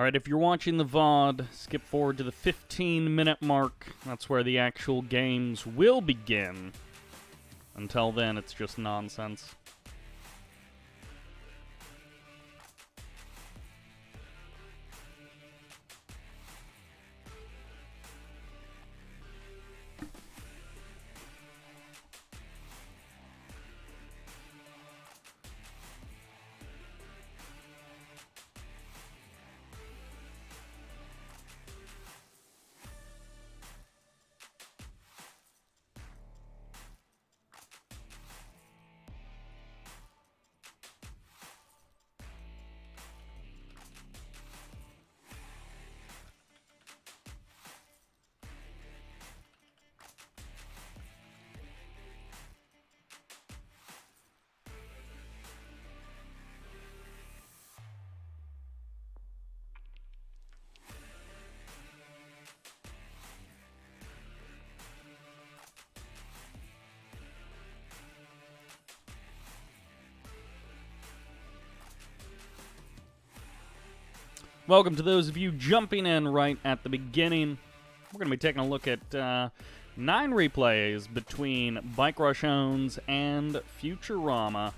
Alright, if you're watching the VOD, skip forward to the 15-minute mark. That's where the actual games will begin. Until then, it's just nonsense. Welcome to those of you jumping in right at the beginning. We're going to be taking a look at 9 replays between BikeRushOwnz and Futurama.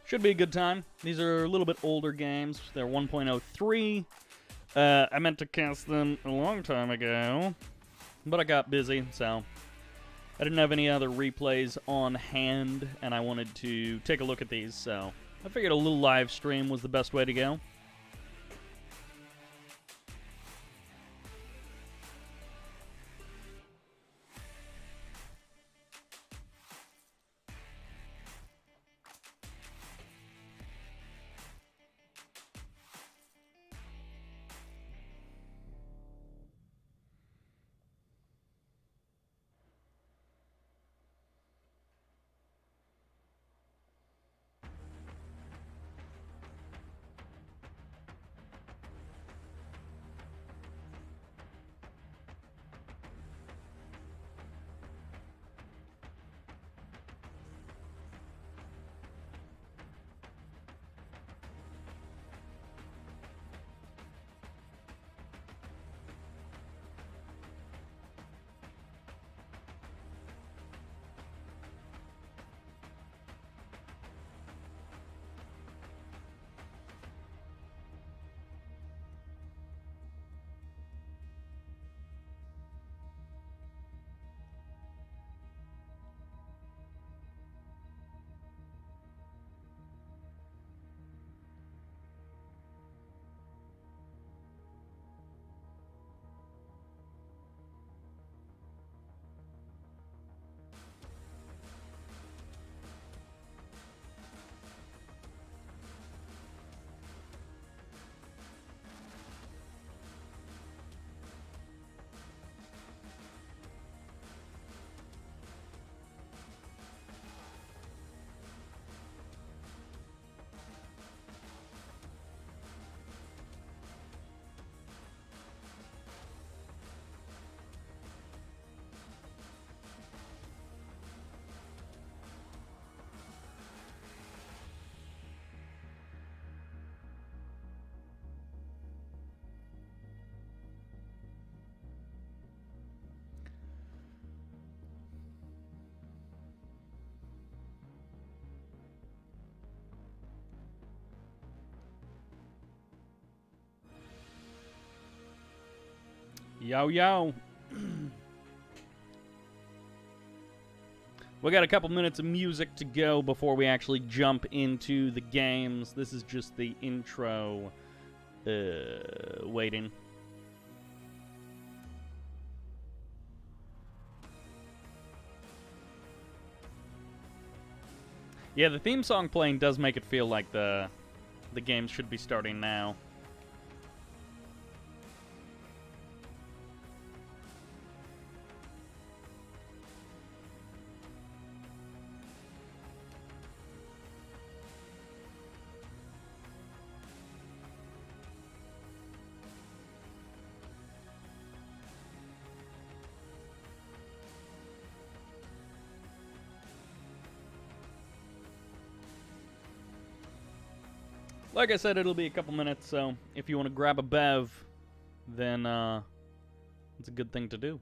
Should be a good time. These are a little bit older games. They're 1.03. I meant to cast them a long time ago, but I got busy, so I didn't have any other replays on hand, and I wanted to take a look at these, so I figured a little live stream was the best way to go. Yo, yo. We got a couple minutes of music to go before we actually jump into the games. This is just the intro waiting. Yeah, the theme song playing does make it feel like the games should be starting now. Like I said, it'll be a couple minutes, so if you want to grab a bev, then it's a good thing to do.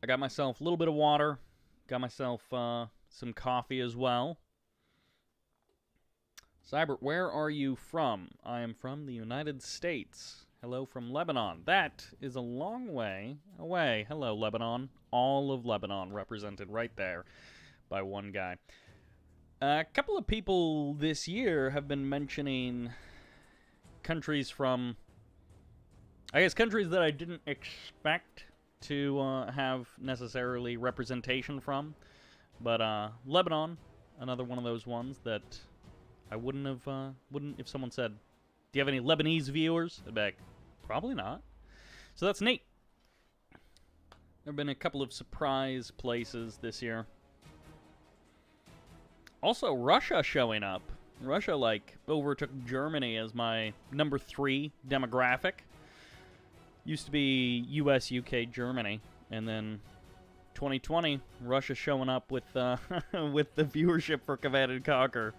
I got myself a little bit of water, got myself some coffee as well. Sybert, where are you from? I am from the United States. Hello from Lebanon. That is a long way away. Hello, Lebanon. All of Lebanon represented right there by one guy. A couple of people this year have been mentioning countries from, I guess, countries that I didn't expect to have necessarily representation from. But Lebanon, another one of those ones that I wouldn't if someone said, do you have any Lebanese viewers? I'd be like, probably not. So that's neat. There have been a couple of surprise places this year. Also, Russia showing up. Russia, like, overtook Germany as my number 3 demographic. Used to be US, UK, Germany. And then 2020, Russia showing up with, with the viewership for Command & Conquer.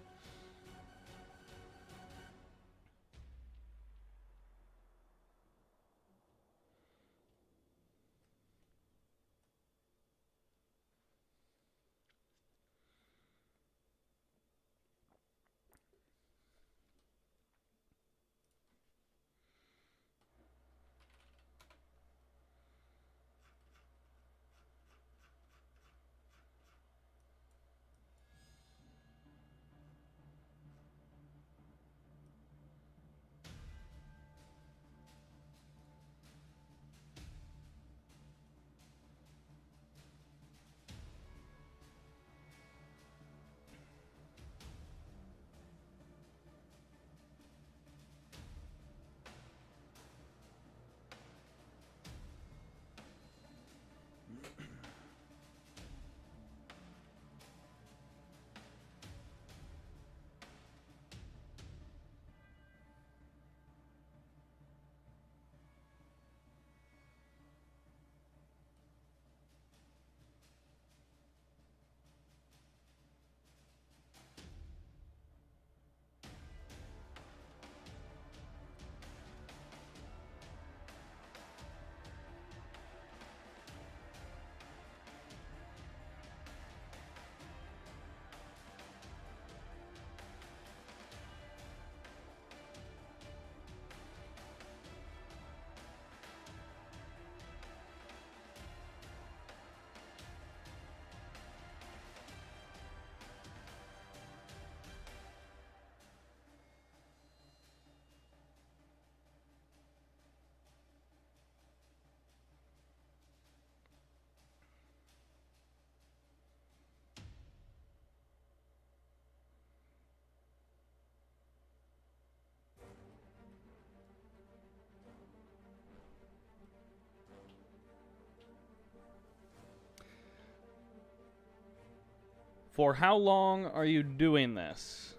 For how long are you doing this?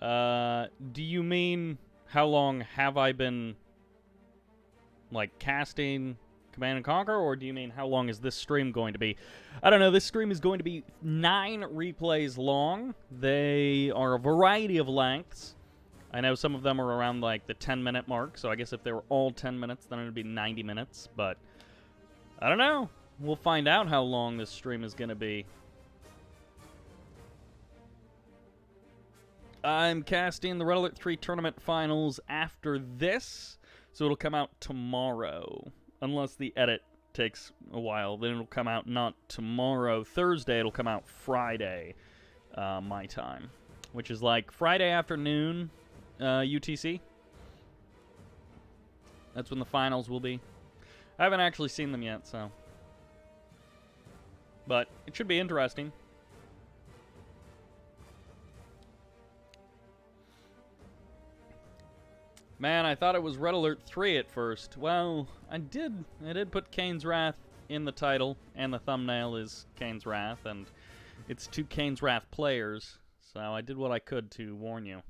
Do you mean how long have I been, like, casting Command & Conquer, or do you mean how long is this stream going to be? I don't know, this stream is going to be 9 replays long. They are a variety of lengths. I know some of them are around, like, the 10-minute mark, so I guess if they were all 10 minutes, then it would be 90 minutes, but I don't know. We'll find out how long this stream is going to be. I'm casting the Red Alert 3 Tournament Finals after this, so it'll come out tomorrow. Unless the edit takes a while, then it'll come out not tomorrow, Thursday, it'll come out Friday, my time. Which is like Friday afternoon, UTC. That's when the finals will be. I haven't actually seen them yet, so. But it should be interesting. Man, I thought it was Red Alert 3 at first. Well, I did put Kane's Wrath in the title, and the thumbnail is Kane's Wrath, and it's 2 Kane's Wrath players, so I did what I could to warn you.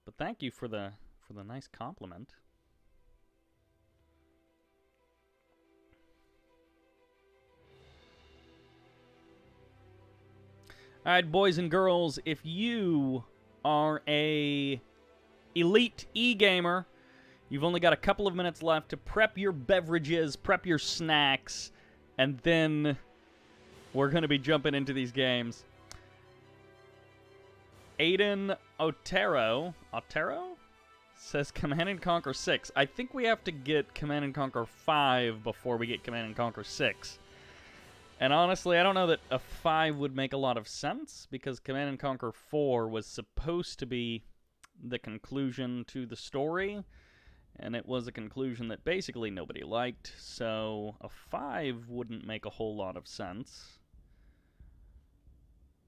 But thank you for the nice compliment. Alright, boys and girls, if you are a elite e-gamer, you've only got a couple of minutes left to prep your beverages, prep your snacks, and then we're going to be jumping into these games. Aiden Otero says Command & Conquer 6. I think we have to get Command & Conquer 5 before we get Command & Conquer 6. And honestly, I don't know that a 5 would make a lot of sense, because Command & Conquer 4 was supposed to be the conclusion to the story, and it was a conclusion that basically nobody liked, so a 5 wouldn't make a whole lot of sense.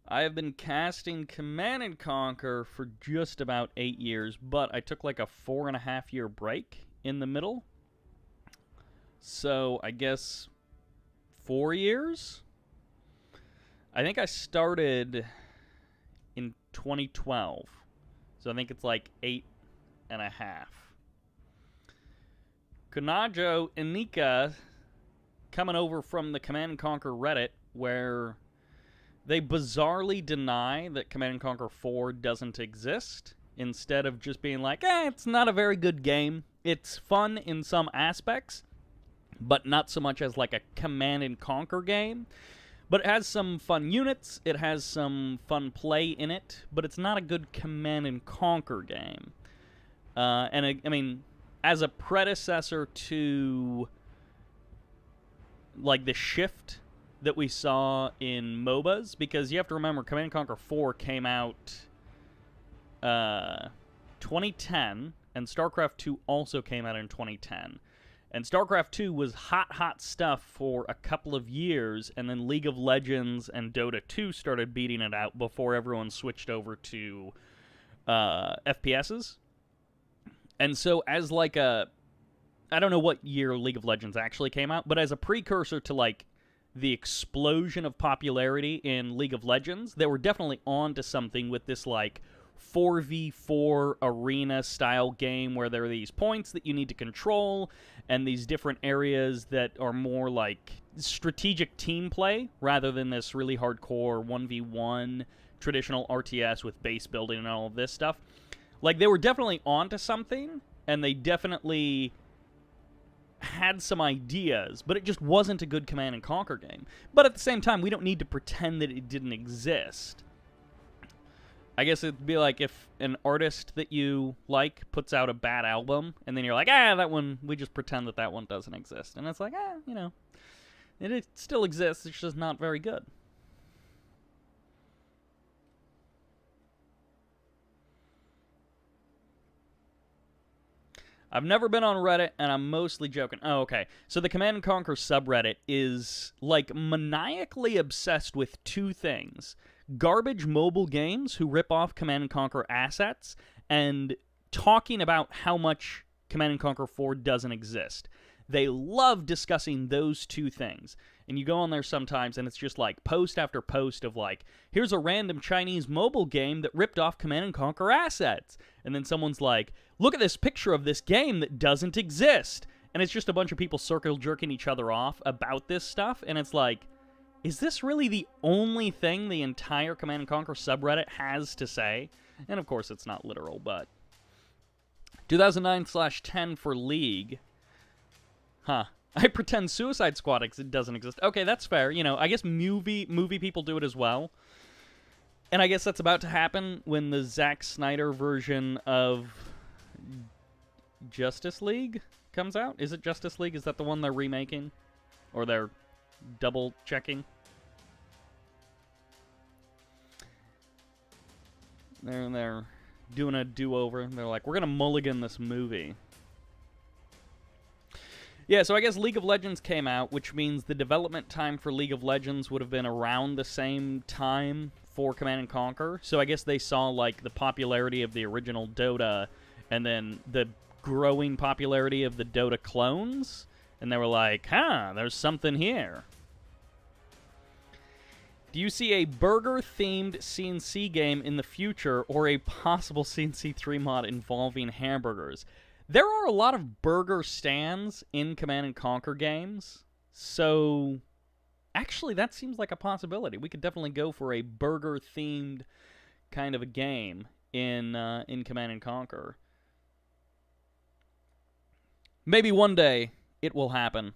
I have been casting Command & Conquer for just about 8 years, but I took like a 4.5-year break in the middle. So I guess 4 years? I think I started in 2012. So I think it's like 8.5. Kunajo Inika coming over from the Command & Conquer Reddit, where they bizarrely deny that Command & Conquer 4 doesn't exist, instead of just being like, it's not a very good game. It's fun in some aspects, but not so much as like a Command & Conquer game. But it has some fun units, it has some fun play in it, but it's not a good Command & Conquer game. I mean, as a predecessor to like the shift that we saw in MOBAs, because you have to remember Command & Conquer 4 came out 2010, and StarCraft 2 also came out in 2010. And StarCraft 2 was hot stuff for a couple of years, and then League of Legends and Dota 2 started beating it out before everyone switched over to FPSs. And so as like a... I don't know what year League of Legends actually came out, but as a precursor to like the explosion of popularity in League of Legends, they were definitely on to something with this like 4v4 arena style game where there are these points that you need to control and these different areas that are more like strategic team play rather than this really hardcore 1v1 traditional RTS with base building and all of this stuff. Like, they were definitely on to something, and they definitely had some ideas, but it just wasn't a good Command & Conquer game. But at the same time, we don't need to pretend that it didn't exist. I guess it'd be like if an artist that you like puts out a bad album, and then you're like, that one, we just pretend that one doesn't exist. And it's like, you know, it still exists, it's just not very good. I've never been on Reddit, and I'm mostly joking. Oh, okay. So the Command & Conquer subreddit is, like, maniacally obsessed with two things. Garbage mobile games who rip off Command & Conquer assets, and talking about how much Command & Conquer 4 doesn't exist. They love discussing those two things. And you go on there sometimes, and it's just like post after post of like, here's a random Chinese mobile game that ripped off Command & Conquer assets. And then someone's like, look at this picture of this game that doesn't exist. And it's just a bunch of people circle jerking each other off about this stuff. And it's like, is this really the only thing the entire Command & Conquer subreddit has to say? And of course, it's not literal, but 2009/10 for League. Huh. I pretend Suicide Squad doesn't exist. Okay, that's fair. You know, I guess movie people do it as well. And I guess that's about to happen when the Zack Snyder version of Justice League comes out. Is it Justice League? Is that the one they're remaking? Or they're double-checking? They're doing a do-over. They're like, we're going to mulligan this movie. Yeah, so I guess League of Legends came out, which means the development time for League of Legends would have been around the same time for Command & Conquer. So I guess they saw, like, the popularity of the original Dota and then the growing popularity of the Dota clones. And they were like, there's something here. Do you see a burger-themed CNC game in the future or a possible CNC 3 mod involving hamburgers? There are a lot of burger stands in Command & Conquer games, so Actually, that seems like a possibility. We could definitely go for a burger-themed kind of a game in Command & Conquer. Maybe one day it will happen.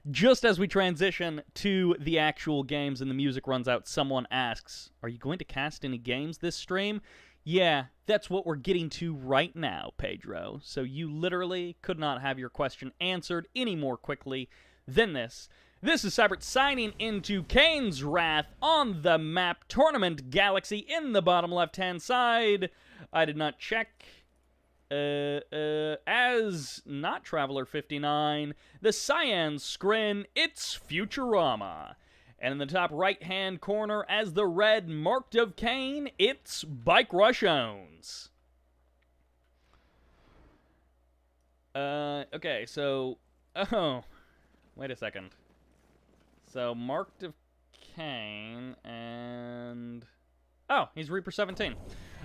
Just as we transition to the actual games and the music runs out, someone asks, "Are you going to cast any games this stream?" Yeah, that's what we're getting to right now, Pedro. So you literally could not have your question answered any more quickly than this. This is Sybert signing into Kane's Wrath on the map Tournament Galaxy in the bottom left-hand side. I did not check. As not Traveler 59, the cyan screen, it's Futurama. And in the top right-hand corner, as the red marked of Kane, it's BikeRushOwnz. Okay, so, oh, wait a second. So, marked of Kane, and, oh, he's Reaper 17.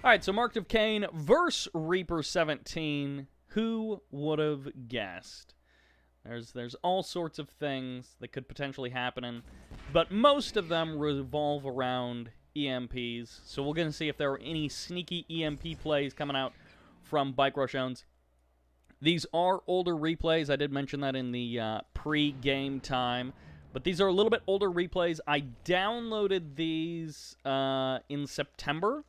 Alright, so Marked of Kane versus Reaper 17. Who would have guessed? There's all sorts of things that could potentially happen, but most of them revolve around EMPs. So we're going to see if there are any sneaky EMP plays coming out from BikeRushOwnz. These are older replays. I did mention that in the pre-game time. But these are a little bit older replays. I downloaded these in September.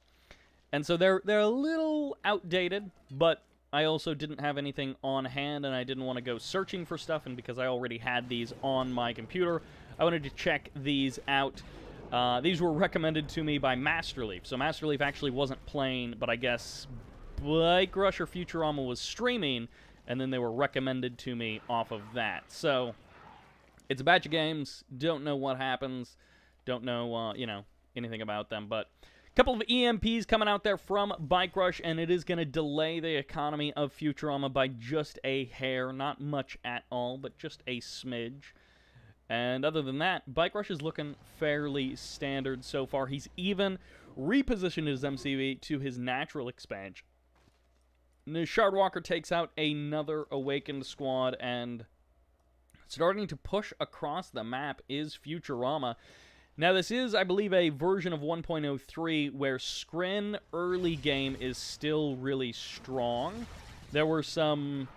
And so they're a little outdated, but I also didn't have anything on hand, and I didn't want to go searching for stuff, and because I already had these on my computer, I wanted to check these out. These were recommended to me by Masterleaf. So Masterleaf actually wasn't playing, but I guess BikeRush or Futurama was streaming, and then they were recommended to me off of that. So it's a batch of games, don't know what happens, don't know, you know, anything about them, but couple of EMPs coming out there from BikeRush, and it is going to delay the economy of Futurama by just a hair. Not much at all, but just a smidge. And other than that, BikeRush is looking fairly standard so far. He's even repositioned his MCV to his natural expansion. Shardwalker takes out another Awakened squad, and starting to push across the map is Futurama. Now, this is, I believe, a version of 1.03 where Scrin early game is still really strong. There were some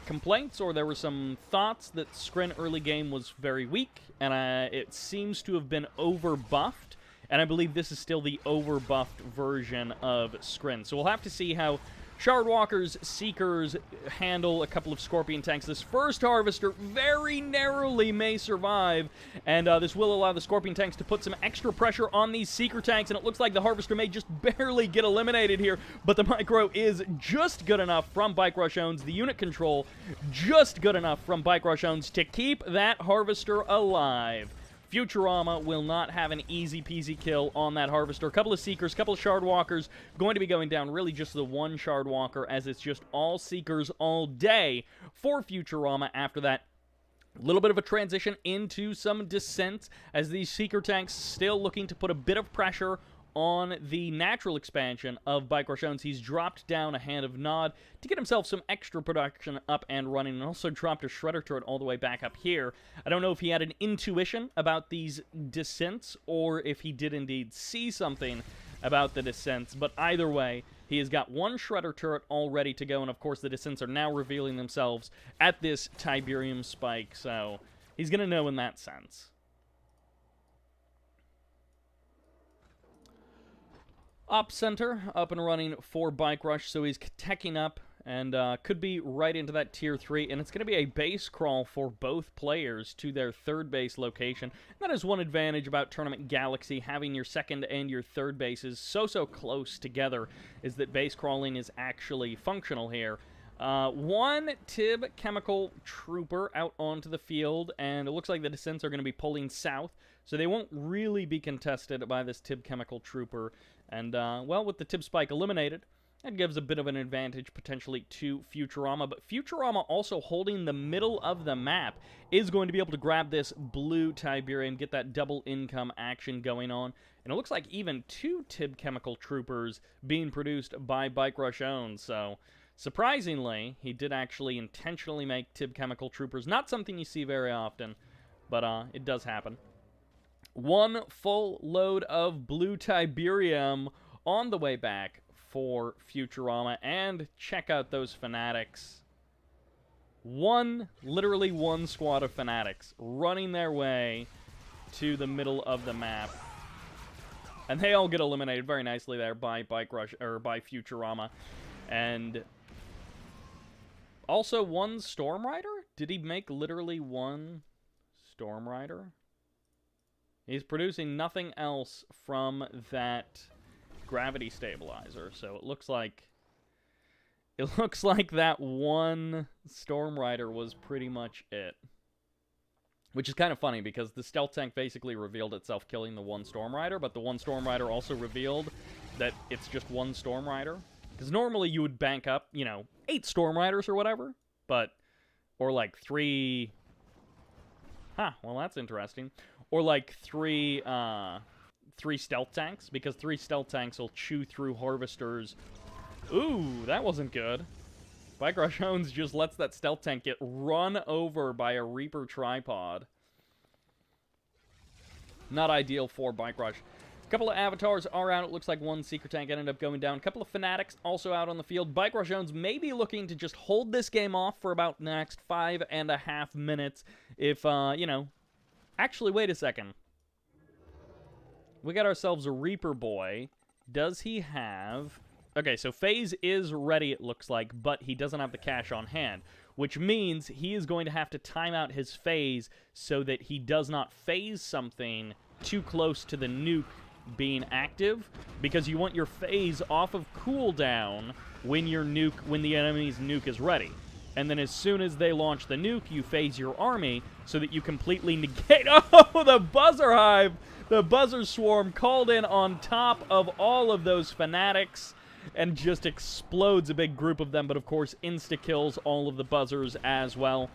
complaints, or there were some thoughts that Scrin early game was very weak, and it seems to have been over-buffed, and I believe this is still the over-buffed version of Scrin. So we'll have to see how Shardwalker's Seekers handle a couple of Scorpion tanks. This first Harvester very narrowly may survive, and this will allow the Scorpion tanks to put some extra pressure on these Seeker tanks, and it looks like the Harvester may just barely get eliminated here, but the Micro is just good enough from BikeRushOwnz, the unit control just good enough from BikeRushOwnz to keep that Harvester alive. Futurama will not have an easy-peasy kill on that Harvester. A couple of Seekers, a couple of Shardwalkers going to be going down. Really just the one Shardwalker, as it's just all Seekers all day for Futurama after that. A little bit of a transition into some descent, as these Seeker tanks still looking to put a bit of pressure on the natural expansion of BikeRushOwnz. He's dropped down a Hand of Nod to get himself some extra production up and running, and also dropped a Shredder turret all the way back up here. I don't know if he had an intuition about these descents, or if he did indeed see something about the descents, but either way, he has got one Shredder turret all ready to go, and of course the descents are now revealing themselves at this Tiberium spike, so he's going to know in that sense. Op Center up and running for BikeRush, so he's teching up and could be right into that Tier 3, and it's going to be a base crawl for both players to their third base location. That is one advantage about Tournament Galaxy, having your second and your third bases so close together, is that base crawling is actually functional here. One Tib Chemical Trooper out onto the field, and it looks like the descents are going to be pulling south, so they won't really be contested by this Tib Chemical Trooper. And, well, with the Tib Spike eliminated, that gives a bit of an advantage potentially to Futurama. But Futurama also holding the middle of the map is going to be able to grab this blue Tiberium, get that double income action going on. And it looks like even two Tib Chemical Troopers being produced by BikeRushOwnz. So, surprisingly, he did actually intentionally make Tib Chemical Troopers. Not something you see very often. But it does happen. One full load of blue Tiberium on the way back for Futurama, and check out those fanatics. Literally one squad of fanatics running their way to the middle of the map. And they all get eliminated very nicely there by by Futurama. And also one Storm Rider? Did he make literally one Storm Rider? He's producing nothing else from that gravity stabilizer, so it looks like that one Storm Rider was pretty much it. Which is kind of funny, because the stealth tank basically revealed itself killing the one Storm Rider, but the one Storm Rider also revealed that it's just one Storm Rider. Because normally you would bank up, 8 Storm Riders or whatever, or like 3... Huh, well that's interesting. Or like 3 stealth tanks, because 3 stealth tanks will chew through harvesters. Ooh, that wasn't good. BikeRushOwnz just lets that stealth tank get run over by a Reaper tripod. Not ideal for BikeRush. A couple of avatars are out. It looks like one Seeker tank ended up going down. A couple of fanatics also out on the field. BikeRushOwnz may be looking to just hold this game off for about the next 5.5 minutes. If, Actually, wait a second. We got ourselves a Reaper boy. Does he have... Okay, so Phase is ready, it looks like, but he doesn't have the cash on hand, which means he is going to have to time out his phase so that he does not phase something too close to the nuke being active, because you want your phase off of cooldown when the enemy's nuke is ready. And then as soon as they launch the nuke, you phase your army so that you completely negate... Oh, the Buzzer Hive! The Buzzer Swarm called in on top of all of those fanatics and just explodes a big group of them, but of course insta-kills all of the buzzers as well.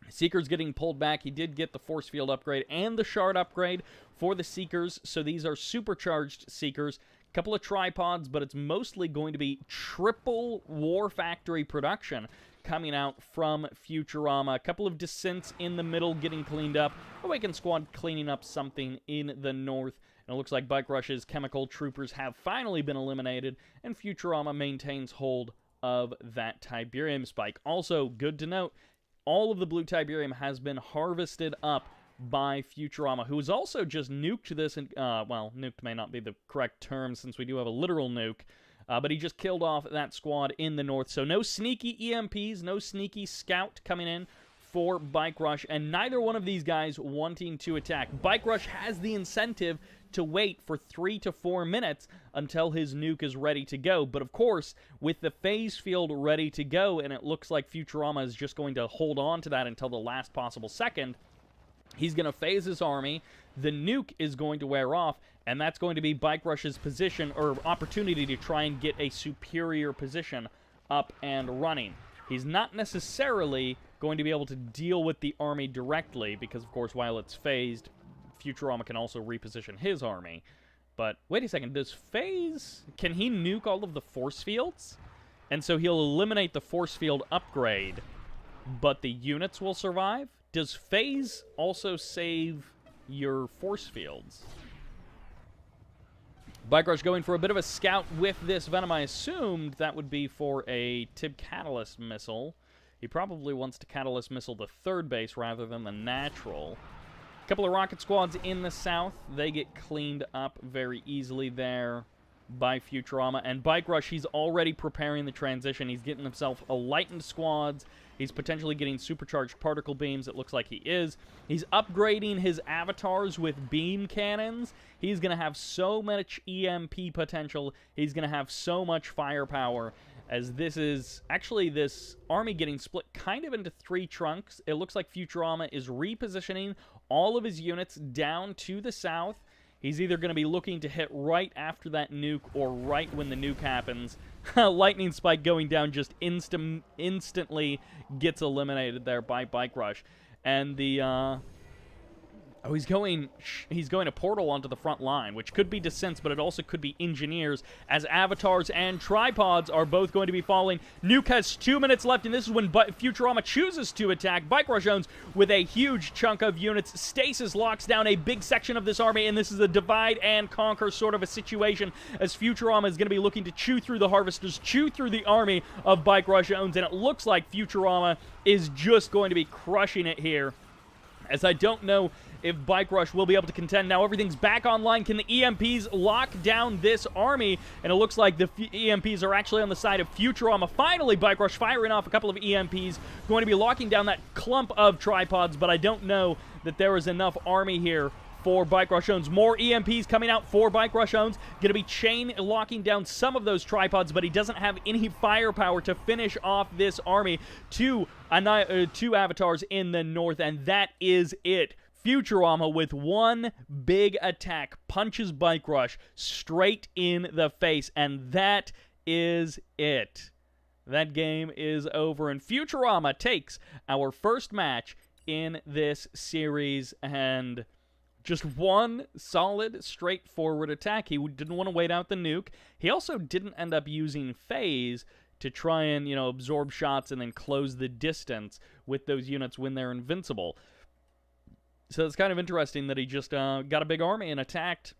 Seeker's getting pulled back. He did get the force field upgrade and the shard upgrade for the Seekers, so these are supercharged Seekers. A couple of tripods, but it's mostly going to be triple War Factory production coming out from Futurama. A couple of descents in the middle getting cleaned up. Awakened Squad cleaning up something in the north. And it looks like BikeRush's chemical troopers have finally been eliminated, and Futurama maintains hold of that Tiberium spike. Also, good to note, all of the blue Tiberium has been harvested up by Futurama, who has also just nuked this, and, well, nuked may not be the correct term since we do have a literal nuke, but he just killed off that squad in the north. So no sneaky EMPs, no sneaky scout coming in for BikeRush, and neither one of these guys wanting to attack. BikeRush has the incentive to wait for 3 to 4 minutes until his nuke is ready to go. But of course, with the phase field ready to go, and it looks like Futurama is just going to hold on to that until the last possible second, he's going to phase his army, the nuke is going to wear off, and that's going to be BikeRush's position, or opportunity to try and get a superior position up and running. He's not necessarily going to be able to deal with the army directly, because of course while it's phased, Futurama can also reposition his army. But wait a second, does Phase... Can he nuke all of the force fields? And so he'll eliminate the force field upgrade, but the units will survive? Does Phase also save your force fields? BikeRush going for a bit of a scout with this Venom. I assumed that would be for a Tib Catalyst missile. He probably wants to Catalyst missile the third base rather than the natural. A couple of rocket squads in the south. They get cleaned up very easily there by Futurama. And BikeRush, he's already preparing the transition. He's getting himself a lightened squads. He's potentially getting supercharged particle beams. It looks like he is. He's upgrading his avatars with beam cannons. He's going to have so much EMP potential. He's going to have so much firepower, as this is actually this army getting split kind of into 3 trunks. It looks like Futurama is repositioning all of his units down to the south. He's either going to be looking to hit right after that nuke or right when the nuke happens. Lightning Spike going down just instantly gets eliminated there by BikeRush. And the Oh, he's going a portal onto the front line, which could be descents, but it also could be engineers, as avatars and tripods are both going to be falling. Nuke has 2 minutes left, and this is when Futurama chooses to attack. BikeRushOwnz with a huge chunk of units. Stasis locks down a big section of this army, and this is a divide and conquer sort of a situation, as Futurama is going to be looking to chew through the harvesters, chew through the army of BikeRushOwnz, and it looks like Futurama is just going to be crushing it here, as I don't know if Bike Rush will be able to contend. Now everything's back online. Can the EMPs lock down this army? And it looks like the EMPs are actually on the side of Futurama. Finally, Bike Rush firing off a couple of EMPs, going to be locking down that clump of tripods, but I don't know that there is enough army here for BikeRushOwnz. More EMPs coming out for BikeRushOwnz. Going to be chain locking down some of those tripods, but he doesn't have any firepower to finish off this army. Two avatars in the north, and that is it. Futurama, with one big attack, punches Bike Rush straight in the face, and that is it. That game is over, and Futurama takes our first match in this series, and just one solid, straightforward attack. He didn't want to wait out the nuke. He also didn't end up using phase to try and, absorb shots and then close the distance with those units when they're invincible. So it's kind of interesting that he just got a big army and attacked,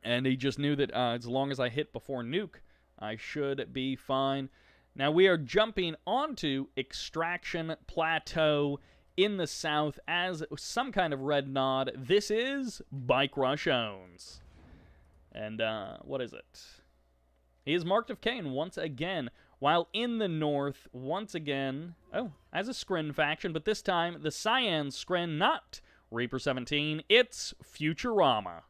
and he just knew that as long as I hit before nuke, I should be fine. Now we are jumping onto Extraction Plateau in the south as some kind of red nod. This is BikeRushOwnz. And what is it? He is marked of Kane once again, while in the north, once again, as a Skrin faction, but this time the Cyan Skrin, not Reaper 17, it's Futurama.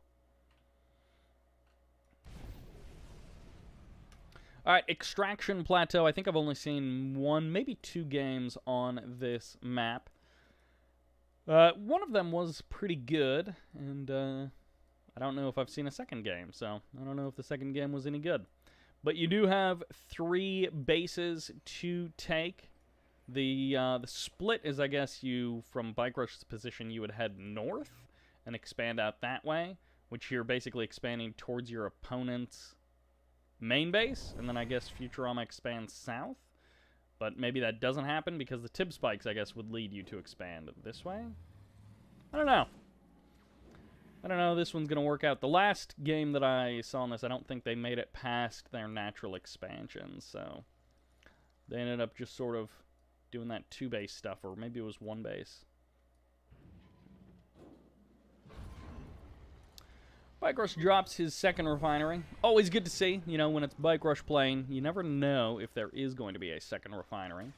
Alright, Extraction Plateau. I think I've only seen one, maybe two games on this map. One of them was pretty good, and I don't know if I've seen a second game, so I don't know if the second game was any good. But you do have 3 bases to take. The split is, I guess, from Bike Rush's position, you would head north and expand out that way, which you're basically expanding towards your opponent's main base, and then I guess Futurama expands south. But maybe that doesn't happen because the tib spikes, I guess, would lead you to expand this way. I don't know. I don't know, this one's going to work out. The last game that I saw on this, I don't think they made it past their natural expansion, so they ended up just sort of doing that 2-base stuff, or maybe it was 1 base. Bike Rush drops his second refinery. Always good to see, when it's Bike Rush playing, you never know if there is going to be a second refinery.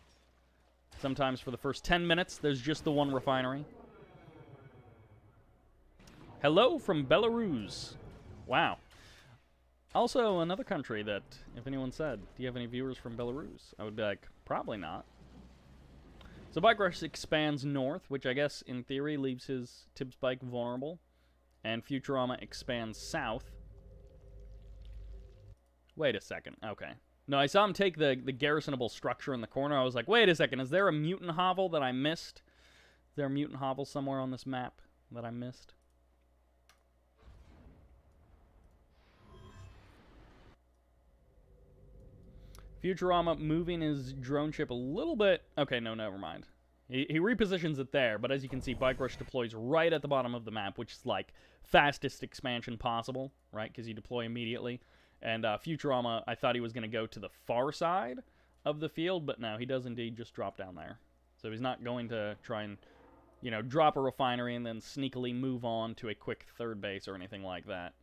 Sometimes for the first 10 minutes, there's just the 1 refinery. Hello from Belarus. Wow. Also, another country that, if anyone said, do you have any viewers from Belarus? I would be like, probably not. So Bike Rush expands north, which I guess, in theory, leaves his tib spike vulnerable. And Futurama expands south. Wait a second. Okay. No, I saw him take the garrisonable structure in the corner. I was like, wait a second. Is there a mutant hovel that I missed? Is there a mutant hovel somewhere on this map that I missed? Futurama moving his drone ship a little bit. Okay, no, never mind. He repositions it there, but as you can see, Bike Rush deploys right at the bottom of the map, which is like fastest expansion possible, right? Because you deploy immediately. And Futurama, I thought he was going to go to the far side of the field, but no, he does indeed just drop down there. So he's not going to try and, drop a refinery and then sneakily move on to a quick third base or anything like that.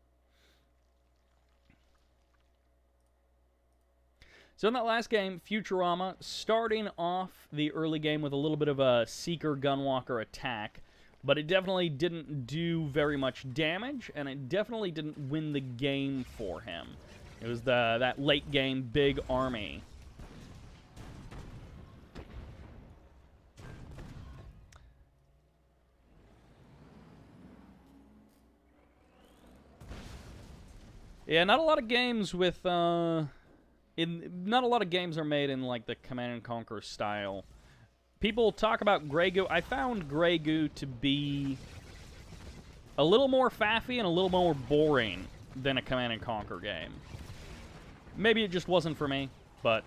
So in that last game, Futurama starting off the early game with a little bit of a Seeker Gunwalker attack, but it definitely didn't do very much damage, and it definitely didn't win the game for him. It was that late game big army. Yeah, not a lot of games with not a lot of games are made in, like, the Command and Conquer style. People talk about Grey Goo. I found Grey Goo to be a little more faffy and a little more boring than a Command and Conquer game. Maybe it just wasn't for me, but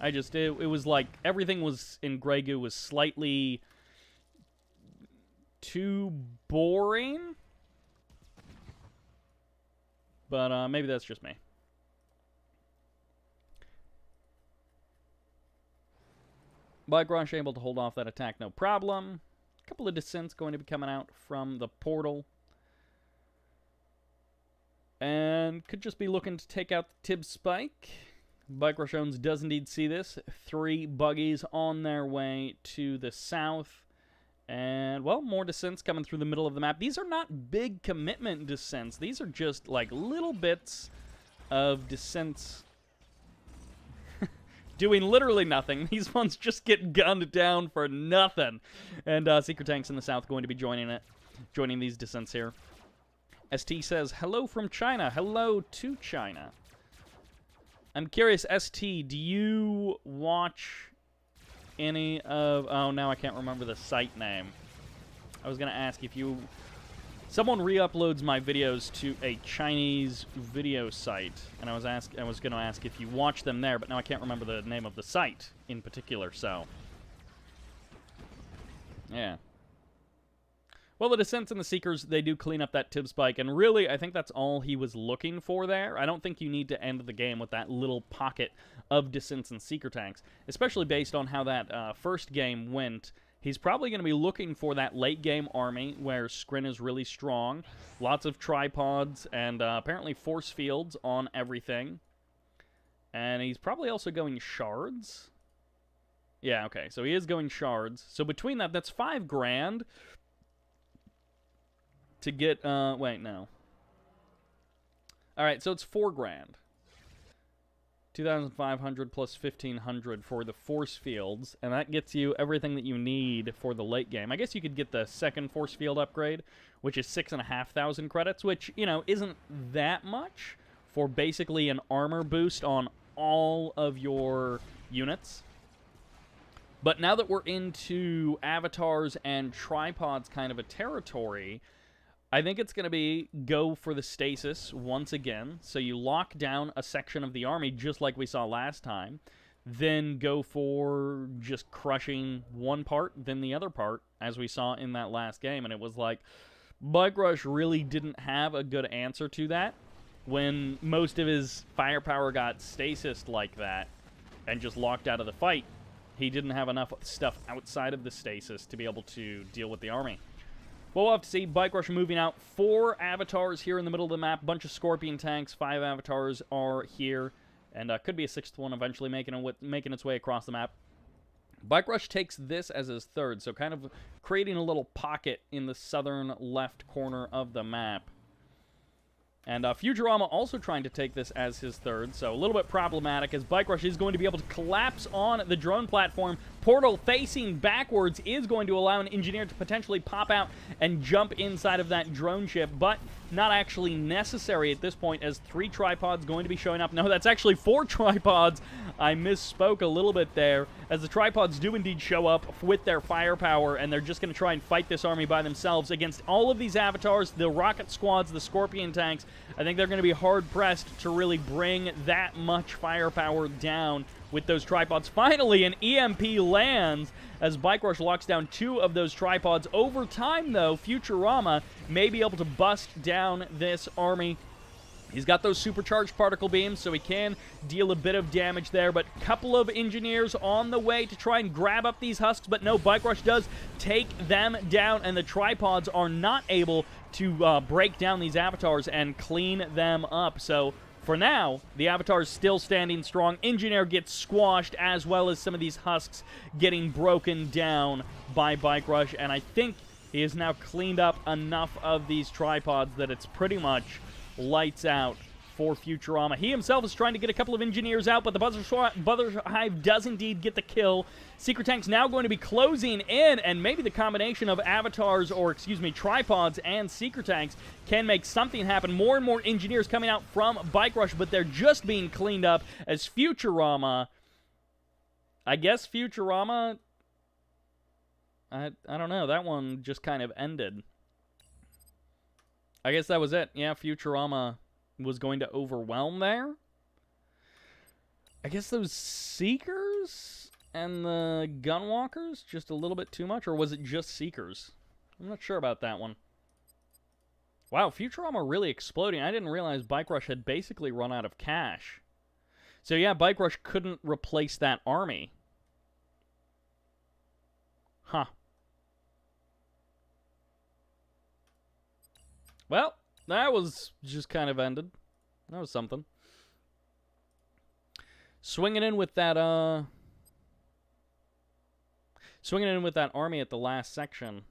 it was like everything was in Grey Goo was slightly too boring. But maybe that's just me. BikeRush able to hold off that attack, no problem. A couple of descents going to be coming out from the portal. And could just be looking to take out the Tib Spike. BikeRushOwnz does indeed see this. 3 buggies on their way to the south. And, well, more descents coming through the middle of the map. These are not big commitment descents. These are just, like, little bits of descents doing literally nothing. These ones just get gunned down for nothing. And Secret Tanks in the south going to be joining these descents here. ST says, hello from China. Hello to China. I'm curious, ST, do you watch any of... Oh, now I can't remember the site name. I was going to ask if you... Someone re-uploads my videos to a Chinese video site, and I was going to ask if you watch them there, but now I can't remember the name of the site in particular, so... Yeah. Well, the Descents and the Seekers, they do clean up that Tib Spike, and really, I think that's all he was looking for there. I don't think you need to end the game with that little pocket of Descents and Seeker Tanks, especially based on how that first game went. He's probably going to be looking for that late-game army where Skrin is really strong, lots of tripods, and apparently force fields on everything. And he's probably also going shards. Yeah, okay, so he is going shards. So between that, that's $5 grand to get, wait, no. Alright, so it's $4 grand. 2,500 plus 1,500 for the force fields, and that gets you everything that you need for the late game. I guess you could get the second force field upgrade, which is 6,500 credits, which, you know, isn't that much for basically an armor boost on all of your units. But now that we're into avatars and tripods kind of a territory, I think it's going to be go for the stasis once again. So you lock down a section of the army just like we saw last time. Then go for just crushing one part, then the other part, as we saw in that last game. And it was like, BikeRush really didn't have a good answer to that when most of his firepower got stasis like that and just locked out of the fight. He didn't have enough stuff outside of the stasis to be able to deal with the army. Well, we'll have to see. BikeRush moving out. 4 avatars here in the middle of the map. Bunch of Scorpion tanks. 5 avatars are here. And could be a 6th one eventually making its way across the map. BikeRush takes this as his 3rd. So kind of creating a little pocket in the southern left corner of the map. And Futurama also trying to take this as his 3rd, so a little bit problematic as BikeRush is going to be able to collapse on the drone platform. Portal facing backwards is going to allow an engineer to potentially pop out and jump inside of that drone ship, but not actually necessary at this point as 3 tripods going to be showing up. No, that's actually 4 tripods. I misspoke a little bit there, as the tripods do indeed show up with their firepower, and they're just going to try and fight this army by themselves against all of these avatars, the rocket squads, the Scorpion tanks. I think they're going to be hard-pressed to really bring that much firepower down with those tripods. Finally, an EMP lands as BikeRush locks down 2 of those tripods. Over time, though, Futurama may be able to bust down this army. He's got those supercharged particle beams, so he can deal a bit of damage there, but a couple of engineers on the way to try and grab up these husks, but no, BikeRush does take them down, and the tripods are not able to break down these avatars and clean them up. So for now, the avatar is still standing strong. Engineer gets squashed, as well as some of these husks getting broken down by BikeRush, and I think he has now cleaned up enough of these tripods that it's pretty much lights out for Futurama. He himself is trying to get a couple of engineers out, but the Buzzer Hive does indeed get the kill. Secret Tank's now going to be closing in, and maybe the combination of avatars, or excuse me, tripods and Secret Tanks can make something happen. More and more engineers coming out from BikeRush, but they're just being cleaned up as Futurama, I guess Futurama, I don't know, that one just kind of ended. I guess that was it. Yeah, Futurama was going to overwhelm there. I guess those Seekers and the Gunwalkers just a little bit too much, or was it just Seekers? I'm not sure about that one. Wow, Futurama really exploding. I didn't realize Bike Rush had basically run out of cash. So yeah, Bike Rush couldn't replace that army. Huh. Well, that was just kind of ended. That was something. Swinging in with that army at the last section,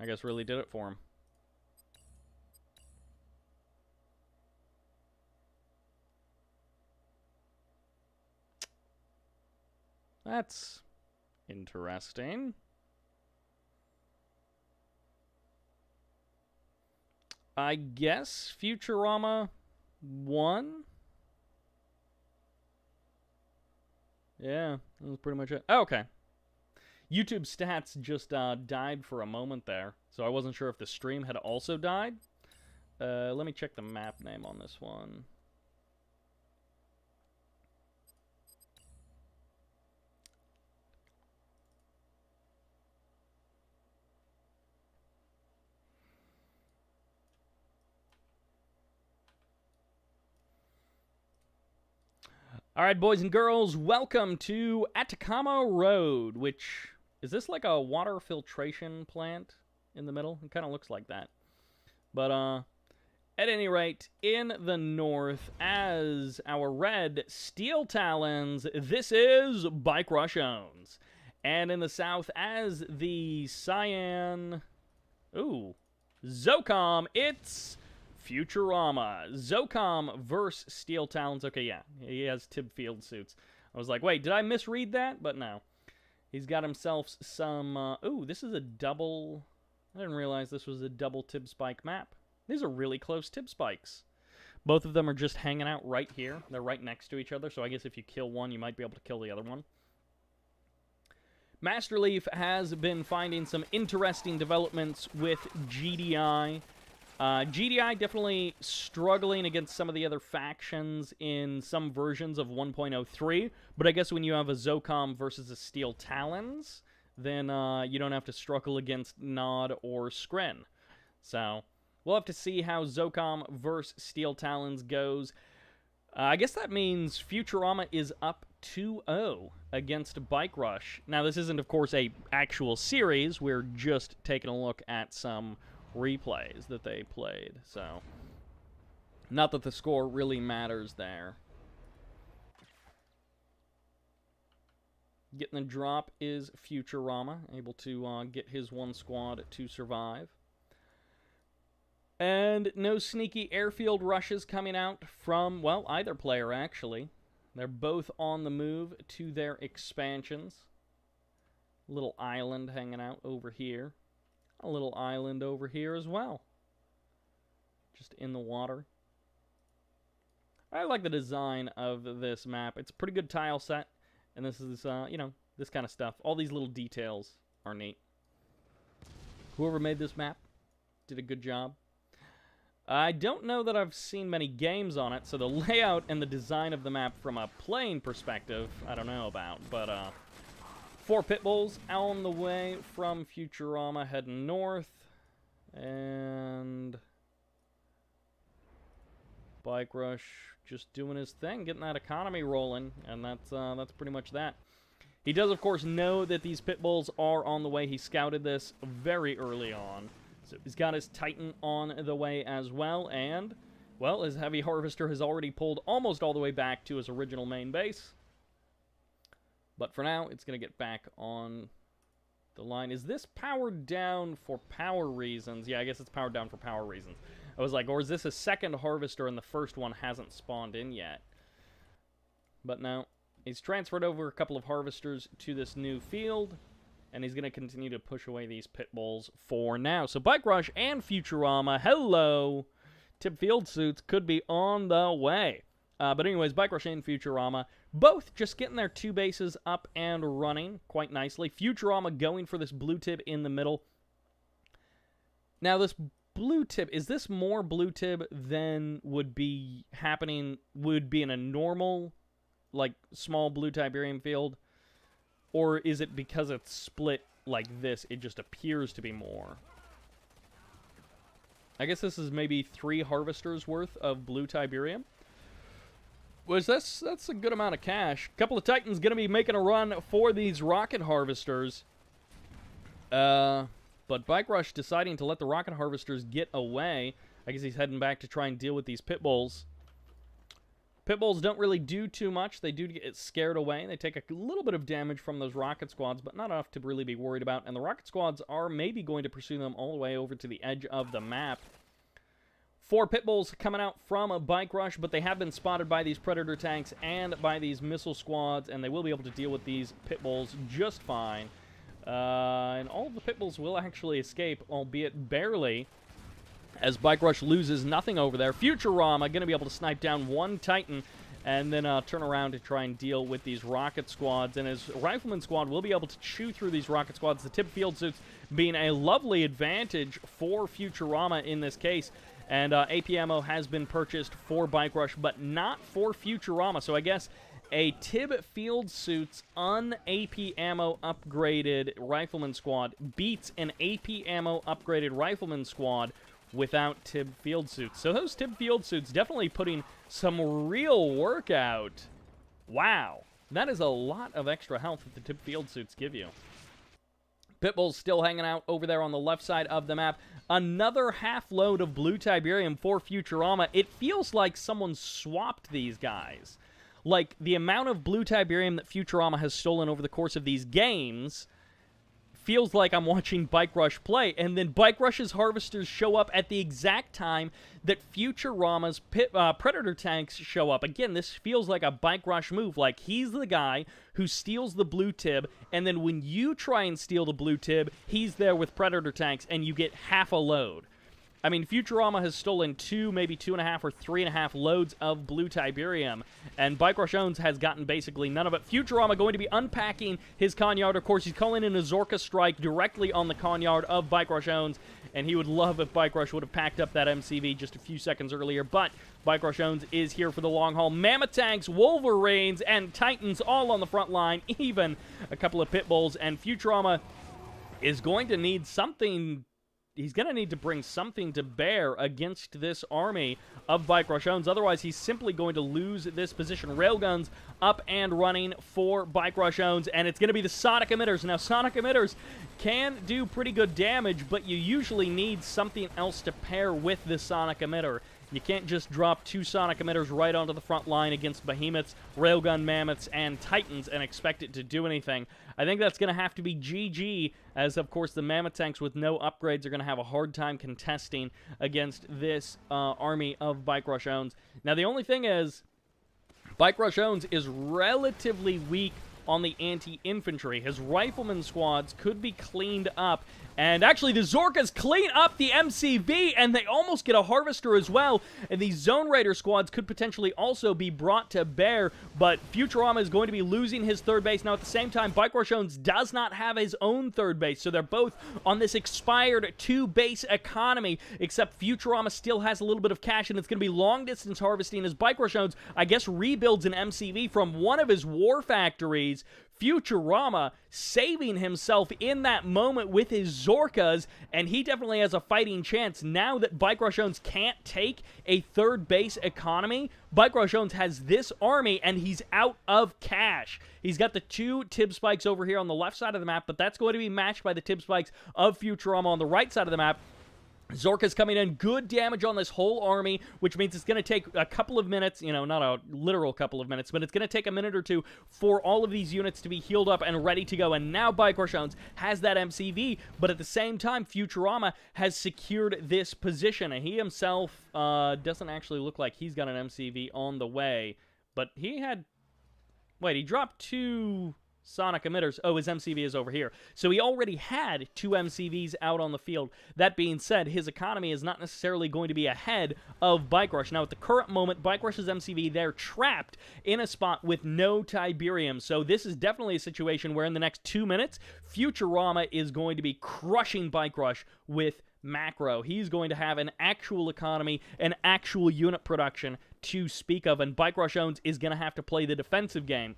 I guess really did it for him. That's interesting. I guess Futurama won. Yeah, that was pretty much it. Oh, okay. YouTube stats just died for a moment there, so I wasn't sure if the stream had also died. Let me check the map name on this one. All right, boys and girls, welcome to Atacama Road, which, is this like a water filtration plant in the middle? It kind of looks like that. But, at any rate, in the north, as our red Steel Talons, this is BikeRushOwnz. And in the south, as the cyan, Zocom, it's Futurama. Zocom versus Steel Talons. Okay, yeah, he has Tib Field suits. I was like, wait, did I misread that? But no. He's got himself some, this is a double, I didn't realize this was a double Tib Spike map. These are really close Tib Spikes. Both of them are just hanging out right here. They're right next to each other, so I guess if you kill one, you might be able to kill the other one. Master Leaf has been finding some interesting developments with GDI. GDI definitely struggling against some of the other factions in some versions of 1.03, but I guess when you have a Zocom versus a Steel Talons, then you don't have to struggle against Nod or Skren. So, we'll have to see how Zocom versus Steel Talons goes. I guess that means Futurama is up 2-0 against Bike Rush. Now, this isn't, of course, a actual series. We're just taking a look at some replays that they played, so not that the score really matters there. Getting the drop is Futurama, able to get his one squad to survive. And no sneaky airfield rushes coming out from, well, either player, actually. They're both on the move to their expansions. Little island hanging out over here. A little island over here as well. Just in the water. I like the design of this map. It's a pretty good tile set. And this is, you know, this kind of stuff. All these little details are neat. Whoever made this map did a good job. I don't know that I've seen many games on it, so the layout and the design of the map from a playing perspective, I don't know about. But, 4 pit bulls on the way from Futurama heading north. And Bike Rush just doing his thing, getting that economy rolling, and that's pretty much that. He does, of course, know that these pit bulls are on the way. He scouted this very early on. So he's got his Titan on the way as well, and, well, his Heavy Harvester has already pulled almost all the way back to his original main base. But for now, it's going to get back on the line. Is this powered down for power reasons? Yeah, I guess it's powered down for power reasons. I was like, or is this a second harvester and the first one hasn't spawned in yet? But no. He's transferred over a couple of harvesters to this new field, and he's going to continue to push away these pit bulls for now. So Bike Rush and Futurama, hello! Tip field suits could be on the way. But anyways, Bike Rush and Futurama, both just getting their 2 bases up and running quite nicely. Futurama going for this blue tip in the middle. Now, this blue blue tib, is this more blue tib than would be in a normal, like, small blue Tiberium field? Or is it because it's split like this, it just appears to be more? I guess this is maybe 3 harvesters worth of blue Tiberium. That's a good amount of cash. A couple of Titans going to be making a run for these rocket harvesters. But Bike Rush deciding to let the rocket harvesters get away. I guess he's heading back to try and deal with these pit bulls. Pit bulls don't really do too much. They do get scared away. They take a little bit of damage from those rocket squads, but not enough to really be worried about. And the rocket squads are maybe going to pursue them all the way over to the edge of the map. 4 pit bulls coming out from a Bike Rush, but they have been spotted by these Predator tanks and by these missile squads, and they will be able to deal with these pit bulls just fine. And all of the pit bulls will actually escape, albeit barely, as Bike Rush loses nothing over there. Futurama going to be able to snipe down 1 Titan and then turn around to try and deal with these rocket squads. And his rifleman squad will be able to chew through these rocket squads. The tip field suits being a lovely advantage for Futurama in this case. And AP ammo has been purchased for Bike Rush, but not for Futurama. So I guess a Tib Field Suits un-AP ammo upgraded Rifleman Squad beats an AP ammo upgraded Rifleman Squad without Tib Field Suits. So those Tib Field Suits definitely putting some real work out. Wow. That is a lot of extra health that the Tib Field Suits give you. Pitbull's still hanging out over there on the left side of the map. Another half load of blue Tiberium for Futurama. It feels like someone swapped these guys. Like, the amount of blue Tiberium that Futurama has stolen over the course of these games feels like I'm watching Bike Rush play, and then Bike Rush's harvesters show up at the exact time that Futurama's Predator tanks show up. Again, this feels like a Bike Rush move. Like, he's the guy who steals the blue tib, and then when you try and steal the blue tib, he's there with Predator tanks, and you get half a load. I mean, Futurama has stolen 2, maybe 2.5 or 3.5 loads of blue Tiberium, and BikeRushOwnz has gotten basically none of it. Futurama going to be unpacking his Conyard. Of course, he's calling in a Zorka strike directly on the Conyard of BikeRushOwnz, and he would love if Bike Rush would have packed up that MCV just a few seconds earlier, but BikeRushOwnz is here for the long haul. Mammoth tanks, Wolverines, and Titans all on the front line, even a couple of pit bulls, and Futurama is going to need something. He's going to need to bring something to bear against this army of BikeRushOwnz. Otherwise, he's simply going to lose this position. Railguns up and running for BikeRushOwnz, and it's going to be the sonic emitters. Now, sonic emitters can do pretty good damage, but you usually need something else to pair with the sonic emitter. You can't just drop 2 sonic emitters right onto the front line against behemoths, railgun mammoths, and titans and expect it to do anything. I think that's going to have to be GG, as of course the mammoth tanks with no upgrades are going to have a hard time contesting against this army of BikeRushOwnz. Now the only thing is, BikeRushOwnz is relatively weak on the anti-infantry. His rifleman squads could be cleaned up, and actually the Zorkas clean up the MCV, and they almost get a harvester as well, and these Zone Raider squads could potentially also be brought to bear, but Futurama is going to be losing his third base. Now at the same time, BikeRushOwnz does not have his own third base, so they're both on this expired 2-base economy, except Futurama still has a little bit of cash, and it's going to be long-distance harvesting as BikeRushOwnz, I guess, rebuilds an MCV from one of his war factories. Futurama saving himself in that moment with his Zorkas, and he definitely has a fighting chance now that BikeRushOwnz can't take a third base economy. BikeRushOwnz has this army, and he's out of cash. He's got the 2 Tib Spikes over here on the left side of the map, but that's going to be matched by the Tib Spikes of Futurama on the right side of the map. Zorka's coming in, good damage on this whole army, which means it's going to take a couple of minutes, you know, not a literal couple of minutes, but it's going to take a minute or 2 for all of these units to be healed up and ready to go. And now BikeRushOwnz has that MCV, but at the same time, Futurama has secured this position, and he himself doesn't actually look like he's got an MCV on the way, but he had, wait, he dropped 2 sonic emitters. Oh, his MCV is over here. So he already had 2 MCVs out on the field. That being said, his economy is not necessarily going to be ahead of Bike Rush. Now, at the current moment, Bike Rush's MCV, they're trapped in a spot with no Tiberium. So this is definitely a situation where in the next 2 minutes, Futurama is going to be crushing Bike Rush with macro. He's going to have an actual economy, an actual unit production to speak of, and BikeRushOwnz is going to have to play the defensive game.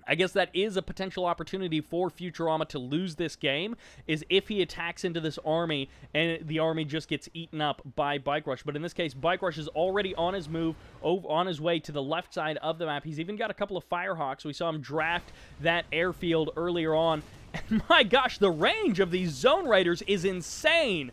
I guess that is a potential opportunity for Futurama to lose this game, is if he attacks into this army and the army just gets eaten up by BikeRush. But in this case, BikeRush is already on his move, on his way to the left side of the map. He's even got a couple of Firehawks. We saw him draft that airfield earlier on. And my gosh, the range of these Zone Raiders is insane.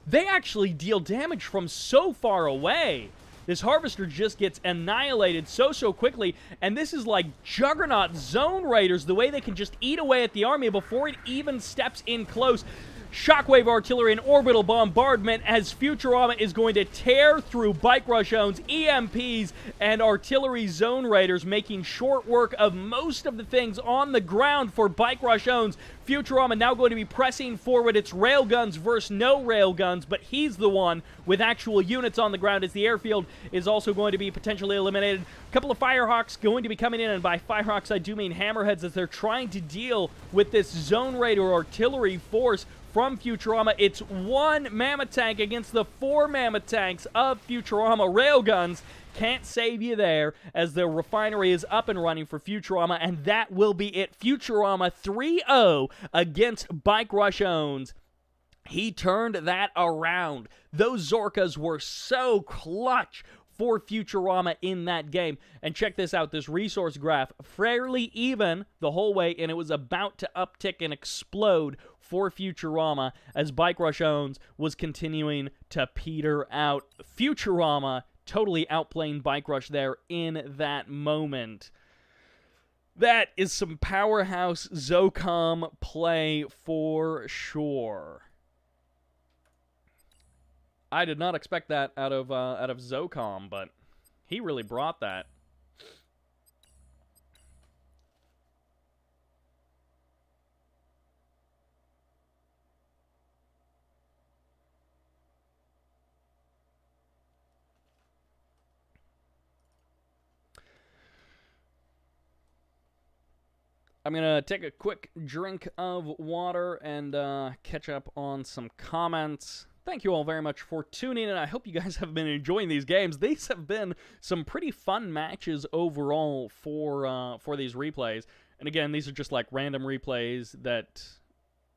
They actually deal damage from so far away. This Harvester just gets annihilated so quickly, and this is like Juggernaut Zone Raiders, the way they can just eat away at the army before it even steps in close. Shockwave artillery and orbital bombardment as Futurama is going to tear through BikeRushOwnz, EMPs, and artillery Zone Raiders, making short work of most of the things on the ground for BikeRushOwnz. Futurama now going to be pressing forward its railguns versus no railguns, but he's the one with actual units on the ground as the airfield is also going to be potentially eliminated. A couple of Firehawks going to be coming in, and by Firehawks I do mean Hammerheads, as they're trying to deal with this Zone Raider artillery force from Futurama. It's one Mammoth tank against the 4 Mammoth tanks of Futurama. Railguns can't save you there, as the refinery is up and running for Futurama, and that will be it. Futurama 3-0 against BikeRushOwnz. He turned that around. Those Zorkas were so clutch for Futurama in that game. And check this out, this resource graph, fairly even the whole way, and it was about to uptick and explode for Futurama as BikeRushOwnz was continuing to peter out. Futurama totally outplaying BikeRush there in that moment. That is some powerhouse Zocom play for sure. I did not expect that out of Zocom, but he really brought that. I'm going to take a quick drink of water and catch up on some comments. Thank you all very much for tuning in. I hope you guys have been enjoying these games. These have been some pretty fun matches overall for these replays. And again, these are just like random replays that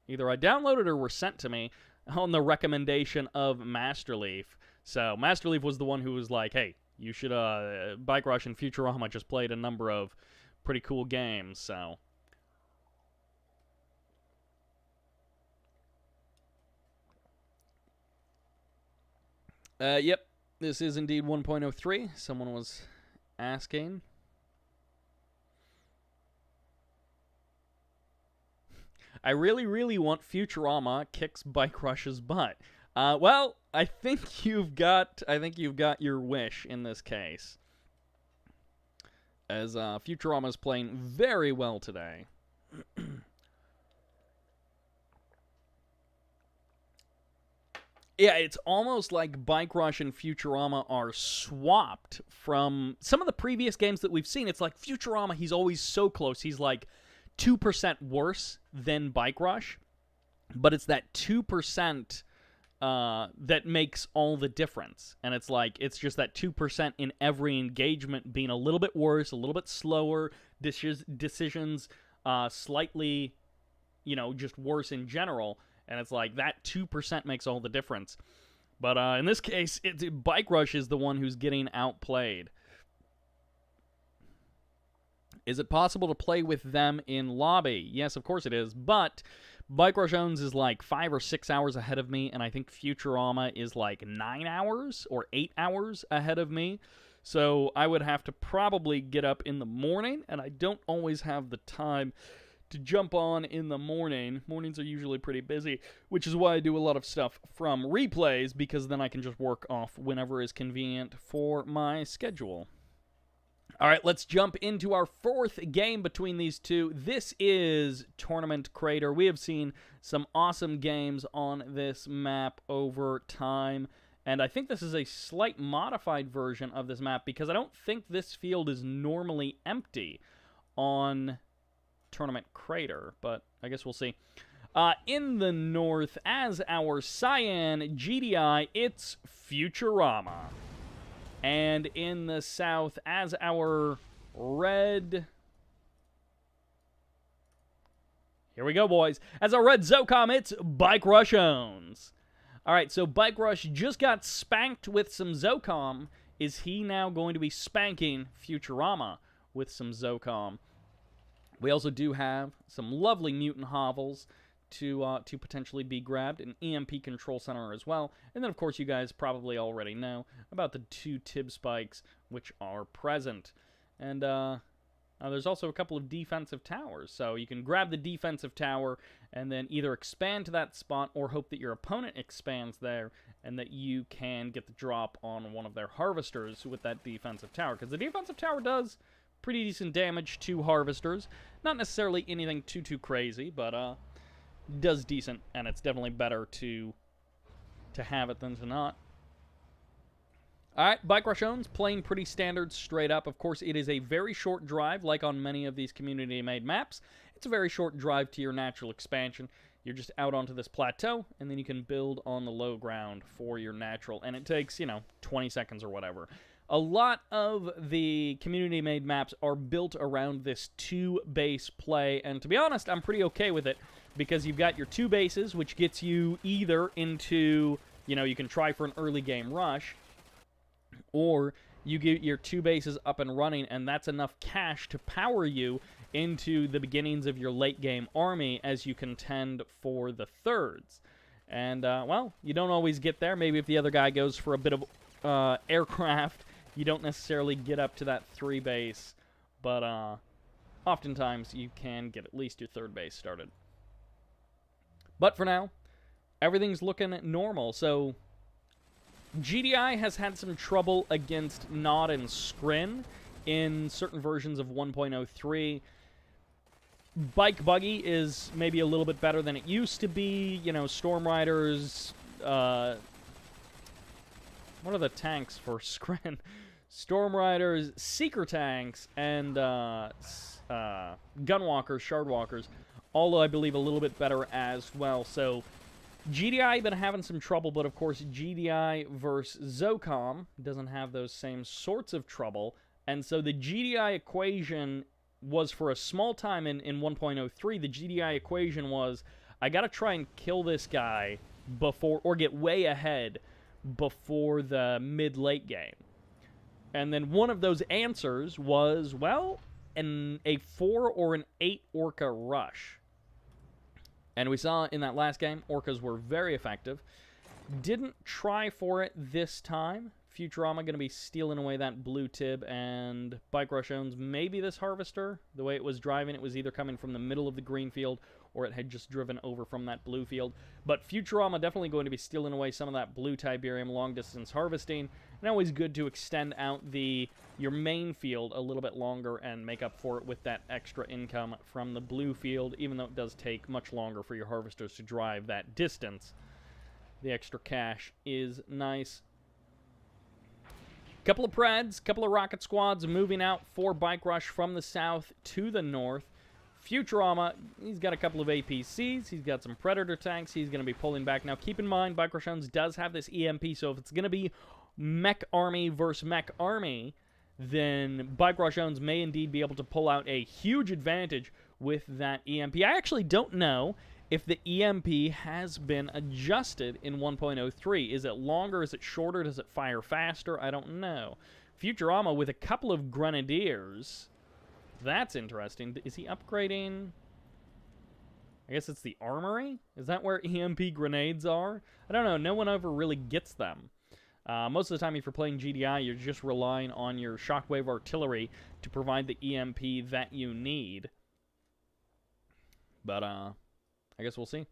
either I downloaded or were sent to me on the recommendation of Masterleaf. So Masterleaf was the one who was like, hey, you should, BikeRush and Futurama just played a number of pretty cool games, so... Yep, this is indeed 1.03. Someone was asking. I really want Futurama kicks BikeRush's butt. Well, I think you've got your wish in this case, as Futurama's playing very well today. Yeah, it's almost like BikeRush and Futurama are swapped from some of the previous games that we've seen. It's like Futurama, he's always so close. He's like 2% worse than BikeRush, but it's that 2% that makes all the difference. And it's like, it's just that 2% in every engagement being a little bit worse, a little bit slower, decisions slightly, just worse in general. And it's like, that 2% makes all the difference. But in this case, BikeRush is the one who's getting outplayed. Is it possible to play with them in lobby? Yes, of course it is. But BikeRushOwnz is like 5 or 6 hours ahead of me, and I think Futurama is like 9 hours or 8 hours ahead of me. So I would have to probably get up in the morning, and I don't always have the time to jump on in the morning. Mornings are usually pretty busy, which is why I do a lot of stuff from replays, because then I can just work off whenever is convenient for my schedule. All right, let's jump into our fourth game between these two. This is Tournament Crater. We have seen some awesome games on this map over time, and I think this is a slight modified version of this map, because I don't think this field is normally empty on Tournament Crater, but I guess we'll see. In the north, as our cyan GDI, it's Futurama. And in the south, as our red... Here we go, boys. As our red Zocom, it's BikeRushOwnz. Alright, so Bike Rush just got spanked with some Zocom. Is he now going to be spanking Futurama with some Zocom? We also do have some lovely mutant hovels to potentially be grabbed, an EMP control center as well, and then of course you guys probably already know about the 2 tib spikes which are present. And there's also a couple of defensive towers, so you can grab the defensive tower and then either expand to that spot or hope that your opponent expands there and that you can get the drop on one of their harvesters with that defensive tower, because the defensive tower does pretty decent damage to harvesters. Not necessarily anything too crazy, but does decent, and it's definitely better to have it than to not. Alright, BikeRushOwnz playing pretty standard straight up. Of course, it is a very short drive, like on many of these community-made maps. It's a very short drive to your natural expansion. You're just out onto this plateau, and then you can build on the low ground for your natural, and it takes, 20 seconds or whatever. A lot of the community-made maps are built around this 2-base play, and to be honest, I'm pretty okay with it, because you've got your 2 bases, which gets you either into, you can try for an early game rush, or you get your 2 bases up and running, and that's enough cash to power you into the beginnings of your late game army as you contend for the thirds. And, well, you don't always get there. Maybe if the other guy goes for a bit of aircraft, you don't necessarily get up to that 3 base, but oftentimes you can get at least your 3rd base started. But for now, everything's looking normal. So GDI has had some trouble against Nod and Scrin in certain versions of 1.03. Bike Buggy is maybe a little bit better than it used to be. Storm Riders. What are the tanks for Scrin? Storm Riders, Seeker tanks, and Gunwalkers, Shardwalkers, all I believe a little bit better as well. So GDI been having some trouble, but of course GDI versus Zocom doesn't have those same sorts of trouble, and so the GDI equation was, for a small time in 1.03, the GDI equation was, I gotta try and kill this guy before, or get way ahead before the mid-late game. And then one of those answers was, well, a 4 or an 8 Orca rush. And we saw in that last game, Orcas were very effective. Didn't try for it this time. Futurama going to be stealing away that blue tib, and BikeRushOwnz maybe this harvester. The way it was driving, it was either coming from the middle of the green field or it had just driven over from that blue field. But Futurama definitely going to be stealing away some of that blue Tiberium long-distance harvesting. And always good to extend out your main field a little bit longer and make up for it with that extra income from the blue field, even though it does take much longer for your harvesters to drive that distance. The extra cash is nice. Couple of Preds, couple of rocket squads moving out for Bike Rush from the south to the north. Futurama, he's got a couple of APCs, he's got some Predator tanks, he's going to be pulling back. Now, keep in mind, BikeRushOwnz does have this EMP, so if it's going to be mech army versus mech army, then BikeRushOwnz may indeed be able to pull out a huge advantage with that EMP. I actually don't know if the EMP has been adjusted in 1.03. Is it longer? Is it shorter? Does it fire faster? I don't know. Futurama with a couple of Grenadiers. That's interesting. Is he upgrading? I guess it's the armory? Is that where EMP grenades are? I don't know. No one ever really gets them. Most of the time, if you're playing GDI, you're just relying on your shockwave artillery to provide the EMP that you need. But, I guess we'll see.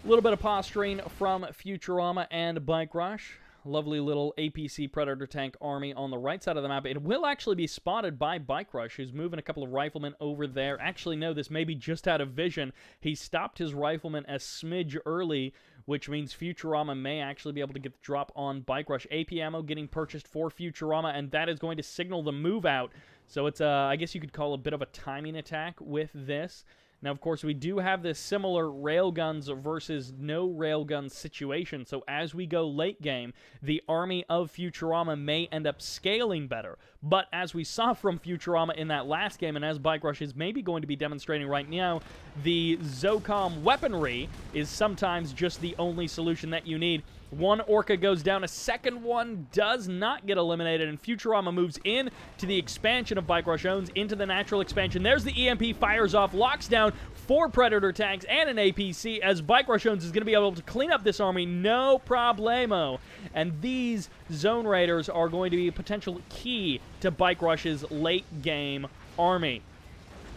A little bit of posturing from Futurama and Bike Rush. Lovely little APC Predator tank army on the right side of the map. It will actually be spotted by Bike Rush, who's moving a couple of riflemen over there. Actually, no, this may be just out of vision. He stopped his riflemen a smidge early, which means Futurama may actually be able to get the drop on Bike Rush. AP ammo getting purchased for Futurama, and that is going to signal the move out. So it's, I guess you could call a bit of a timing attack with this. Now, of course, we do have this similar railguns versus no railguns situation, so as we go late game, the army of Futurama may end up scaling better. But as we saw from Futurama in that last game, and as BikeRush is maybe going to be demonstrating right now, the Zocom weaponry is sometimes just the only solution that you need. One Orca goes down, a second one does not get eliminated, and Futurama moves in to the expansion of BikeRushOwnz into the natural expansion. There's the EMP, fires off, locks down 4 Predator tanks and an APC, as BikeRushOwnz is going to be able to clean up this army, no problemo. And these Zone Raiders are going to be a potential key to BikeRush's late game army.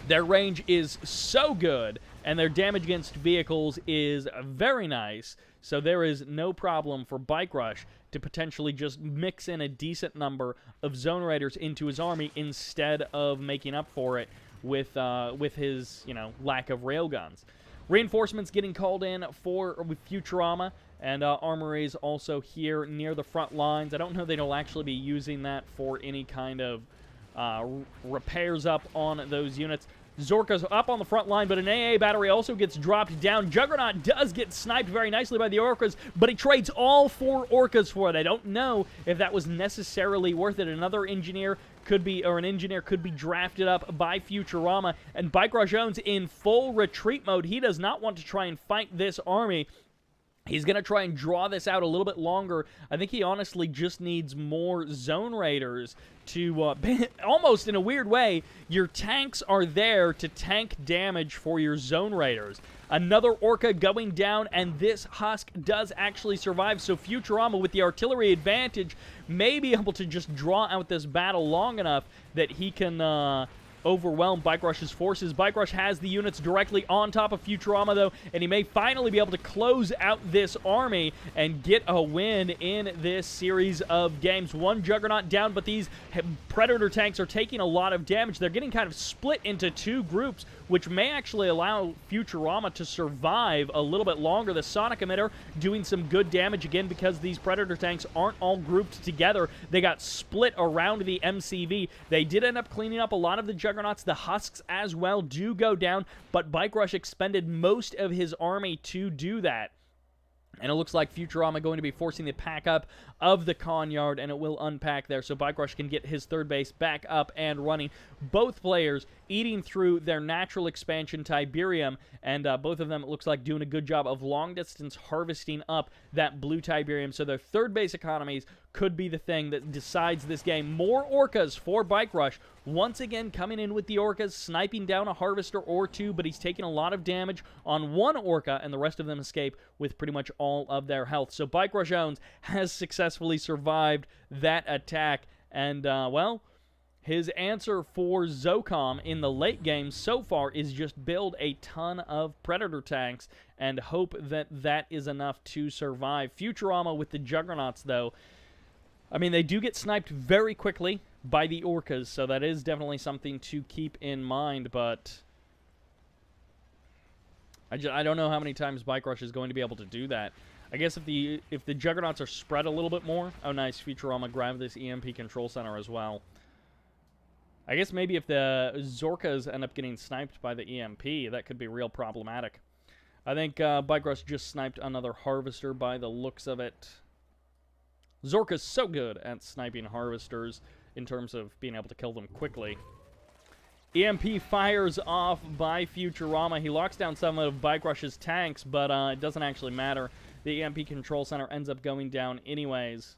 Their range is so good, and their damage against vehicles is very nice, so there is no problem for BikeRush to potentially just mix in a decent number of Zone Raiders into his army instead of making up for it with his, lack of railguns. Reinforcements getting called in for Futurama, and armories also here near the front lines. I don't know they'll actually be using that for any kind of repairs up on those units. Zorka's up on the front line, but an AA battery also gets dropped down. Juggernaut does get sniped very nicely by the Orcas, but he trades all 4 Orcas for it. I don't know if that was necessarily worth it. Another engineer could be, or an engineer could be drafted up by Futurama, and BikeRushOwnz in full retreat mode. He does not want to try and fight this army. He's going to try and draw this out a little bit longer. I think he honestly just needs more Zone Raiders to, almost in a weird way, your tanks are there to tank damage for your Zone Raiders. Another Orca going down, and this Husk does actually survive, so Futurama, with the artillery advantage, may be able to just draw out this battle long enough that he can, overwhelm BikeRush's forces. BikeRush has the units directly on top of Futurama, though, and he may finally be able to close out this army and get a win in this series of games. One Juggernaut down, but these Predator tanks are taking a lot of damage. They're getting kind of split into 2 groups, which may actually allow Futurama to survive a little bit longer. The Sonic Emitter doing some good damage again because these Predator tanks aren't all grouped together. They got split around the MCV. They did end up cleaning up a lot of the Juggernauts. The Husks as well do go down, but BikeRush expended most of his army to do that. And it looks like Futurama going to be forcing the pack up of the Conyard, and it will unpack there so BikeRush can get his third base back up and running. Both players eating through their natural expansion Tiberium, and both of them, it looks like, doing a good job of long-distance harvesting up that blue Tiberium. So their third base economies could be the thing that decides this game. More Orcas for BikeRush. Once again, coming in with the Orcas, sniping down a Harvester or 2, but he's taking a lot of damage on one Orca, and the rest of them escape with pretty much all of their health. So BikeRushOwnz has successfully survived that attack, and, well, his answer for Zocom in the late game so far is just build a ton of Predator tanks and hope that that is enough to survive. Futurama with the Juggernauts, though, I mean, they do get sniped very quickly by the Orcas, so that is definitely something to keep in mind, but I don't know how many times BikeRush is going to be able to do that. I guess if the Juggernauts are spread a little bit more... Oh, nice. Futurama grabbed this EMP control center as well. I guess maybe if the Zorkas end up getting sniped by the EMP, that could be real problematic. I think BikeRush just sniped another Harvester by the looks of it. Zorka's so good at sniping Harvesters in terms of being able to kill them quickly. EMP fires off by Futurama. He locks down some of BikeRush's tanks, but it doesn't actually matter. The EMP control center ends up going down anyways.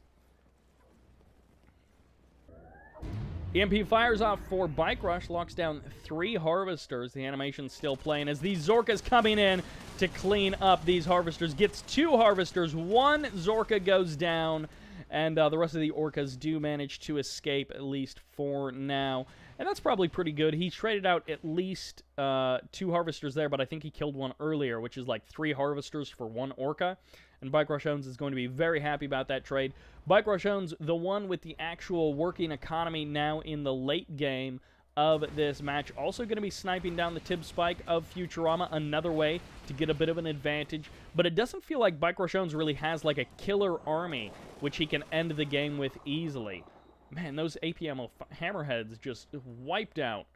EMP fires off for BikeRush, locks down 3 Harvesters. The animation's still playing as these Zorkas coming in to clean up these Harvesters. Gets 2 Harvesters, 1 Zorka goes down, and the rest of the Orcas do manage to escape, at least for now. And that's probably pretty good. He traded out at least 2 Harvesters there, but I think he killed one earlier, which is like 3 Harvesters for 1 Orca. And BikeRushOwnz is going to be very happy about that trade. BikeRushOwnz, the one with the actual working economy now in the late game of this match, also going to be sniping down the Tib Spike of Futurama, another way to get a bit of an advantage. But it doesn't feel like BikeRushOwnz really has like a killer army, which he can end the game with easily. Man, those APM hammerheads just wiped out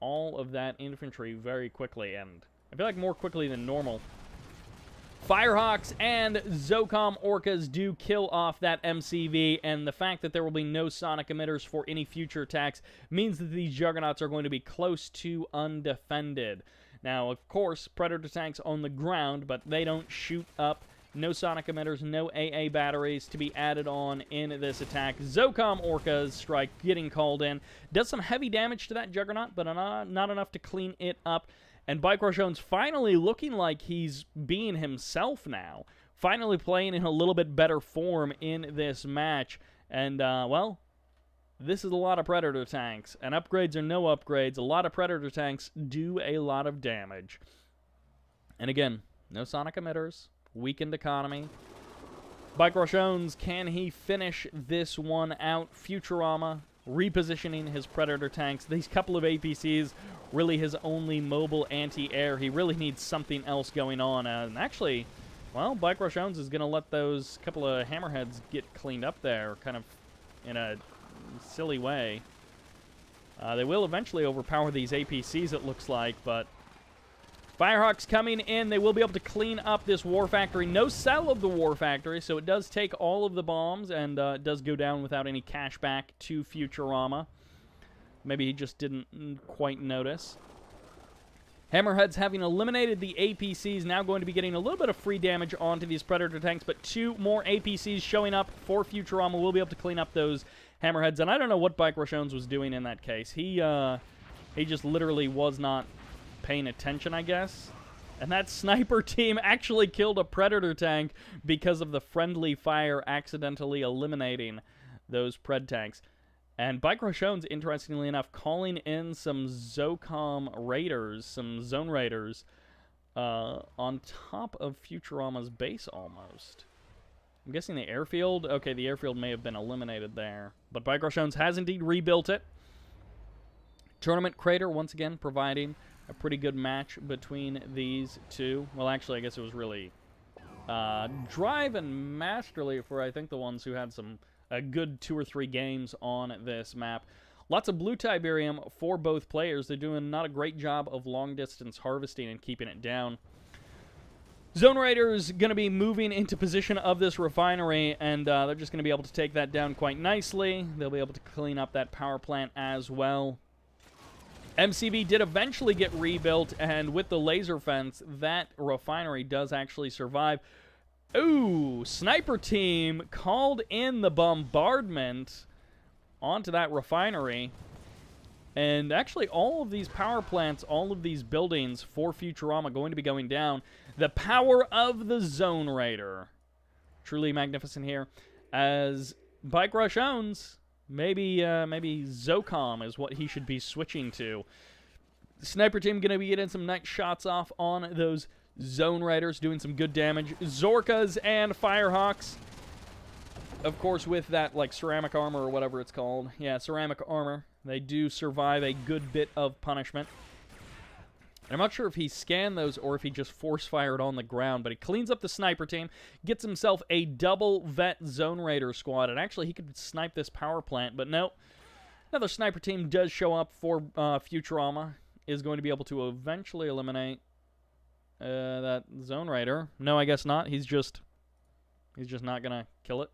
all of that infantry very quickly, and I feel like more quickly than normal. Firehawks and Zocom Orcas do kill off that MCV, and the fact that there will be no sonic emitters for any future attacks means that these Juggernauts are going to be close to undefended. Now, of course, Predator tanks on the ground, but they don't shoot up. No sonic emitters, no AA batteries to be added on in this attack. Zocom Orcas strike getting called in. Does some heavy damage to that Juggernaut, but not enough to clean it up. And BikeRushOwnz finally looking like he's being himself now. Finally playing in a little bit better form in this match. And, well, this is a lot of Predator tanks. And upgrades or no upgrades, a lot of Predator tanks do a lot of damage. And again, no sonic emitters, weakened economy. BikeRushOwnz, can he finish this one out? Futurama repositioning his Predator tanks. These couple of APCs, really his only mobile anti-air. He really needs something else going on. And actually, well, BikeRushOwnz is going to let those couple of hammerheads get cleaned up there, kind of in a silly way. They will eventually overpower these APCs, it looks like, but Firehawks coming in. They will be able to clean up this War Factory. No sell of the War Factory, so it does take all of the bombs, and it does go down without any cash back to Futurama. Maybe he just didn't quite notice. Hammerheads, having eliminated the APCs, now going to be getting a little bit of free damage onto these Predator tanks, but 2 more APCs showing up for Futurama. Will be able to clean up those Hammerheads, and I don't know what BikeRushOwnz was doing in that case. He just literally was not paying attention, I guess. And that sniper team actually killed a Predator tank because of the friendly fire accidentally eliminating those Pred tanks. And BikeRushOwnz, interestingly enough, calling in some Zocom Raiders, some Zone Raiders, on top of Futurama's base almost. I'm guessing the airfield? Okay, the airfield may have been eliminated there. But BikeRushOwnz has indeed rebuilt it. Tournament Crater, once again, providing a pretty good match between these two. Well, actually, I guess it was really Drive and Masterly for, I think, the ones who had some a good 2 or 3 games on this map. Lots of blue Tiberium for both players. They're doing not a great job of long-distance harvesting and keeping it down. Zone Raiders going to be moving into position of this refinery, and they're just going to be able to take that down quite nicely. They'll be able to clean up that power plant as well. MCV did eventually get rebuilt, and with the laser fence, that refinery does actually survive. Ooh, Sniper Team called in the bombardment onto that refinery. And actually, all of these power plants, all of these buildings for Futurama going to be going down. The power of the Zone Raider. Truly magnificent here. As BikeRushOwnz, maybe Zocom is what he should be switching to. The Sniper Team going to be getting some nice shots off on those Zone Raiders, doing some good damage. Zorkas and Firehawks, of course, with that, like, ceramic armor or whatever it's called. Yeah, ceramic armor. They do survive a good bit of punishment. I'm not sure if he scanned those or if he just force-fired on the ground, but he cleans up the Sniper Team, gets himself a double vet Zone Raider squad, and actually he could snipe this power plant, but no. Another Sniper Team does show up for Futurama, is going to be able to eventually eliminate that Zone Raider. No, I guess not. He's just not going to kill it.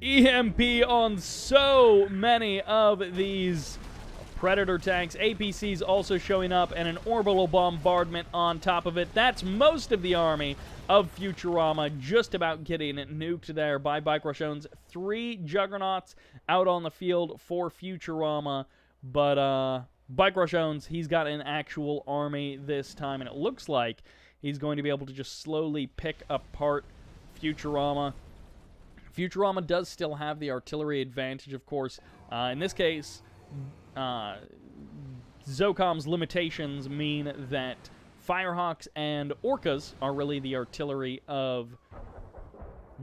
EMP on so many of these Predator tanks. APCs also showing up, and an orbital bombardment on top of it. That's most of the army of Futurama just about getting nuked there by BikeRushOwnz. 3 Juggernauts out on the field for Futurama, but BikeRushOwnz, he's got an actual army this time, and it looks like he's going to be able to just slowly pick apart Futurama. Futurama does still have the artillery advantage, of course. In this case, Zocom's limitations mean that Firehawks and Orcas are really the artillery of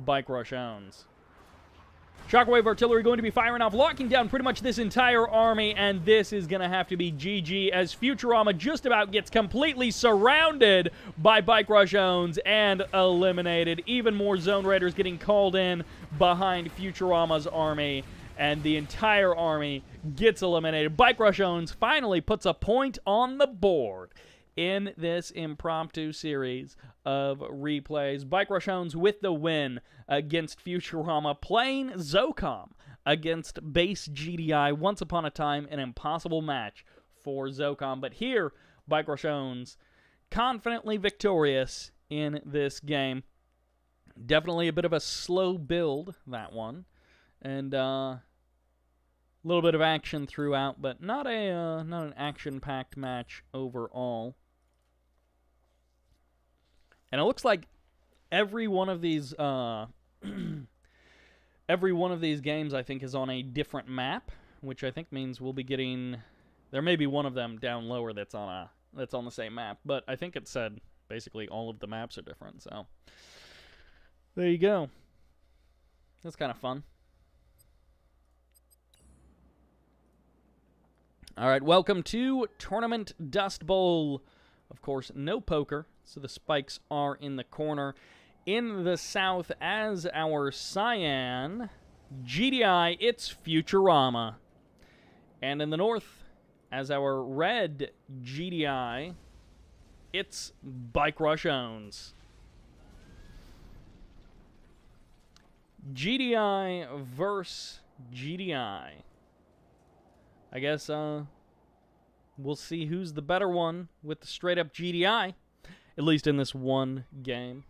BikeRushOwnz. Shockwave artillery going to be firing off, locking down pretty much this entire army, and this is going to have to be GG as Futurama just about gets completely surrounded by BikeRushOwnz and eliminated. Even more Zone Raiders getting called in behind Futurama's army, and the entire army gets eliminated. BikeRushOwnz finally puts a point on the board in this impromptu series of replays. BikeRushOwnz with the win against Futurama, playing Zocom against base GDI. Once upon a time, an impossible match for Zocom. But here, BikeRushOwnz confidently victorious in this game. Definitely a bit of a slow build, that one. And a little bit of action throughout, but not an action-packed match overall. And it looks like every one of these games, I think, is on a different map, which I think means we'll be getting. There may be one of them down lower that's on the same map, but I think it said basically all of the maps are different. So there you go. That's kind of fun. All right, welcome to Tournament Dustbowl. Of course, no poker, so the spikes are in the corner. In the south, as our cyan, GDI, it's Futurama. And in the north, as our red GDI, it's BikeRushOwnz. GDI versus GDI. I guess, we'll see who's the better one with the straight-up GDI, at least in this one game.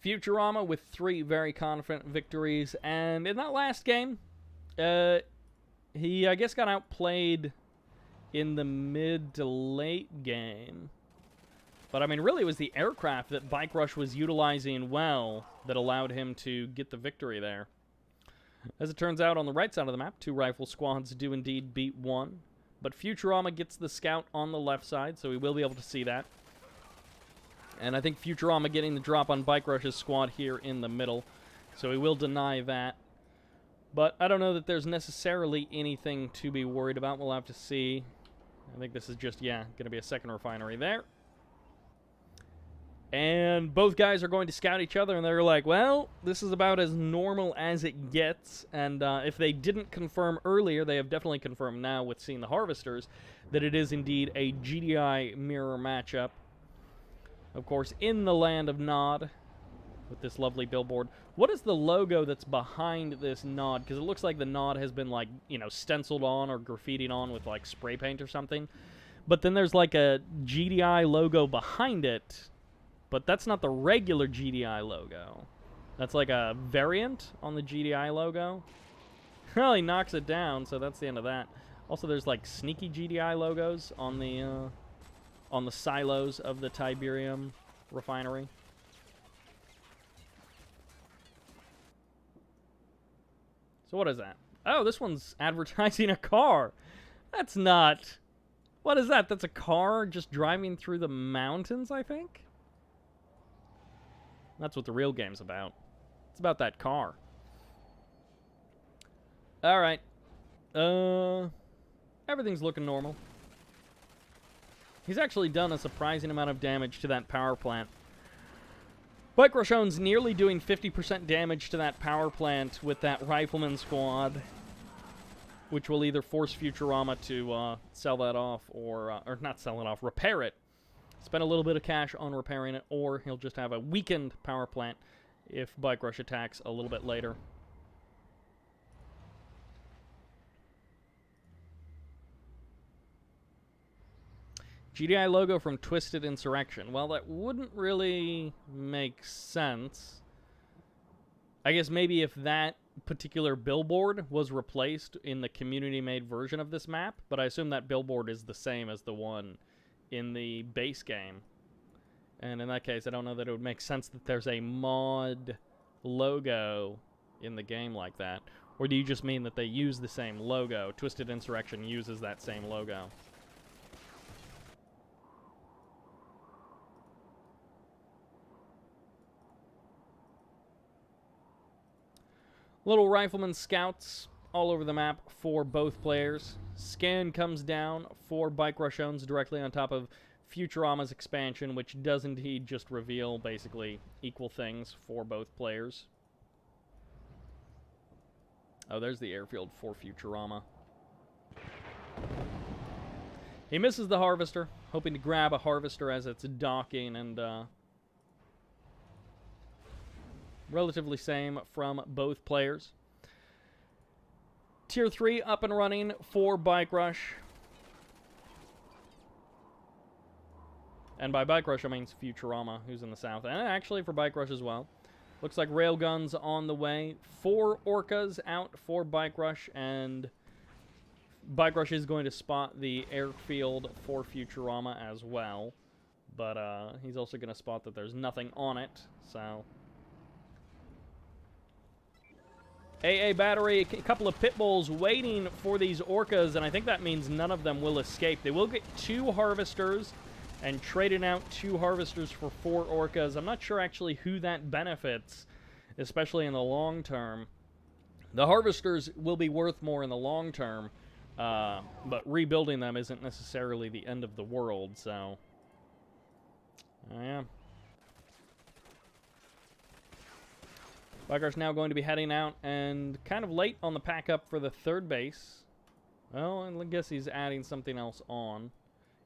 Futurama with 3 very confident victories, and in that last game, he, I guess, got outplayed in the mid to late game. But, I mean, really, it was the aircraft that BikeRush was utilizing well that allowed him to get the victory there. As it turns out, on the right side of the map, 2 rifle squads do indeed beat 1. But Futurama gets the scout on the left side, so we will be able to see that. And I think Futurama getting the drop on BikeRush's squad here in the middle, so we will deny that. But I don't know that there's necessarily anything to be worried about. We'll have to see. I think this is just, yeah, going to be a second refinery there. And both guys are going to scout each other, and they're like, well, this is about as normal as it gets. And if they didn't confirm earlier, they have definitely confirmed now with seeing the Harvesters that it is indeed a GDI mirror matchup. Of course, in the land of Nod, with this lovely billboard. What is the logo that's behind this Nod? Because it looks like the Nod has been, like, you know, stenciled on or graffitied on with, like, spray paint or something. But then there's, like, a GDI logo behind it. But that's not the regular GDI logo. That's like a variant on the GDI logo. Well, he knocks it down, so that's the end of that. Also, there's like sneaky GDI logos on the silos of the Tiberium refinery. So what is that? Oh, this one's advertising a car. That's not... What is that? That's a car just driving through the mountains, I think? That's what the real game's about. It's about that car. Alright. Everything's looking normal. He's actually done a surprising amount of damage to that power plant. BikeRushOwnz nearly doing 50% damage to that power plant with that rifleman squad, which will either force Futurama to sell that off or not sell it off, repair it. Spend a little bit of cash on repairing it, or he'll just have a weakened power plant if BikeRush attacks a little bit later. GDI logo from Twisted Insurrection. Well, that wouldn't really make sense. I guess maybe if that particular billboard was replaced in the community-made version of this map, but I assume that billboard is the same as the one in the base game. And in that case, I don't know that it would make sense that there's a mod logo in the game like that. Or do you just mean that they use the same logo? Twisted Insurrection uses that same logo. Little rifleman scouts all over the map for both players. Scan comes down for BikeRushOwnz directly on top of Futurama's expansion, which does indeed just reveal basically equal things for both players. Oh, there's the airfield for Futurama. He misses the harvester, hoping to grab a harvester as it's docking, and relatively same from both players. Tier 3 up and running for Bike Rush. And by Bike Rush, I mean Futurama, who's in the south. And actually for Bike Rush as well. Looks like railguns on the way. 4 orcas out for Bike Rush, and Bike Rush is going to spot the airfield for Futurama as well. But he's also going to spot that there's nothing on it, so... AA battery, a couple of pit bulls waiting for these orcas, and I think that means none of them will escape. They will get 2 harvesters, and trading out 2 harvesters for 4 orcas. I'm not sure actually who that benefits, especially in the long term. The harvesters will be worth more in the long term, but rebuilding them isn't necessarily the end of the world, so... yeah. Biker's now going to be heading out, and kind of late on the pack-up for the 3rd base. Well, I guess he's adding something else on.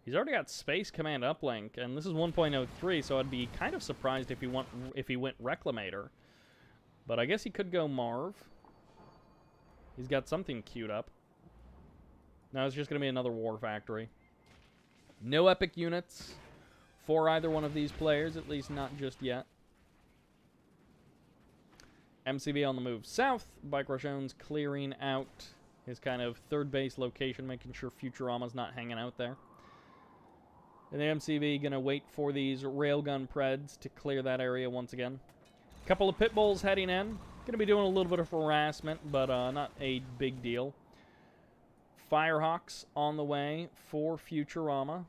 He's already got Space Command uplink, and this is 1.03, so I'd be kind of surprised if he went Reclamator. But I guess he could go Marv. He's got something queued up. Now it's just going to be another War Factory. No epic units for either one of these players, at least not just yet. MCB on the move south. BikeRushOwnz clearing out his kind of 3rd base location, making sure Futurama's not hanging out there. And the MCB going to wait for these railgun preds to clear that area once again. Couple of pit bulls heading in. Going to be doing a little bit of harassment, but not a big deal. Firehawks on the way for Futurama.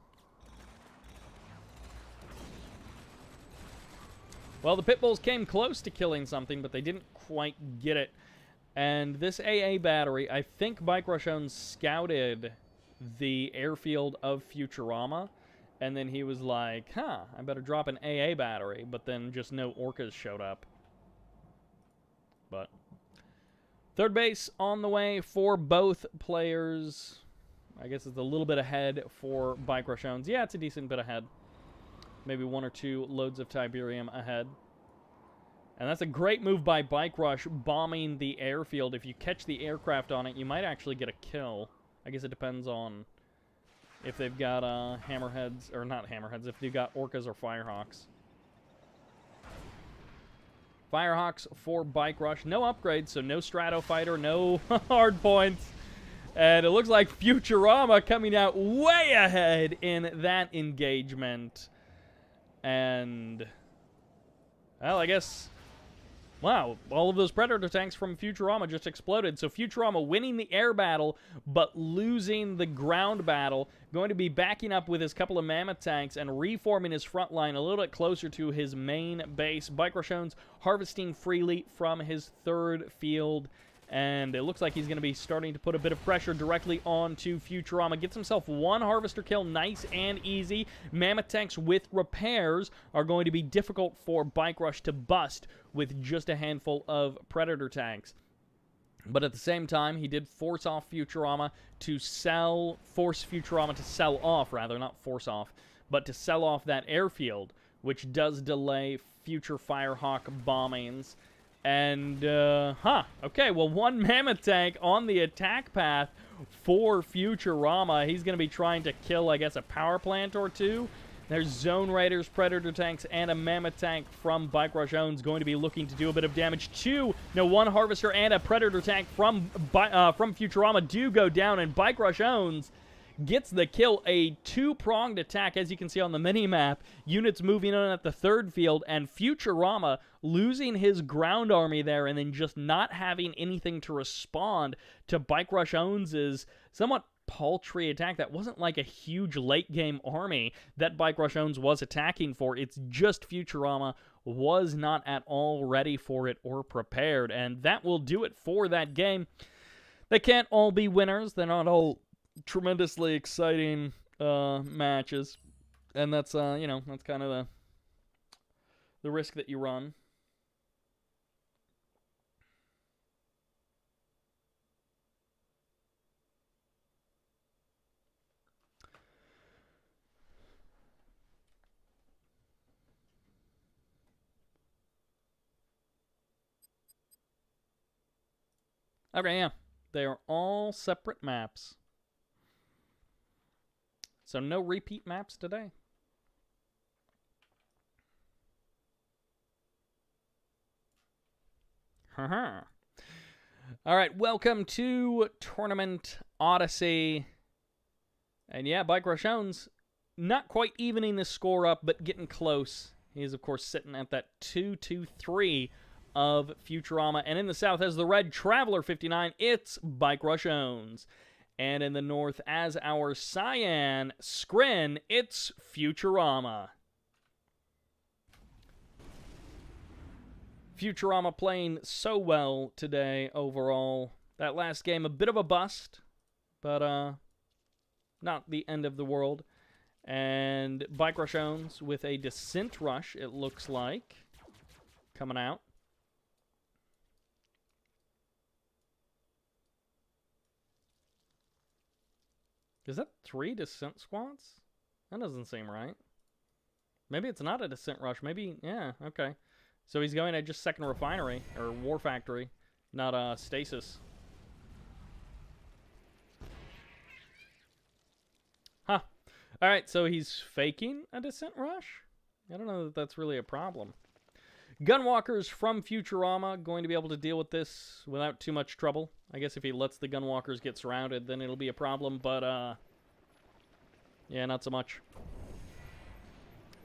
Well, the pit bulls came close to killing something, but they didn't quite get it. And this AA battery, I think BikeRushOwnz scouted the airfield of Futurama, and then he was like, huh, I better drop an AA battery, but then just no orcas showed up. But 3rd base on the way for both players. I guess it's a little bit ahead for BikeRushOwnz. Yeah, it's a decent bit ahead. Maybe 1 or 2 loads of Tiberium ahead. And that's a great move by Bike Rush, bombing the airfield. If you catch the aircraft on it, you might actually get a kill. I guess it depends on if they've got hammerheads, or not hammerheads, if they've got orcas or firehawks. Firehawks for Bike Rush. No upgrades, so no Strato Fighter, no hard points. And it looks like Futurama coming out way ahead in that engagement. And, well, I guess, wow, all of those Predator tanks from Futurama just exploded. So Futurama winning the air battle, but losing the ground battle. Going to be backing up with his couple of mammoth tanks and reforming his front line a little bit closer to his main base. BikeRushOwnz harvesting freely from his 3rd field. And it looks like he's going to be starting to put a bit of pressure directly onto Futurama. Gets himself 1 harvester kill, nice and easy. Mammoth tanks with repairs are going to be difficult for Bike Rush to bust with just a handful of Predator tanks. But at the same time, he did force Futurama to sell off, not force off, but to sell off that airfield, which does delay future Firehawk bombings. And, okay, well, 1 mammoth tank on the attack path for Futurama. He's going to be trying to kill, I guess, a power plant or 2. There's Zone Raiders, Predator tanks, and a mammoth tank from BikeRushOwnz going to be looking to do a bit of damage. 1 harvester and a Predator tank from Futurama do go down, and BikeRushOwnz gets the kill. A 2-pronged attack, as you can see on the mini-map. Units moving on at the 3rd field, and Futurama losing his ground army there and then just not having anything to respond to BikeRushOwnz's somewhat paltry attack. That wasn't like a huge late-game army that BikeRushOwnz was attacking for. It's just Futurama was not at all ready for it or prepared. And that will do it for that game. They can't all be winners. They're not all tremendously exciting matches. And that's, that's kind of the risk that you run. Okay, yeah. They are all separate maps. So no repeat maps today. All right, welcome to Tournament Odyssey. And yeah, BikeRushOwnz not quite evening the score up, but getting close. He's, of course, sitting at that 2-2-3 of Futurama. And in the south, as the red Traveler 59, it's BikeRushOwnz. And in the north, as our cyan Scrin, it's Futurama. Futurama playing so well today overall. That last game, a bit of a bust, but not the end of the world. And BikeRushOwnz with a Descent Rush, it looks like, coming out. Is that 3 Descent Squads? That doesn't seem right. Maybe it's not a Descent Rush. Maybe, yeah, okay. So he's going at just Second Refinery, or War Factory, not Stasis. Huh. Alright, so he's faking a Descent Rush? I don't know that that's really a problem. Gunwalkers from Futurama going to be able to deal with this without too much trouble. I guess if he lets the Gunwalkers get surrounded, then it'll be a problem, but, yeah, not so much.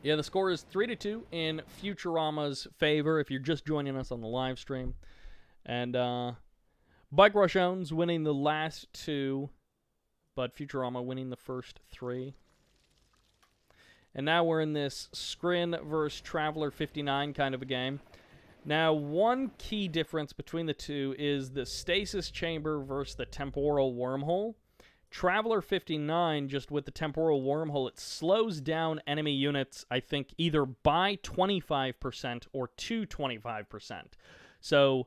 Yeah, the score is 3-2 in Futurama's favor if you're just joining us on the live stream. And, BikeRushOwnz winning the last 2, but Futurama winning the first 3. And now we're in this Scrin versus Traveler 59 kind of a game. Now, one key difference between the two is the Stasis Chamber versus the Temporal Wormhole. Traveler 59, just with the Temporal Wormhole, it slows down enemy units, I think, either by 25% or to 25%. So,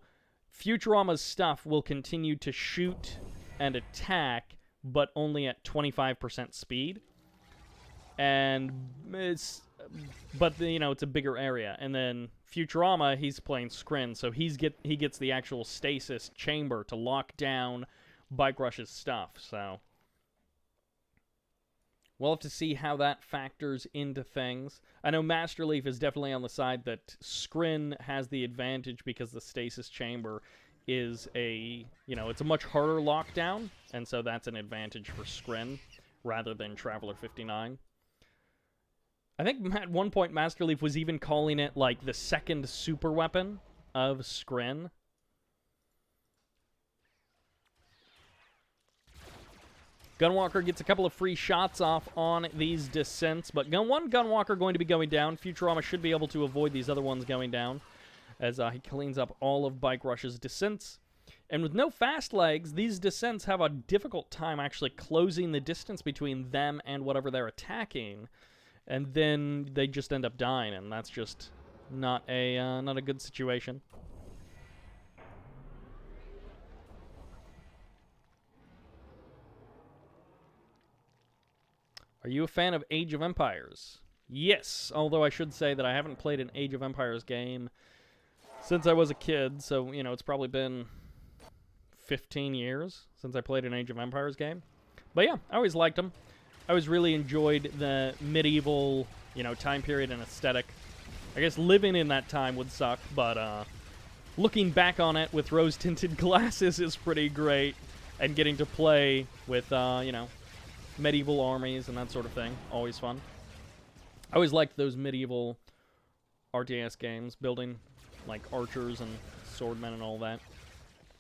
Futurama's stuff will continue to shoot and attack, but only at 25% speed. And it's, but it's a bigger area. And then Futurama, he's playing Scrin, so he gets the actual Stasis Chamber to lock down BikeRush's stuff. So we'll have to see how that factors into things. I know Master Leaf is definitely on the side that Scrin has the advantage because the Stasis Chamber is it's a much harder lockdown, and so that's an advantage for Scrin rather than Traveler 59. I think at one point Master Leaf was even calling it like the second super weapon of Scrin. Gunwalker gets a couple of free shots off on these descents, but one Gunwalker going to be going down. Futurama should be able to avoid these other ones going down as he cleans up all of BikeRush's descents. And with no fast legs, these descents have a difficult time actually closing the distance between them and whatever they're attacking. And then they just end up dying, and that's just not a good situation. Are you a fan of Age of Empires? Yes, although I should say that I haven't played an Age of Empires game since I was a kid, so, it's probably been 15 years since I played an Age of Empires game. But yeah, I always liked them. I always really enjoyed the medieval, time period and aesthetic. I guess living in that time would suck, but looking back on it with rose-tinted glasses is pretty great. And getting to play with, medieval armies and that sort of thing, always fun. I always liked those medieval RTS games, building, like, archers and swordmen and all that.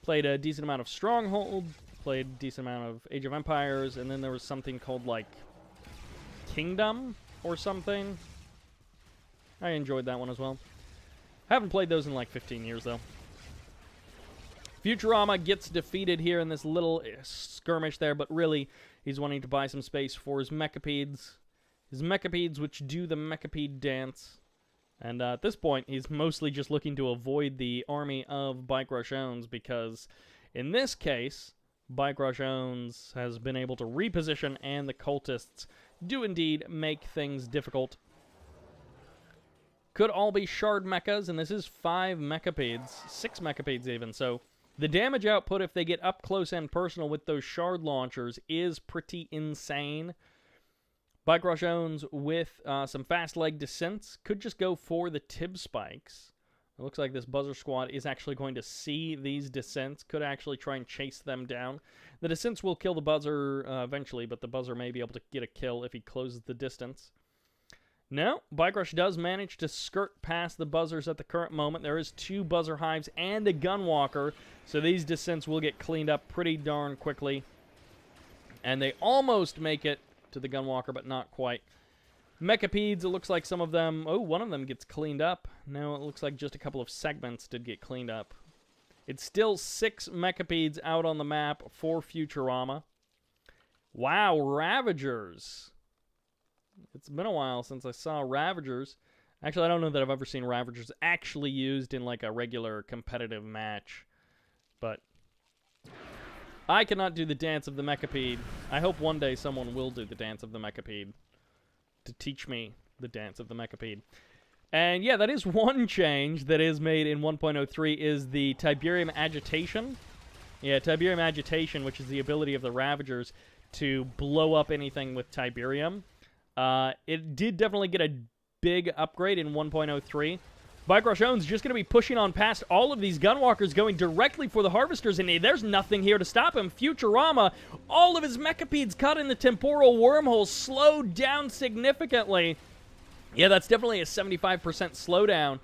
Played a decent amount of Stronghold, played a decent amount of Age of Empires, and then there was something called, like, Kingdom or something. I enjoyed that one as well. Haven't played those in like 15 years, though. Futurama gets defeated here in this little skirmish there, but really, he's wanting to buy some space for his Mechapedes. His Mechapedes, which do the Mechapede dance. And at this point, he's mostly just looking to avoid the army of BikeRushOwnz, because in this case, BikeRushOwnz has been able to reposition, and the cultists do indeed make things difficult. Could all be shard mechas, and this is 5 Mechapedes, 6 Mechapedes even, so the damage output, if they get up close and personal with those shard launchers, is pretty insane. BikeRushOwnz with some fast leg descents could just go for the tib spikes. It looks like this buzzer squad is actually going to see these descents, could actually try and chase them down. The descents will kill the buzzer eventually, but the buzzer may be able to get a kill if he closes the distance. No, BikeRush does manage to skirt past the buzzers at the current moment. There is 2 buzzer hives and a gunwalker, so these descents will get cleaned up pretty darn quickly. And they almost make it to the gunwalker, but not quite. Mechapedes, it looks like some of them... Oh, one of them gets cleaned up. No, it looks like just a couple of segments did get cleaned up. It's still 6 Mechapedes out on the map for Futurama. Wow, Ravagers. It's been a while since I saw Ravagers. Actually, I don't know that I've ever seen Ravagers actually used in like a regular competitive match. But I cannot do the dance of the Mechapede. I hope one day someone will do the dance of the Mechapede to teach me the dance of the Mechapede. And yeah, that is one change that is made in 1.03 is the Tiberium Agitation. Yeah, Tiberium Agitation, which is the ability of the Ravagers to blow up anything with Tiberium. It did definitely get a big upgrade in 1.03. BikeRushOwnz just going to be pushing on past all of these gunwalkers, going directly for the harvesters, and there's nothing here to stop him. Futurama, all of his Mechapedes caught in the temporal wormhole, slowed down significantly. Yeah, that's definitely a 75% slowdown.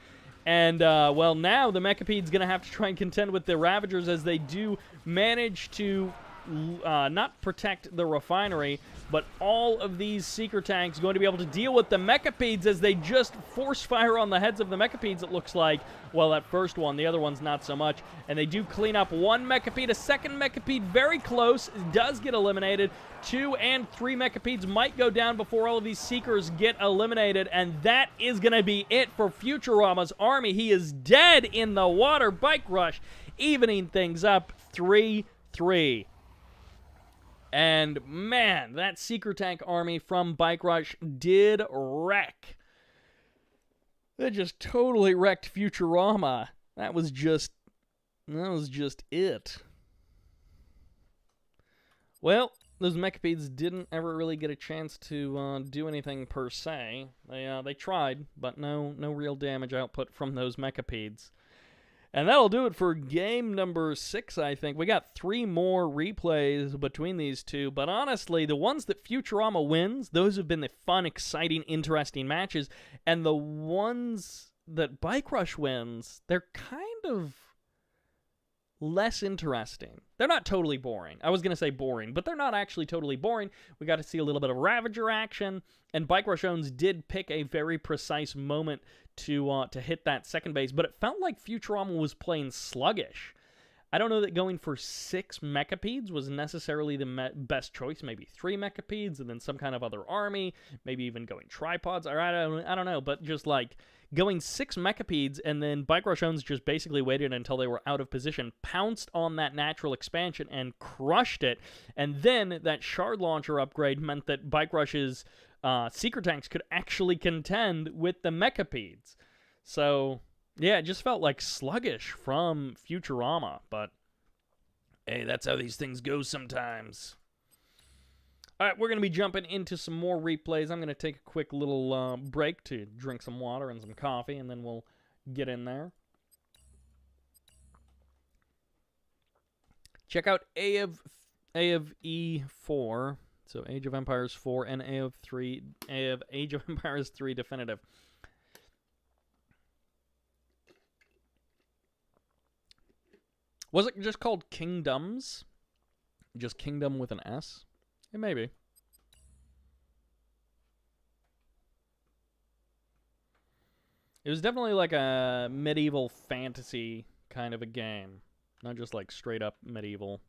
And, well, now the Mechapede's going to have to try and contend with the Ravagers as they do manage to not protect the refinery, but all of these seeker tanks going to be able to deal with the Mechapedes as they just force fire on the heads of the Mechapedes, it looks like. Well, that first one, the other one's not so much. And they do clean up one Mechapede. A second Mechapede very close, does get eliminated. 2 and 3 Mechapedes might go down before all of these seekers get eliminated, and that is going to be it for Futurama's army. He is dead in the water. BikeRush evening things up 3-3. And, man, that Seeker Tank army from BikeRush did wreck. They just totally wrecked Futurama. That was just it. Well, those Mechapedes didn't ever really get a chance to do anything per se. They tried, but no real damage output from those Mechapedes. And that'll do it for game number 6, I think. We got 3 more replays between these two, but honestly, the ones that Futurama wins, those have been the fun, exciting, interesting matches, and the ones that BikeRush wins, they're kind of less interesting. They're not totally boring. I was going to say boring, but they're not actually totally boring. We got to see a little bit of Ravager action, and BikeRushOwnz did pick a very precise moment to hit that second base, but it felt like Futurama was playing sluggish. I don't know that going for 6 Mechapedes was necessarily the best choice. Maybe 3 Mechapedes and then some kind of other army, maybe even going tripods. I don't know, but just like going 6 Mechapedes and then BikeRushOwnz just basically waited until they were out of position, pounced on that natural expansion and crushed it, and then that shard launcher upgrade meant that BikeRush's Seeker tanks could actually contend with the Mechapedes. So, yeah, it just felt like sluggish from Futurama, but hey, that's how these things go sometimes. All right, we're going to be jumping into some more replays. I'm going to take a quick little break to drink some water and some coffee, and then we'll get in there. Check out A of E4. So Age of Empires 4 and A of Age of Empires 3 Definitive. Was it just called Kingdoms? Just Kingdom with an S? It may be. It was definitely like a medieval fantasy kind of a game. Not just like straight up medieval.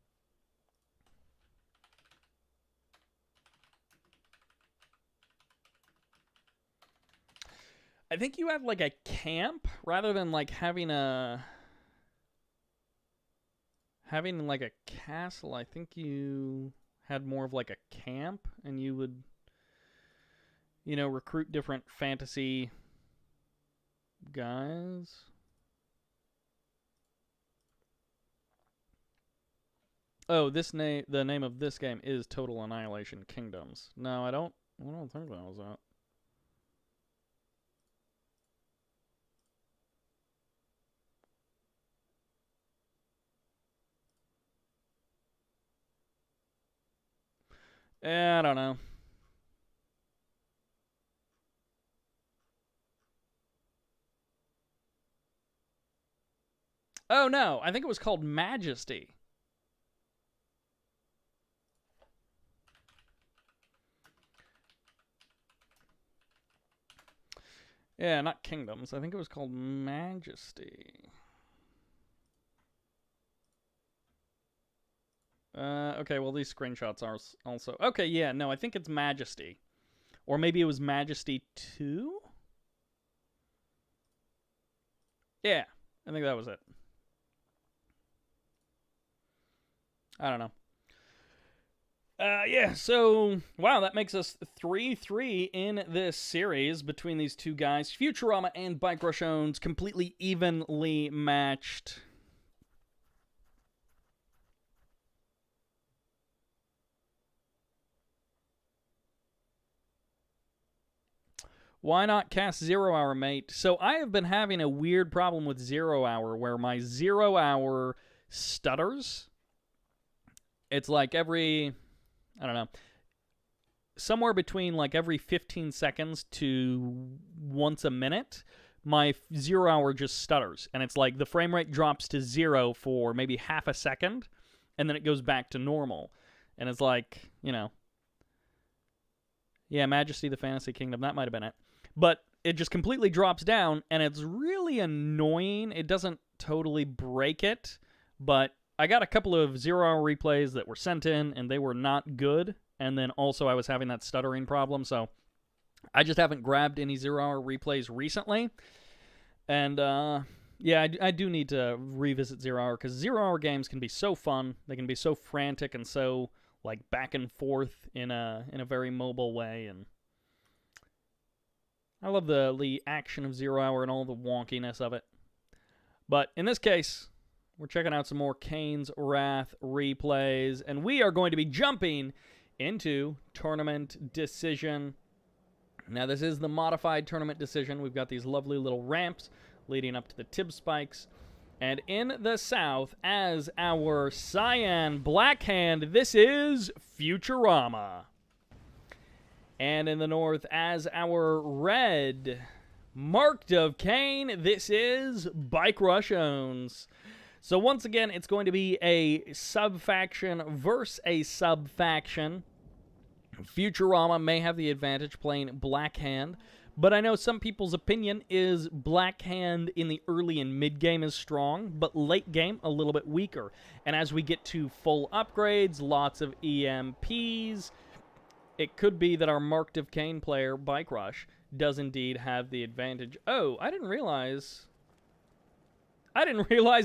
I think you had like a camp rather than like having like a castle. I think you had more of like a camp, and you would, you know, recruit different fantasy guys. Oh, the name of this game is Total Annihilation Kingdoms. No, I don't think that was that. I don't know. Oh, no. I think it was called Majesty. Yeah, not Kingdoms. I think it was called Majesty. Okay, well, these screenshots are also... Okay, yeah, no, I think it's Majesty. Or maybe it was Majesty 2? Yeah, I think that was it. I don't know. Yeah, so, wow, that makes us 3-3 in this series between these two guys. Futurama and BikeRushOwnz completely evenly matched. Why not cast 0 Hour, mate? So I have been having a weird problem with 0 Hour where my 0 Hour stutters. It's like every... I don't know, somewhere between like every 15 seconds to once a minute, my 0 Hour just stutters. And it's like the frame rate drops to 0 for maybe half a second, and then it goes back to normal. And it's like, you know, yeah, Majesty the Fantasy Kingdom, that might have been it. But it just completely drops down, and it's really annoying. It doesn't totally break it, but... I got a couple of 0 Hour replays that were sent in, and they were not good. And then also I was having that stuttering problem, so I just haven't grabbed any 0 Hour replays recently. And, yeah, I do need to revisit 0 Hour, because 0 Hour games can be so fun. They can be so frantic and so, like, back and forth in a very mobile way. And I love the action of 0 Hour and all the wonkiness of it. But in this case... we're checking out some more Kane's Wrath replays, and we are going to be jumping into Tournament Decision. Now, this is the modified Tournament Decision. We've got these lovely little ramps leading up to the tib spikes. And in the south, as our cyan black hand, this is Futurama. And in the north, as our red marked of Kane, this is BikeRushOwnz. So once again, it's going to be a sub-faction versus a sub-faction. Futurama may have the advantage playing Black Hand, but I know some people's opinion is Black Hand in the early and mid-game is strong, but late game a little bit weaker. And as we get to full upgrades, lots of EMPs, it could be that our Marked of Kane player, BikeRush, does indeed have the advantage. Oh, I didn't realize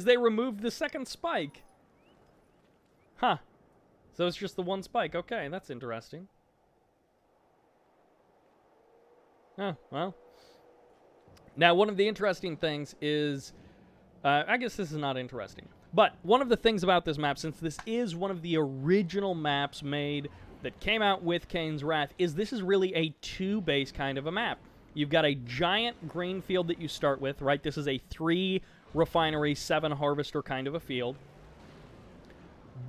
they removed the second spike. Huh. So it's just the one spike. Okay, that's interesting. Oh, well. Now, one of the interesting things is... I guess this is not interesting. But one of the things about this map, since this is one of the original maps made that came out with Kane's Wrath, is this is really a two-base kind of a map. You've got a giant green field that you start with, right? This is a 3 refinery, 7 harvester kind of a field.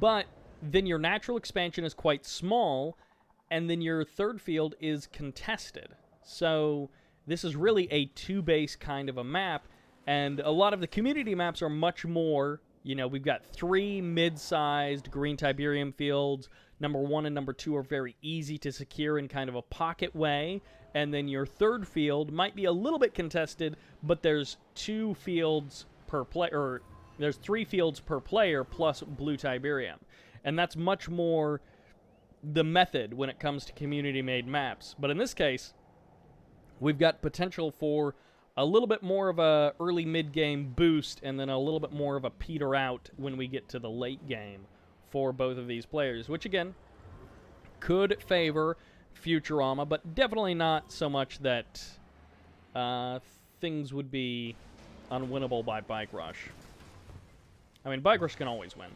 But then your natural expansion is quite small, and then your third field is contested. So this is really a two-base kind of a map, and a lot of the community maps are much more You know, we've got 3 mid-sized green Tiberium fields. Number 1 and number 2 are very easy to secure in kind of a pocket way. And then your 3rd field might be a little bit contested, but there's 2 fields per player, or there's 3 fields per player plus blue Tiberium. And that's much more the method when it comes to community-made maps. But in this case, we've got potential for a little bit more of a early mid-game boost and then a little bit more of a peter out when we get to the late game for both of these players, which again could favor Futurama, but definitely not so much that things would be unwinnable by Bike Rush. I mean, Bike Rush can always win.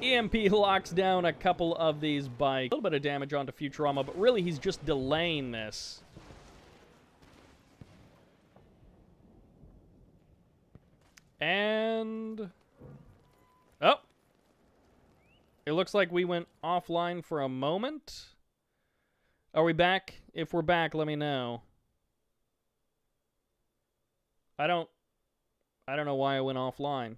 EMP locks down a couple of these bikes. A little bit of damage onto Futurama, but really he's just delaying this. And... oh! It looks like we went offline for a moment. Are we back? If we're back, let me know. I don't know why I went offline.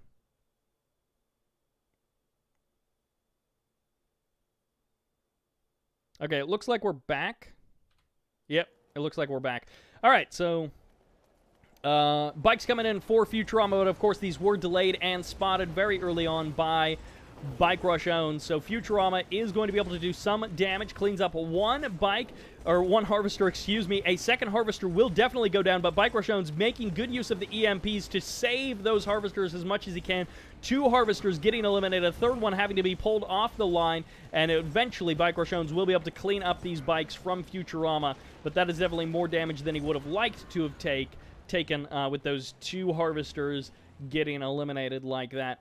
Okay, it looks like we're back. Yep, it looks like we're back. All right, so bikes coming in for Futurama, but of course these were delayed and spotted very early on by BikeRushOwnz. So Futurama is going to be able to do some damage, cleans up one bike, or one harvester, excuse me. A second harvester will definitely go down, but BikeRushOwnz making good use of the EMPs to save those harvesters as much as he can. 2 harvesters getting eliminated, a third one having to be pulled off the line, and eventually BikeRushOwnz will be able to clean up these bikes from Futurama, but that is definitely more damage than he would have liked to have taken with those 2 harvesters getting eliminated like that.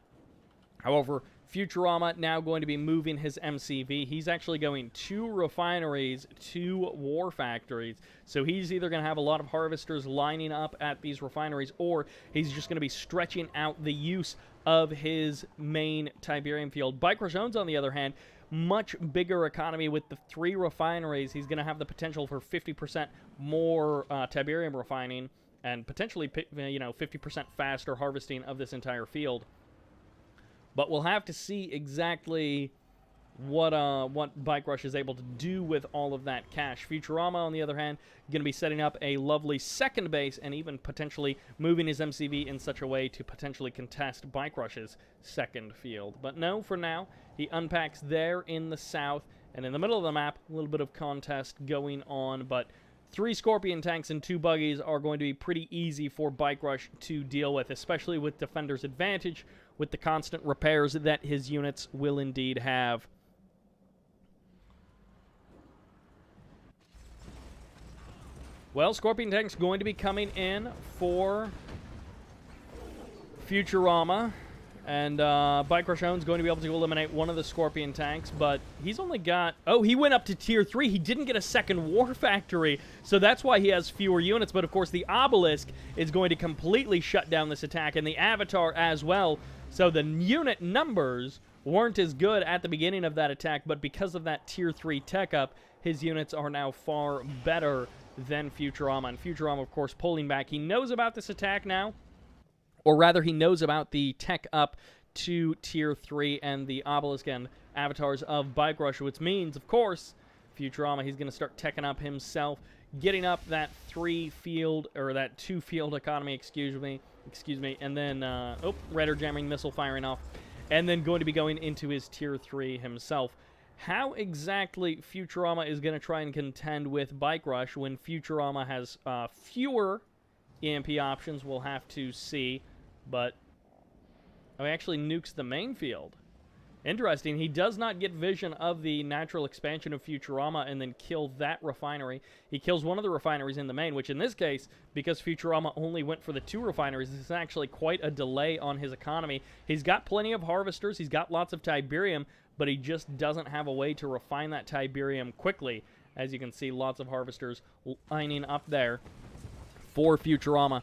However, Futurama now going to be moving his MCV. He's actually going 2 refineries, 2 war factories. So he's either going to have a lot of harvesters lining up at these refineries, or he's just going to be stretching out the use of his main Tiberium field. BikeRushOwnz, on the other hand, much bigger economy with the 3 refineries. He's going to have the potential for 50% more Tiberium refining and potentially 50% faster harvesting of this entire field. But we'll have to see exactly what Bike Rush is able to do with all of that cash. Futurama, on the other hand, going to be setting up a lovely second base and even potentially moving his MCV in such a way to potentially contest Bike Rush's second field. But no, for now, he unpacks there in the south, and in the middle of the map, a little bit of contest going on, but 3 Scorpion tanks and 2 buggies are going to be pretty easy for Bike Rush to deal with, especially with Defender's advantage, with the constant repairs that his units will indeed have. Well, Scorpion tanks going to be coming in for Futurama, and BikeRushOwnz going to be able to eliminate one of the Scorpion tanks, but he's only got... oh, he went up to Tier 3. He didn't get a second War Factory, so that's why he has fewer units, but of course the Obelisk is going to completely shut down this attack, and the Avatar as well. So the unit numbers weren't as good at the beginning of that attack, but because of that Tier 3 tech up, his units are now far better than Futurama. And Futurama, of course, pulling back. He knows about this attack now, or rather, he knows about the tech up to Tier 3 and the Obelisk and Avatars of Bike Rush, which means, of course, Futurama, he's going to start teching up himself, getting up that 3-field, or that 2-field economy, excuse me, and then, radar jamming, missile firing off, and then going to be going into his Tier 3 himself. How exactly Futurama is going to try and contend with Bike Rush when Futurama has fewer EMP options, we'll have to see, but he actually nukes the main field. Interesting, he does not get vision of the natural expansion of Futurama and then kill that refinery. He kills one of the refineries in the main, which in this case, because Futurama only went for the 2 refineries, this is actually quite a delay on his economy. He's got plenty of harvesters, he's got lots of Tiberium, but he just doesn't have a way to refine that Tiberium quickly. As you can see, lots of harvesters lining up there for Futurama.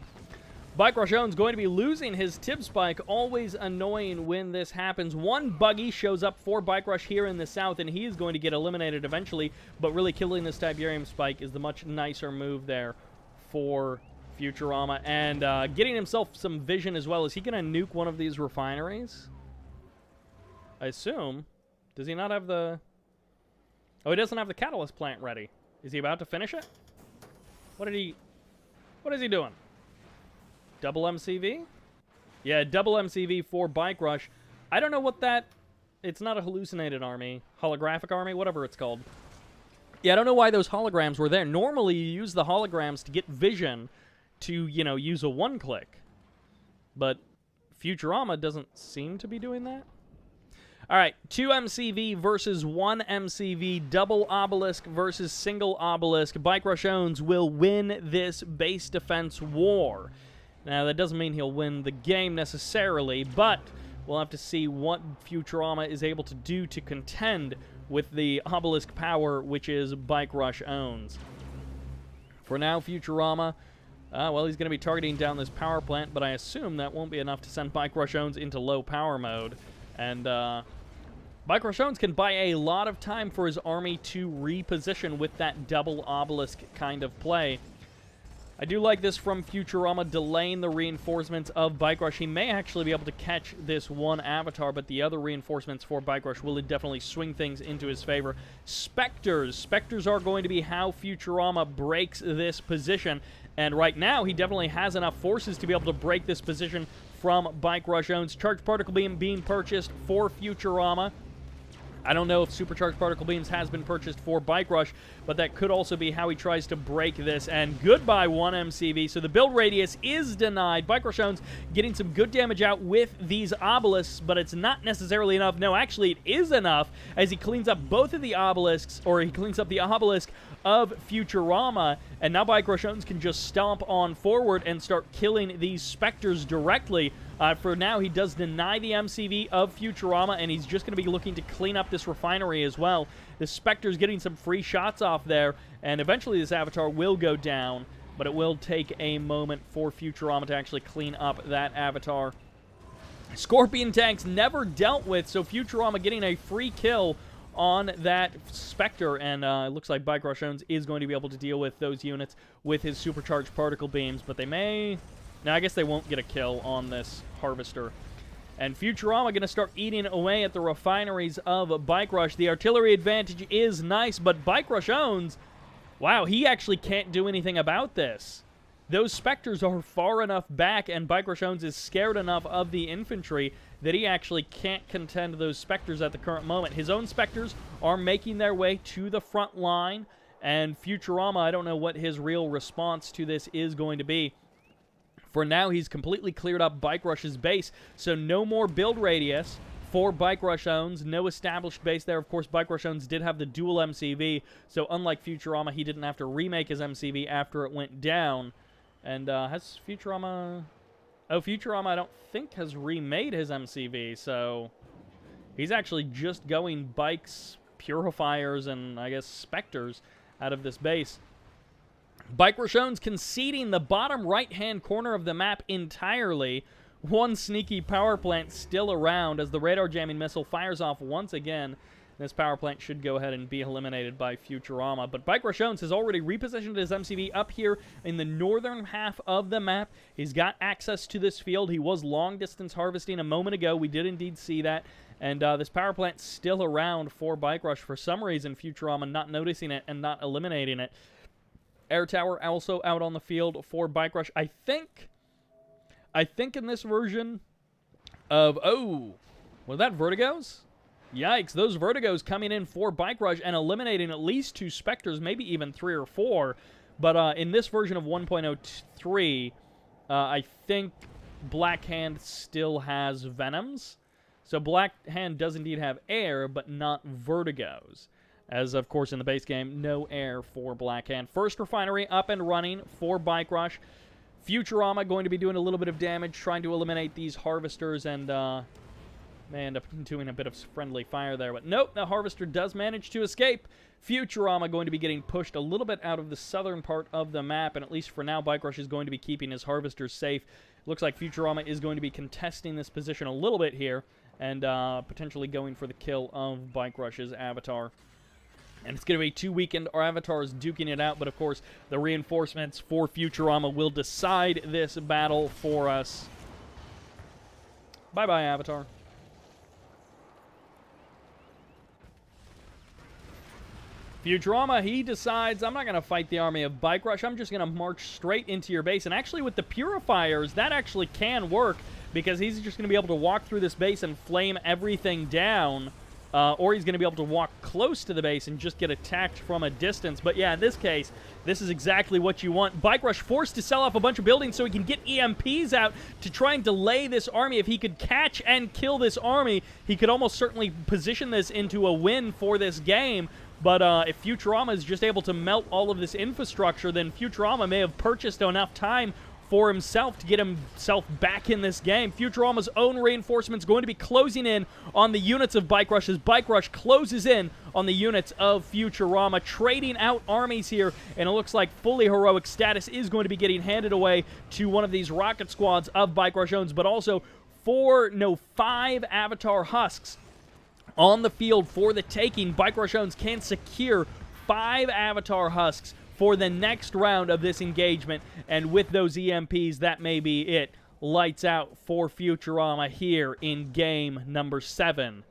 BikeRushOwnz going to be losing his tip spike. Always annoying when this happens. 1 buggy shows up for Bike Rush here in the south, and he is going to get eliminated eventually, but really killing this Tiberium spike is the much nicer move there for Futurama. And getting himself some vision as well. Is he going to nuke one of these refineries? I assume. Does he not have the... Oh, he doesn't have the catalyst plant ready. Is he about to finish it? What is he doing? Double MCV? Yeah, double MCV for Bike Rush. I don't know what that... It's not a hallucinated army. Holographic army? Whatever it's called. Yeah, I don't know why those holograms were there. Normally, you use the holograms to get vision to, you know, use a one-click. But Futurama doesn't seem to be doing that. All right, 2 MCV versus 1 MCV, double obelisk versus single obelisk. BikeRushOwnz will win this base defense war. Now, that doesn't mean he'll win the game necessarily, but we'll have to see what Futurama is able to do to contend with the obelisk power, which is BikeRushOwnz. For now, Futurama, well, he's going to be targeting down this power plant, but I assume that won't be enough to send BikeRushOwnz into low power mode. And BikeRushOwnz can buy a lot of time for his army to reposition with that double obelisk kind of play. I do like this from Futurama, delaying the reinforcements of Bike Rush. He may actually be able to catch this one avatar, but the other reinforcements for Bike Rush will definitely swing things into his favor. Spectres. Spectres are going to be how Futurama breaks this position. And right now, he definitely has enough forces to be able to break this position from BikeRushOwnz. Charged Particle Beam being purchased for Futurama. I don't know if Supercharged Particle Beams has been purchased for Bike Rush, but that could also be how he tries to break this. And goodbye, 1 MCV. So the build radius is denied. BikeRushOwnz getting some good damage out with these obelisks, but it's not necessarily enough. No, actually, it is enough as he cleans up both of the obelisks, or he cleans up the obelisk of Futurama, and now BikeRushOwnz can just stomp on forward and start killing these specters directly. For now, he does deny the MCV of Futurama, and he's just going to be looking to clean up this refinery as well. The Spectre's getting some free shots off there, and eventually this avatar will go down, but it will take a moment for Futurama to actually clean up that avatar. Scorpion tanks never dealt with, so Futurama getting a free kill on that Spectre, and it looks like BikeRushOwnz is going to be able to deal with those units with his supercharged particle beams, but they may... Now, I guess they won't get a kill on this Harvester. And Futurama going to start eating away at the refineries of Bike Rush. The artillery advantage is nice, but BikeRushOwnz, wow, he actually can't do anything about this. Those Spectres are far enough back, and BikeRushOwnz is scared enough of the infantry that he actually can't contend those Spectres at the current moment. His own Spectres are making their way to the front line, and Futurama, I don't know what his real response to this is going to be. For now, he's completely cleared up Bike Rush's base, so no more build radius for BikeRushOwnz. No established base there. Of course, BikeRushOwnz did have the dual MCV, so unlike Futurama, he didn't have to remake his MCV after it went down. And has Futurama... Oh, Futurama, I don't think, has remade his MCV, so he's actually just going bikes, purifiers, and, I guess, specters out of this base. BikeRushOwnz conceding the bottom right-hand corner of the map entirely. One sneaky power plant still around as the radar jamming missile fires off once again. This power plant should go ahead and be eliminated by Futurama. But BikeRushOwnz has already repositioned his MCV up here in the northern half of the map. He's got access to this field. He was long-distance harvesting a moment ago. We did indeed see that. And this power plant's still around for Bike Rush. For some reason, Futurama not noticing it and not eliminating it. Air Tower also out on the field for Bike Rush. I think in this version of... Oh, was that Vertigos? Yikes, those Vertigos coming in for Bike Rush and eliminating at least 2 Spectres, maybe even 3 or 4. But in this version of 1.03, I think Black Hand still has Venoms. So Black Hand does indeed have air, but not Vertigos. As, of course, in the base game, no air for Black Hand. First refinery up and running for Bike Rush. Futurama going to be doing a little bit of damage, trying to eliminate these Harvesters, and may end up doing a bit of friendly fire there. But nope, the Harvester does manage to escape. Futurama going to be getting pushed a little bit out of the southern part of the map, and at least for now, Bike Rush is going to be keeping his Harvesters safe. Looks like Futurama is going to be contesting this position a little bit here, and potentially going for the kill of Bike Rush's avatar. And it's going to be 2 weakened avatars duking it out, but of course, the reinforcements for Futurama will decide this battle for us. Bye-bye, Avatar. Futurama, he decides, I'm not going to fight the army of Bike Rush. I'm just going to march straight into your base. And actually, with the purifiers, that actually can work, because he's just going to be able to walk through this base and flame everything down. Or he's going to be able to walk close to the base and just get attacked from a distance. But yeah, in this case, this is exactly what you want. Bike Rush forced to sell off a bunch of buildings so he can get EMPs out to try and delay this army. If he could catch and kill this army, he could almost certainly position this into a win for this game. But if Futurama is just able to melt all of this infrastructure, then Futurama may have purchased enough time for himself to get himself back in this game. Futurama's own reinforcements going to be closing in on the units of Bike Rush as Bike Rush closes in on the units of Futurama, trading out armies here, and it looks like fully heroic status is going to be getting handed away to one of these rocket squads of BikeRushOwnz, but also 5 Avatar Husks on the field for the taking. BikeRushOwnz can secure 5 Avatar Husks for the next round of this engagement, and with those EMPs, that may be it. Lights out for Futurama here in game number 7.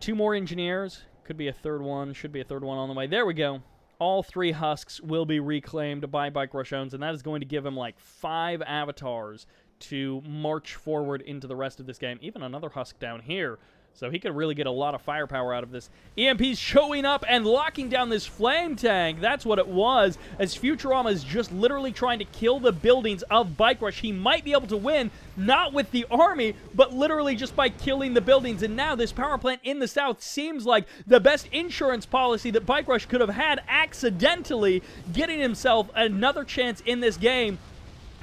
2 more engineers. Could be a third one. Should be a third one on the way. There we go. All 3 husks will be reclaimed by BikeRushOwnz, and that is going to give him like 5 avatars to march forward into the rest of this game. Even another husk down here. So he could really get a lot of firepower out of this. EMP's showing up and locking down this flame tank. That's what it was. As Futurama is just literally trying to kill the buildings of Bike Rush, he might be able to win, not with the army, but literally just by killing the buildings. And now this power plant in the south seems like the best insurance policy that Bike Rush could have had, accidentally getting himself another chance in this game.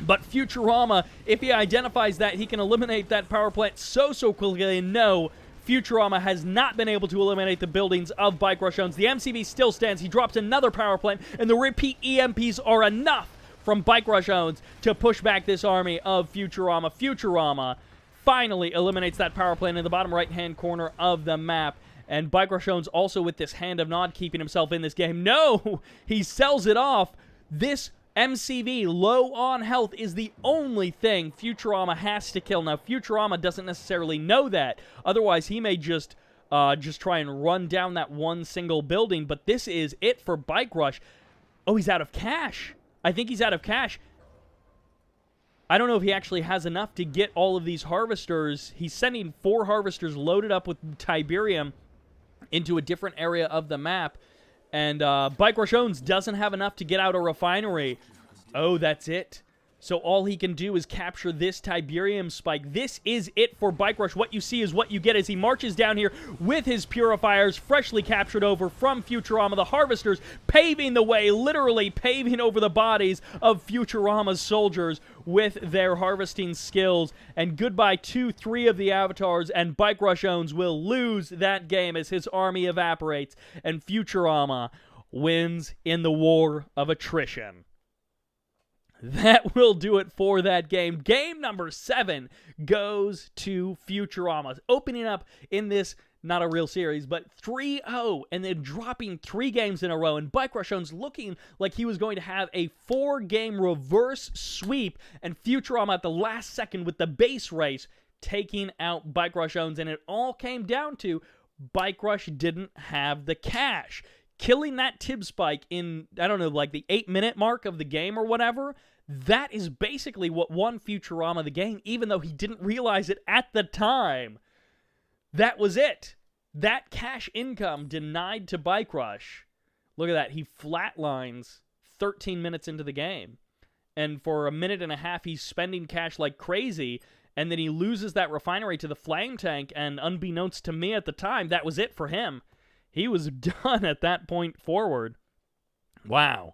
But Futurama, if he identifies that, he can eliminate that power plant so quickly. And no, Futurama has not been able to eliminate the buildings of BikeRushOwnz. The MCV still stands. He drops another power plant, and the repeat EMPs are enough from BikeRushOwnz to push back this army of Futurama. Futurama finally eliminates that power plant in the bottom right-hand corner of the map. And BikeRushOwnz also with this hand of Nod keeping himself in this game. No! He sells it off. This MCV, low on health, is the only thing Futurama has to kill. Now, Futurama doesn't necessarily know that. Otherwise, he may just try and run down that one single building. But this is it for Bike Rush. Oh, he's out of cash. I think he's out of cash. I don't know if he actually has enough to get all of these harvesters. He's sending 4 harvesters loaded up with Tiberium into a different area of the map. And BikeRushOwnz doesn't have enough to get out a refinery. Oh, that's it. So all he can do is capture this Tiberium spike. This is it for Bike Rush. What you see is what you get as he marches down here with his purifiers freshly captured over from Futurama. The harvesters paving the way, literally paving over the bodies of Futurama's soldiers with their harvesting skills. And goodbye to 3 of the avatars, and BikeRushOwnz will lose that game as his army evaporates, and Futurama wins in the war of attrition. That will do it for that game. Game number 7 goes to Futurama. Opening up in this, not a real series, but 3-0, and then dropping 3 games in a row. And BikeRushOwnz looking like he was going to have a 4-game reverse sweep, and Futurama at the last second with the base race taking out BikeRushOwnz. And it all came down to Bike Rush didn't have the cash. Killing that Tib spike in, I don't know, like the 8-minute mark of the game or whatever, that is basically what won Futurama the game, even though he didn't realize it at the time. That was it. That cash income denied to Bike Rush. Look at that. He flatlines 13 minutes into the game. And for a minute and a half, he's spending cash like crazy. And then he loses that refinery to the flame tank. And unbeknownst to me at the time, that was it for him. He was done at that point forward. Wow.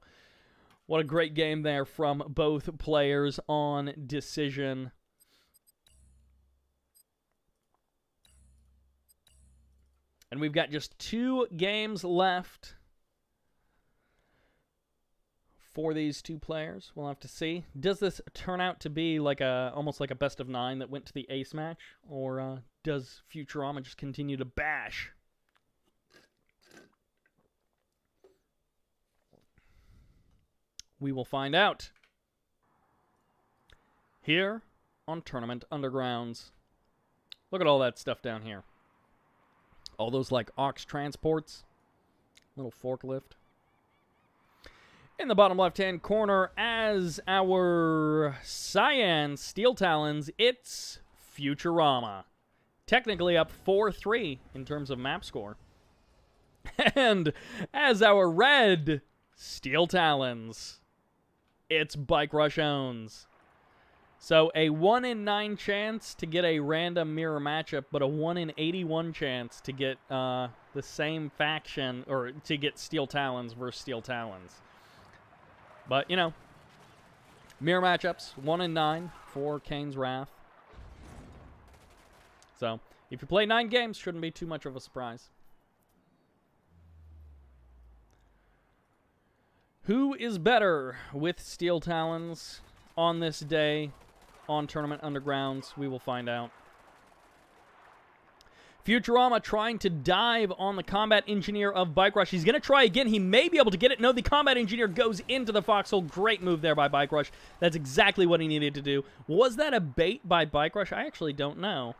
What a great game there from both players on decision. And we've got just 2 games left for these 2 players. We'll have to see. Does this turn out to be like almost like a best of 9 that went to the ace match? Or does Futurama just continue to bash? We will find out here on Tournament Undergrounds. Look at all that stuff down here. All those like aux transports. Little forklift. In the bottom left-hand corner, as our Cyan Steel Talons, it's Futurama. Technically up 4-3 in terms of map score. And as our red Steel Talons, it's BikeRushOwnz. So a 1 in 9 chance to get a random mirror matchup, but a 1 in 81 chance to get the same faction, or to get Steel Talons versus Steel Talons. But, you know, mirror matchups, 1 in 9 for Kane's Wrath. So, if you play 9 games, shouldn't be too much of a surprise. Who is better with Steel Talons on this day on Tournament Undergrounds? We will find out. Futurama trying to dive on the Combat Engineer of Bike Rush. He's going to try again. He may be able to get it. No, the Combat Engineer goes into the foxhole. Great move there by Bike Rush. That's exactly what he needed to do. Was that a bait by Bike Rush? I actually don't know.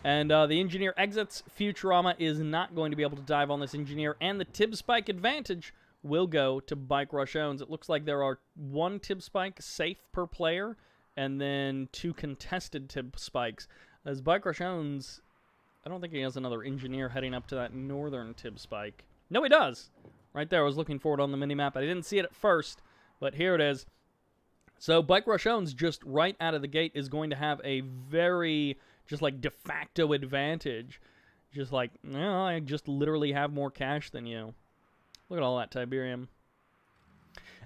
And the Engineer exits. Futurama is not going to be able to dive on this Engineer. And the Tib Spike advantage will go to BikeRushOwnz. It looks like there are 1 Tib Spike safe per player, and then 2 contested Tib Spikes. As BikeRushOwnz, I don't think he has another Engineer heading up to that northern Tib Spike. No, he does. Right there, I was looking for it on the minimap. I didn't see it at first, but here it is. So BikeRushOwnz, just right out of the gate, is going to have a very, just like, de facto advantage. Just like, no, I just literally have more cash than you. Look at all that Tiberium.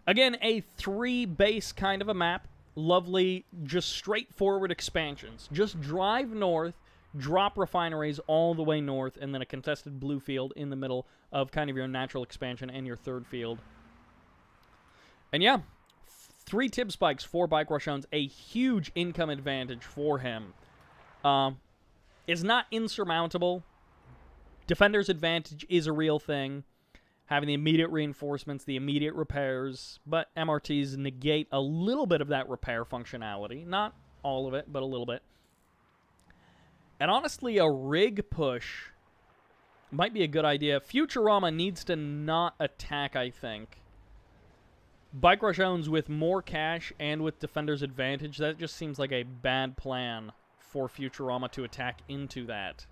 Again, a 3 base kind of a map. Lovely, just straightforward expansions. Just drive north, drop refineries all the way north, and then a contested blue field in the middle of kind of your natural expansion and your third field. And yeah, 3 Tib Spikes for BikeRushOwnz, a huge income advantage for him. It's not insurmountable. Defender's advantage is a real thing. Having the immediate reinforcements, the immediate repairs, but MRTs negate a little bit of that repair functionality. Not all of it, but a little bit. And honestly, a rig push might be a good idea. Futurama needs to not attack, I think. BikeRushOwnz with more cash and with Defender's advantage, that just seems like a bad plan for Futurama to attack into that.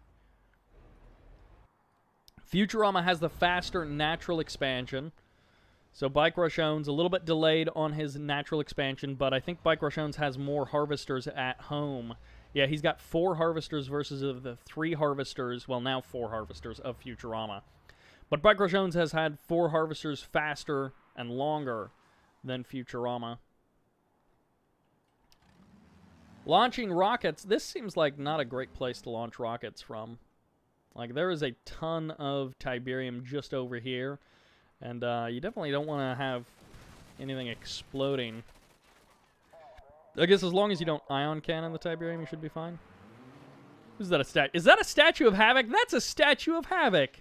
Futurama has the faster natural expansion. So BikeRushOwnz a little bit delayed on his natural expansion, but I think BikeRushOwnz has more harvesters at home. Yeah, he's got 4 harvesters versus the 3 harvesters, well, now 4 harvesters of Futurama. But BikeRushOwnz has had 4 harvesters faster and longer than Futurama. Launching rockets, this seems like not a great place to launch rockets from. Like, there is a ton of Tiberium just over here, and you definitely don't want to have anything exploding. I guess as long as you don't ion cannon the Tiberium, you should be fine. Is that a Is that a statue of Havoc? That's a statue of Havoc!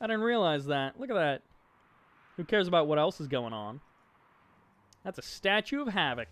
I didn't realize that. Look at that. Who cares about what else is going on? That's a statue of Havoc.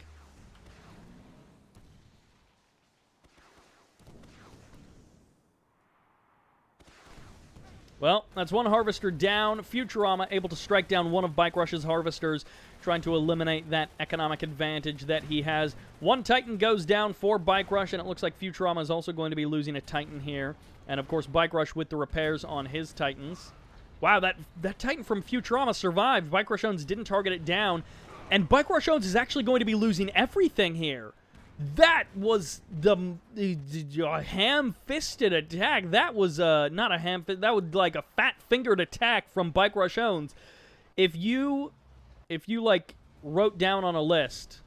Well, that's 1 harvester down. Futurama able to strike down one of Bike Rush's harvesters, trying to eliminate that economic advantage that he has. 1 Titan goes down for Bike Rush, and it looks like Futurama is also going to be losing a Titan here. And, of course, Bike Rush with the repairs on his Titans. Wow, that Titan from Futurama survived. BikeRushOwnz didn't target it down. And BikeRushOwnz is actually going to be losing everything here. That was the ham-fisted attack. That was not a ham-fisted. That was like a fat-fingered attack from BikeRushOwnz. If you like wrote down on a list,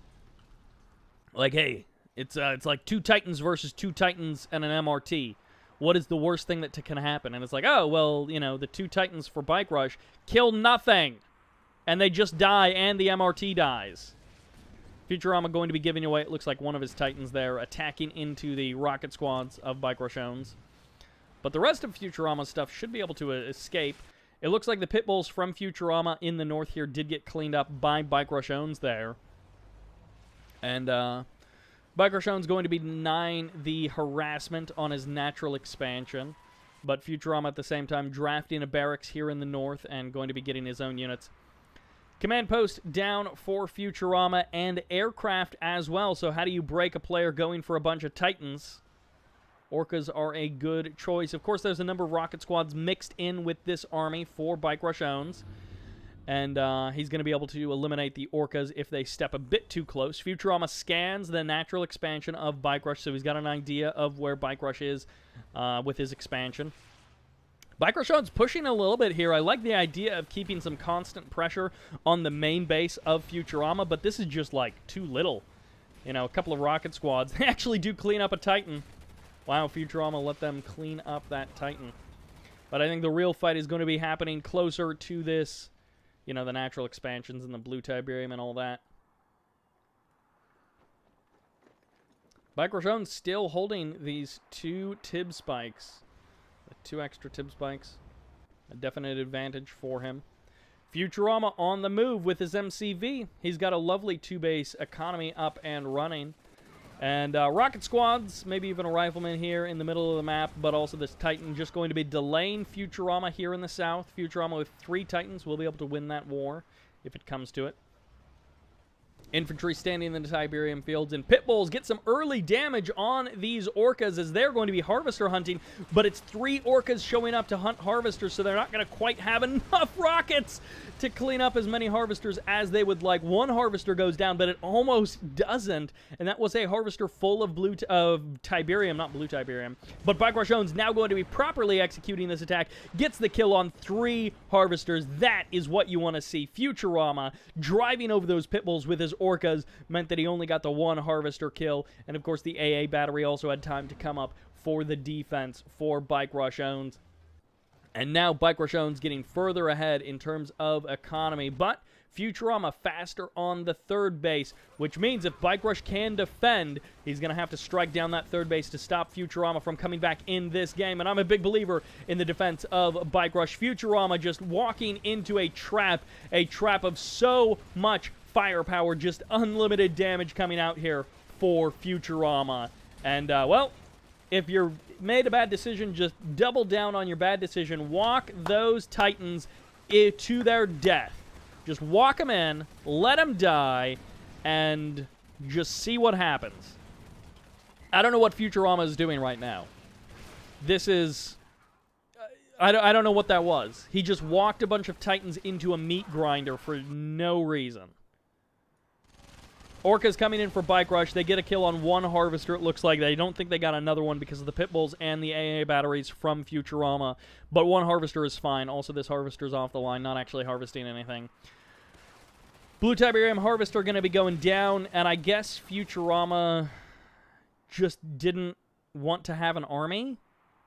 like, hey, it's like 2 Titans versus 2 Titans and an MRT. What is the worst thing that can happen? And it's like, oh, well, you know, the 2 Titans for Bike Rush kill nothing, and they just die, and the MRT dies. Futurama going to be giving away, it looks like, one of his Titans there, attacking into the rocket squads of BikeRushOwnz. But the rest of Futurama's stuff should be able to escape. It looks like the pit bulls from Futurama in the north here did get cleaned up by BikeRushOwnz there. And BikeRushOwnz going to be denying the harassment on his natural expansion. But Futurama at the same time drafting a barracks here in the north and going to be getting his own units. Command post down for Futurama and aircraft as well. So how do you break a player going for a bunch of Titans? Orcas are a good choice. Of course, there's a number of rocket squads mixed in with this army for BikeRushOwnz. And he's going to be able to eliminate the Orcas if they step a bit too close. Futurama scans the natural expansion of BikeRush, so he's got an idea of where BikeRush is with his expansion. BikeRushOwnz pushing a little bit here. I like the idea of keeping some constant pressure on the main base of Futurama, but this is just, like, too little. You know, a couple of rocket squads. They actually do clean up a Titan. Wow, Futurama let them clean up that Titan. But I think the real fight is going to be happening closer to this, you know, the natural expansions and the blue Tiberium and all that. BikeRushOwnz still holding these 2 Tib spikes. The 2 extra Tib spikes. A definite advantage for him. Futurama on the move with his MCV. He's got a lovely 2-base economy up and running. And rocket squads, maybe even a rifleman here in the middle of the map, but also this Titan just going to be delaying Futurama here in the south. Futurama with 3 Titans will be able to win that war if it comes to it. Infantry standing in the Tiberium fields, and pit bulls get some early damage on these Orcas as they're going to be harvester hunting, but it's 3 Orcas showing up to hunt harvesters, so they're not going to quite have enough rockets to clean up as many harvesters as they would like. 1 harvester goes down, but it almost doesn't, and that was a harvester full of blue Tiberium, not blue Tiberium. But BikeRushOwnz now going to be properly executing this attack, gets the kill on 3 harvesters. That is what you want to see. Futurama driving over those pit bulls with his Orcas meant that he only got the 1 harvester kill, and of course the AA battery also had time to come up for the defense for BikeRushOwnz. And now BikeRushOwnz getting further ahead in terms of economy, but Futurama faster on the 3rd base, which means if BikeRush can defend, he's going to have to strike down that 3rd base to stop Futurama from coming back in this game. And I'm a big believer in the defense of BikeRush. Futurama just walking into a trap of so much firepower, just unlimited damage coming out here for Futurama. And, well, if you're made a bad decision, just double down on your bad decision. Walk those Titans to their death. Just walk them in, let them die, and just see what happens. I don't know what Futurama is doing right now. This is... I don't know what that was. He just walked a bunch of Titans into a meat grinder for no reason. Orcas coming in for BikeRush. They get a kill on 1 harvester, it looks like. They don't think they got another one because of the pit bulls and the AA batteries from Futurama. But 1 harvester is fine. Also, this harvester's off the line, not actually harvesting anything. Blue Tiberium harvester going to be going down, and I guess Futurama just didn't want to have an army?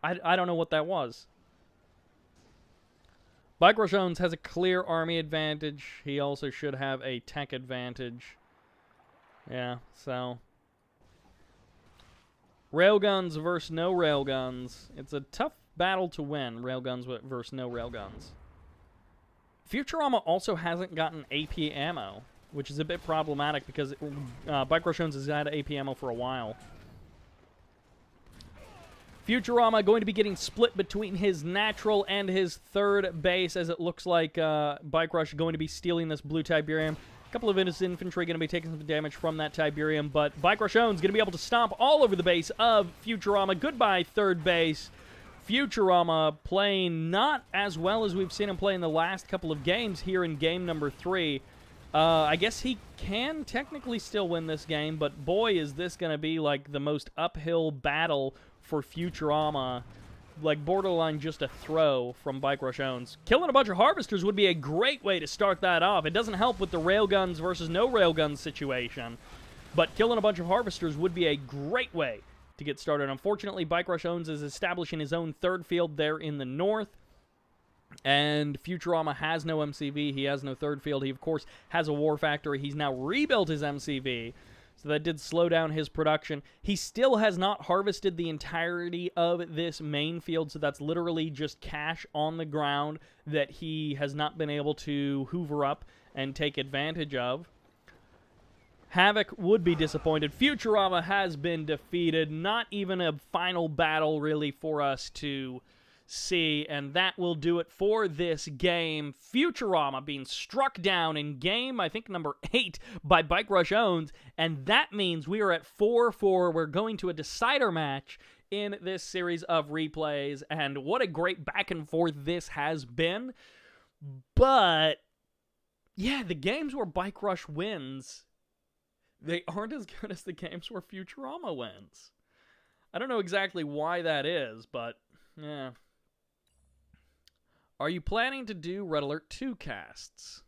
I don't know what that was. BikeRushOwnz has a clear army advantage. He also should have a tech advantage. Yeah, so railguns versus no railguns. It's a tough battle to win, railguns versus no railguns. Futurama also hasn't gotten AP ammo, which is a bit problematic because BikeRushOwnz has had AP ammo for a while. Futurama going to be getting split between his natural and his 3rd base, as it looks like BikeRush going to be stealing this blue Tiberium. A couple of his infantry going to be taking some damage from that Tiberium, but BikeRushOwnz going to be able to stomp all over the base of Futurama. Goodbye, 3rd base. Futurama playing not as well as we've seen him play in the last couple of games here in game number 3. I guess he can technically still win this game, but boy, is this going to be like the most uphill battle for Futurama. Like borderline just a throw from BikeRushOwnz. Killing a bunch of harvesters would be a great way to start that off. It doesn't help with the railguns versus no railguns situation, but killing a bunch of harvesters would be a great way to get started. Unfortunately, BikeRushOwnz is establishing his own 3rd field there in the north, and Futurama has no MCV. He has no 3rd field. He, of course, has a war factory. He's now rebuilt his MCV, so that did slow down his production. He still has not harvested the entirety of this main field, so that's literally just cash on the ground that he has not been able to hoover up and take advantage of. Havoc would be disappointed. Futurama has been defeated. Not even a final battle, really, for us to see, and that will do it for this game. Futurama being struck down in game, I think, number 8 by BikeRushOwnz, and that means we are at 4-4. We're going to a decider match in this series of replays, and what a great back and forth this has been. But yeah, the games where Bike Rush wins, they aren't as good as the games where Futurama wins. I don't know exactly why that is, but yeah. Are you planning to do Red Alert 2 casts?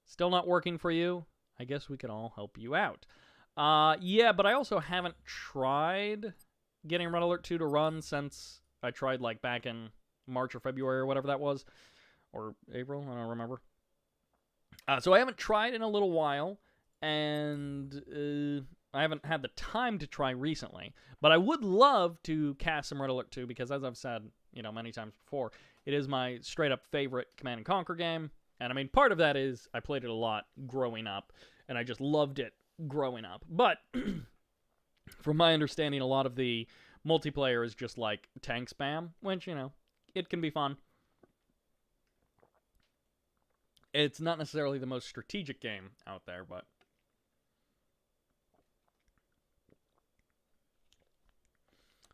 Still not working for you? I guess we can all help you out. Yeah, but I also haven't tried getting Red Alert 2 to run since I tried like back in March or February or whatever that was. Or April, I don't remember. So I haven't tried in a little while, and I haven't had the time to try recently. But I would love to cast some Red Alert 2 because, as I've said, many times before, it is my straight-up favorite Command & Conquer game. And I mean, part of that is I played it a lot growing up, and I just loved it growing up. But from my understanding, a lot of the multiplayer is just like tank spam, which, it can be fun. It's not necessarily the most strategic game out there, but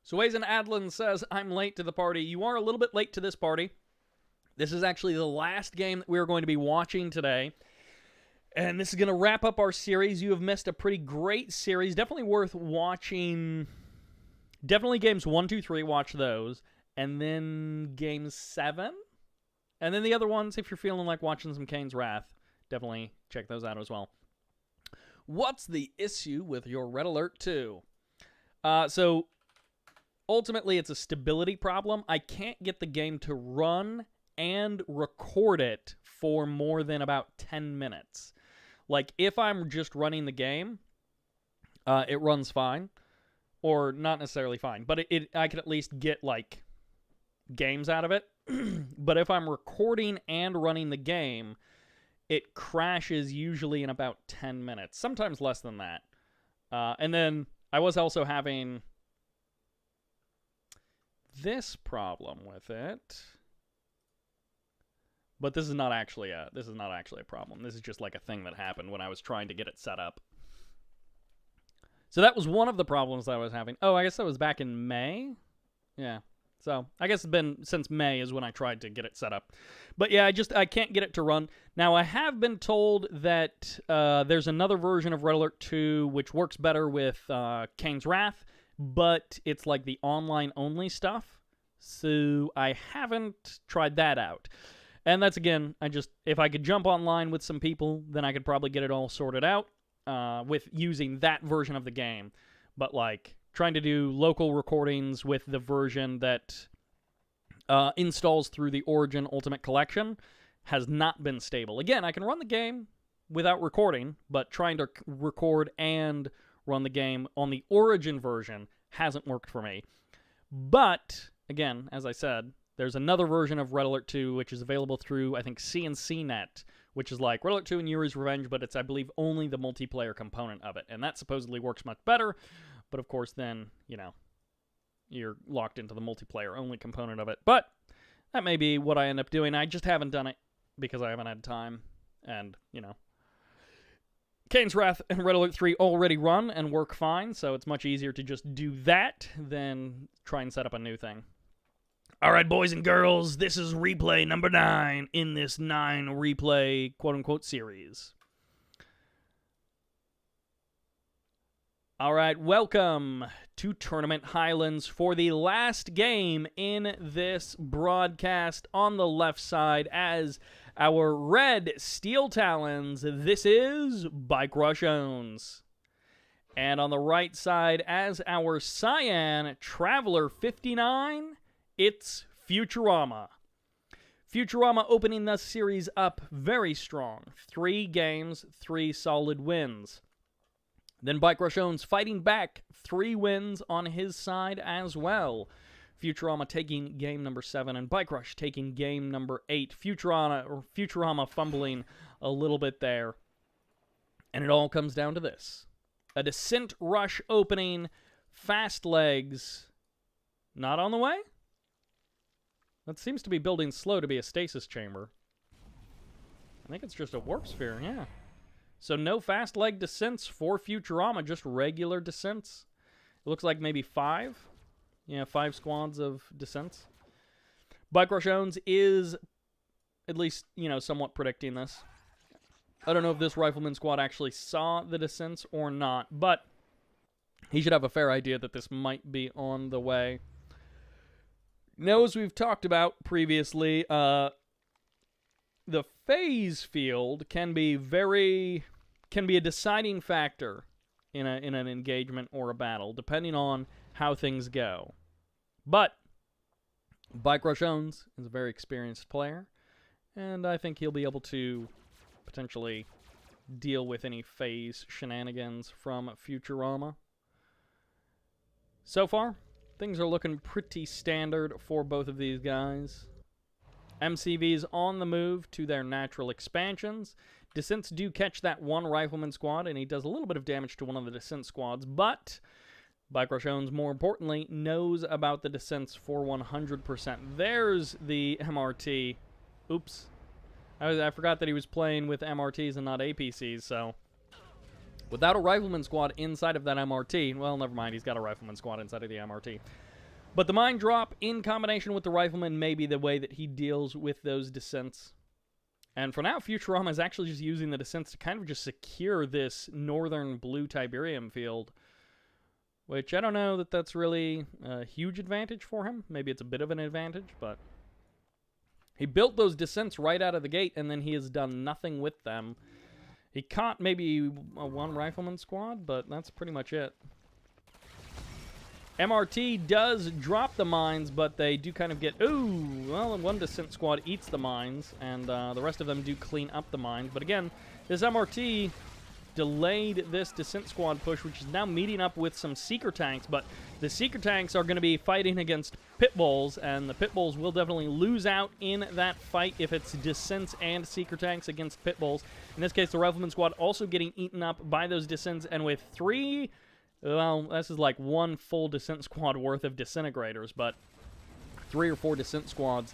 Suazen Adlin says, I'm late to the party. You are a little bit late to this party. This is actually the last game that we're going to be watching today. And this is going to wrap up our series. You have missed a pretty great series. Definitely worth watching. Definitely games 1, 2, 3. Watch those. And then game 7. And then the other ones, if you're feeling like watching some Kane's Wrath, definitely check those out as well. What's the issue with your Red Alert 2? So, ultimately, it's a stability problem. I can't get the game to run and record it for more than about 10 minutes. Like, if I'm just running the game, it runs fine. Or not necessarily fine, but I can at least get, like, games out of it. But if I'm recording and running the game, it crashes usually in about 10 minutes. Sometimes less than that. And then I was also having this problem with it. But this is not actually a problem. This is just like a thing that happened when I was trying to get it set up. So that was one of the problems that I was having. Oh, I guess that was back in May? Yeah. So, I guess it's been since May is when I tried to get it set up. But yeah, I can't get it to run. Now, I have been told that there's another version of Red Alert 2 which works better with Kane's Wrath, but it's like the online-only stuff. So, I haven't tried that out. And that's, again, if I could jump online with some people, then I could probably get it all sorted out with using that version of the game. But, like, trying to do local recordings with the version that installs through the Origin Ultimate Collection has not been stable. Again, I can run the game without recording, but trying to record and run the game on the Origin version hasn't worked for me. But, again, as I said, there's another version of Red Alert 2 which is available through, I think, CNCnet, which is like Red Alert 2 and Yuri's Revenge, but it's, I believe, only the multiplayer component of it. And that supposedly works much better. But, of course, then, you're locked into the multiplayer-only component of it. But that may be what I end up doing. I just haven't done it because I haven't had time. And, Kane's Wrath and Red Alert 3 already run and work fine, so it's much easier to just do that than try and set up a new thing. All right, boys and girls, this is replay number 9 in this 9-replay quote-unquote series. All right, welcome to Tournament Highlands for the last game in this broadcast. On the left side, as our red Steel Talons, this is BikeRushOwnz. And on the right side, as our cyan Traveler 59, it's Futurama. Futurama opening the series up very strong. 3 games, 3 solid wins. Then BikeRushOwnz fighting back, 3 wins on his side as well. Futurama taking game number 7, and BikeRush taking game number 8. Futurama fumbling a little bit there. And it all comes down to this. A Descent Rush opening, fast legs, not on the way? That seems to be building slow to be a stasis chamber. I think it's just a warp sphere, yeah. So no fast leg descents for Futurama, just regular descents. It looks like maybe 5. Yeah, 5 squads of descents. BikeRushOwnz is, at least, you know, somewhat predicting this. I don't know if this Rifleman squad actually saw the descents or not, but he should have a fair idea that this might be on the way. Now, as we've talked about previously, the phase field can be a deciding factor in an engagement or a battle, depending on how things go. But BikeRushOwnz is a very experienced player, and I think he'll be able to potentially deal with any phase shenanigans from Futurama. So far, things are looking pretty standard for both of these guys. MCVs on the move to their natural expansions. Descents do catch that one Rifleman squad, and he does a little bit of damage to one of the descent squads, but BikeRushOwnz, more importantly, knows about the descents for 100%. There's the MRT. Oops. I forgot that he was playing with MRTs and not APCs, so without a Rifleman squad inside of that MRT, well, never mind, he's got a Rifleman squad inside of the MRT. But the mine drop in combination with the Rifleman may be the way that he deals with those descents. And for now, Futurama is actually just using the descents to kind of just secure this northern blue Tiberium field, which I don't know that that's really a huge advantage for him. Maybe it's a bit of an advantage, but he built those descents right out of the gate, and then he has done nothing with them. He caught maybe one Rifleman squad, but that's pretty much it. MRT does drop the mines, but they do kind of get... Ooh, well, one descent squad eats the mines, and the rest of them do clean up the mines. But again, this MRT delayed this descent squad push, which is now meeting up with some seeker tanks, but the seeker tanks are going to be fighting against pit bulls, and the pit bulls will definitely lose out in that fight if it's descents and seeker tanks against pit bulls. In this case, the Rifleman squad also getting eaten up by those descents, and with 3... Well, this is like one full descent squad worth of disintegrators, but 3 or 4 descent squads.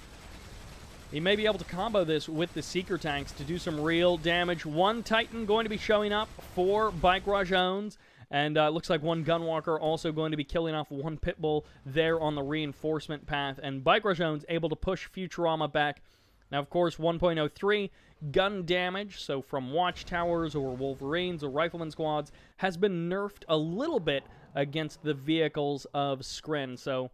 He may be able to combo this with the seeker tanks to do some real damage. One Titan going to be showing up for BikeRushOwnz, and looks like one Gunwalker also going to be killing off one Pitbull there on the reinforcement path, and BikeRushOwnz able to push Futurama back. Now, of course, 1.03 gun damage, so from Watchtowers or Wolverines or Rifleman squads, has been nerfed a little bit against the vehicles of Skrin. So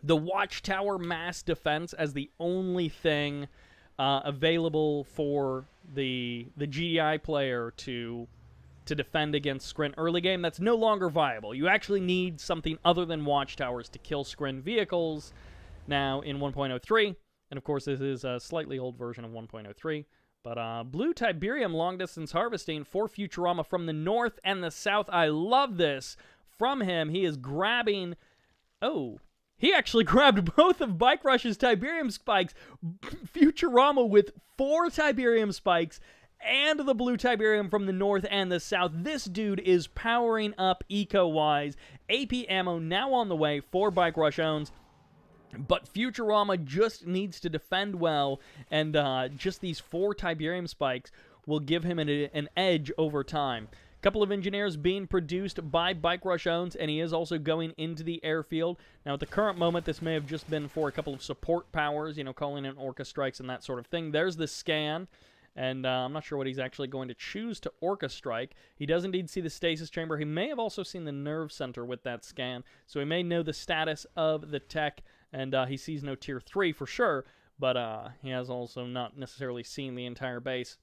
the Watchtower mass defense as the only thing available for the GDI player to defend against Skrin early game, that's no longer viable. You actually need something other than Watchtowers to kill Skrin vehicles now in 1.03. And, of course, this is a slightly old version of 1.03. But blue Tiberium long-distance harvesting for Futurama from the north and the south. I love this from him. He is grabbing... Oh, he actually grabbed both of BikeRush's Tiberium spikes. Futurama with 4 Tiberium spikes and the blue Tiberium from the north and the south. This dude is powering up eco-wise. AP ammo now on the way for BikeRushOwnz. But Futurama just needs to defend well, and just these 4 Tiberium spikes will give him an edge over time. A couple of engineers being produced by BikeRushOwnz, and he is also going into the airfield. Now, at the current moment, this may have just been for a couple of support powers, you know, calling in Orca strikes and that sort of thing. There's the scan, and I'm not sure what he's actually going to choose to Orca strike. He does indeed see the stasis chamber. He may have also seen the nerve center with that scan, so he may know the status of the tech. And he sees no Tier 3 for sure, but he has also not necessarily seen the entire base.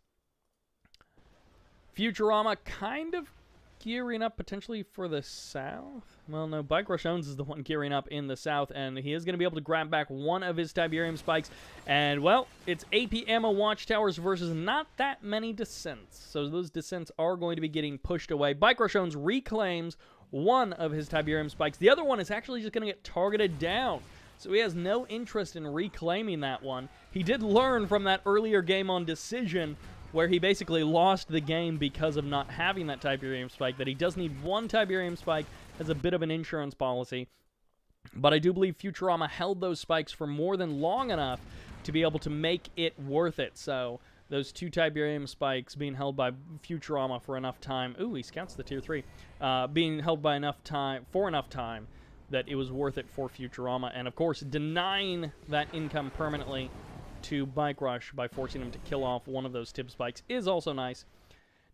Futurama kind of gearing up potentially for the south. Well, no, BikeRushOwnz is the one gearing up in the south, and he is going to be able to grab back one of his Tiberium spikes. And, well, it's AP ammo Watchtowers versus not that many descents. So those descents are going to be getting pushed away. BikeRushOwnz reclaims one of his Tiberium spikes. The other one is actually just going to get targeted down. So he has no interest in reclaiming that one. He did learn from that earlier game on Decision, where he basically lost the game because of not having that Tiberium spike, that he does need one Tiberium spike as a bit of an insurance policy. But I do believe Futurama held those spikes for more than long enough to be able to make it worth it. So those 2 Tiberium spikes being held by Futurama for enough time. Ooh, he scouts the tier 3. Being held by enough time, that it was worth it for Futurama. And of course, denying that income permanently to Bike Rush by forcing him to kill off one of those tib spikes is also nice.